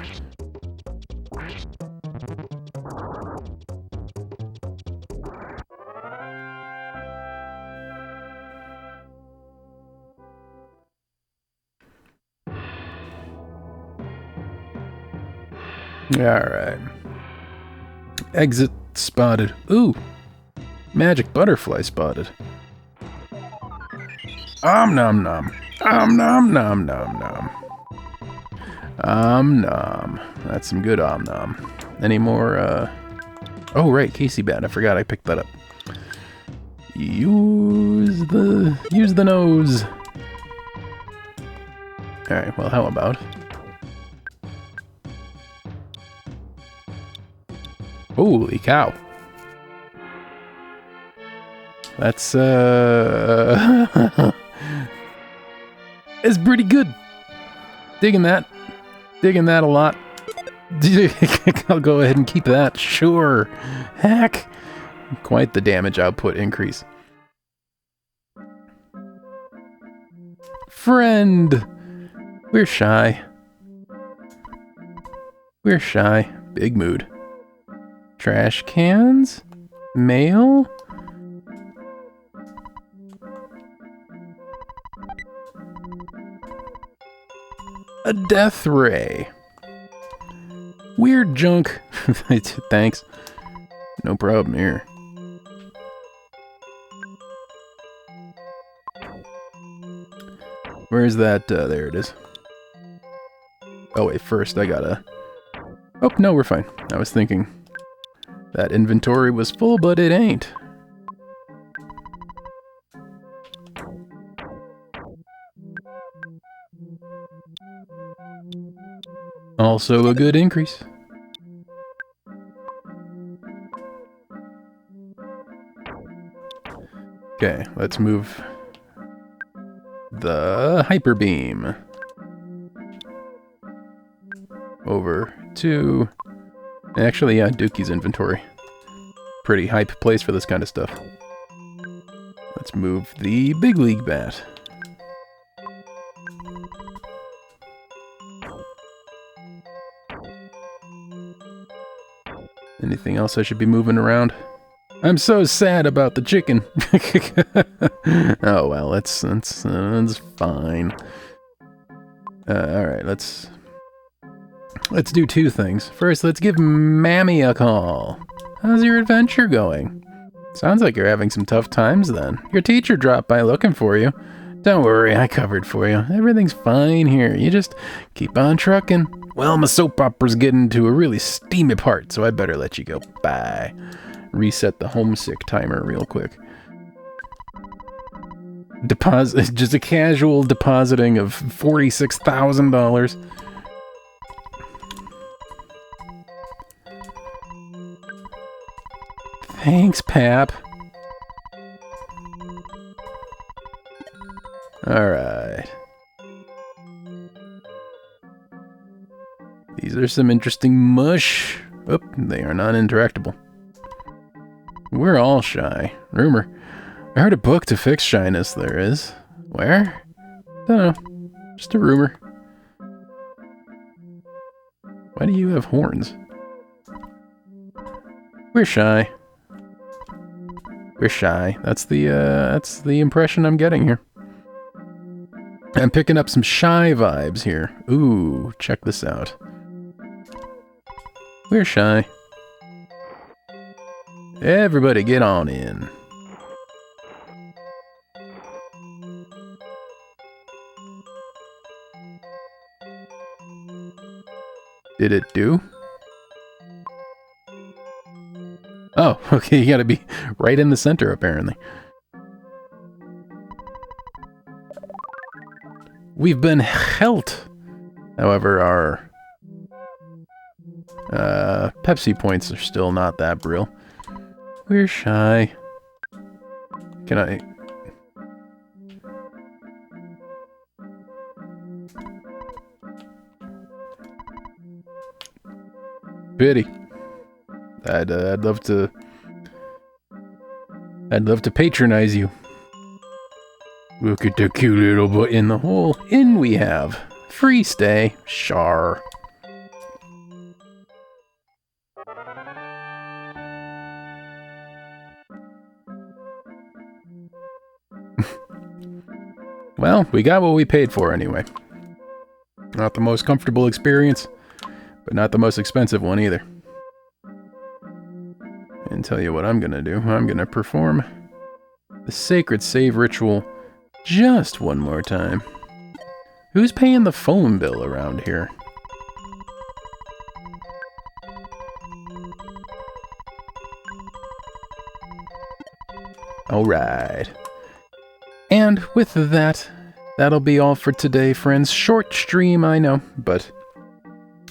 Alright. Exit spotted. Ooh! Magic butterfly spotted. Om nom nom. Om nom nom nom nom. Om nom. That's some good om nom. Any more, Oh, right, Casey Bat. I forgot I picked that up. Use the nose. Alright, well, how about... Holy cow. That's, it's pretty good. Digging that. Digging that a lot. I'll go ahead and keep that. Sure. Heck. Quite the damage output increase. Friend. We're shy. We're shy. Big mood. Trash cans? Mail? A death ray. Weird junk. Thanks. No problem here. Where's that? There it is. Oh wait, first I gotta... Oh, no, we're fine. I was thinking that inventory was full, but it ain't. Also a good increase. Okay, let's move the hyper beam over to... Actually, yeah, Dookie's inventory. Pretty hype place for this kind of stuff. Let's move the big league bat. Anything else I should be moving around? I'm so sad about the chicken. Oh well, that's fine. All right, let's do two things. First, let's give Mammy a call. How's your adventure going? Sounds like you're having some tough times then. Your teacher dropped by looking for you. Don't worry, I covered for you. Everything's fine here. You just keep on trucking. Well, my soap opera's getting to a really steamy part, so I better let you go. Bye. Reset the homesick timer real quick. Deposit, just a casual depositing of $46,000. Thanks, Pap. Alright. These are some interesting mush. Oh, they are not interactable. We're all shy. Rumor. I heard a book to fix shyness there is. Where? Don't know. Just a rumor. Why do you have horns? We're shy. We're shy. That's the impression I'm getting here. I'm picking up some shy vibes here. Ooh, check this out. We're shy. Everybody get on in. Did it do? Oh, okay, you gotta be right in the center, apparently. We've been helt. However, our Pepsi points are still not that brill. We're shy. Can I... Pity. I'd love to patronize you. Look at the cute little boy in the hole. In we have. Free stay. Shar. Well, we got what we paid for anyway. Not the most comfortable experience, but not the most expensive one either. And tell you what I'm gonna do. I'm gonna perform the sacred save ritual just one more time. Who's paying the phone bill around here? Alright. And with that, that'll be all for today, friends. Short stream, I know, but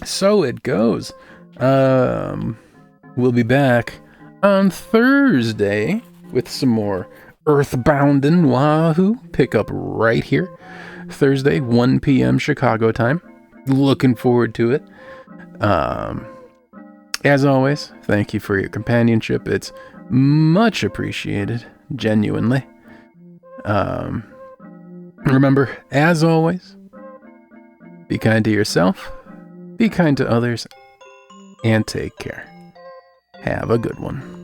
so it goes. We'll be back on Thursday with some more Earthbound and Wahoo. Pick up right here. Thursday, 1 p.m. Chicago time. Looking forward to it. As always, thank you for your companionship. It's much appreciated, genuinely. Remember, as always, be kind to yourself, be kind to others, and take care. Have a good one.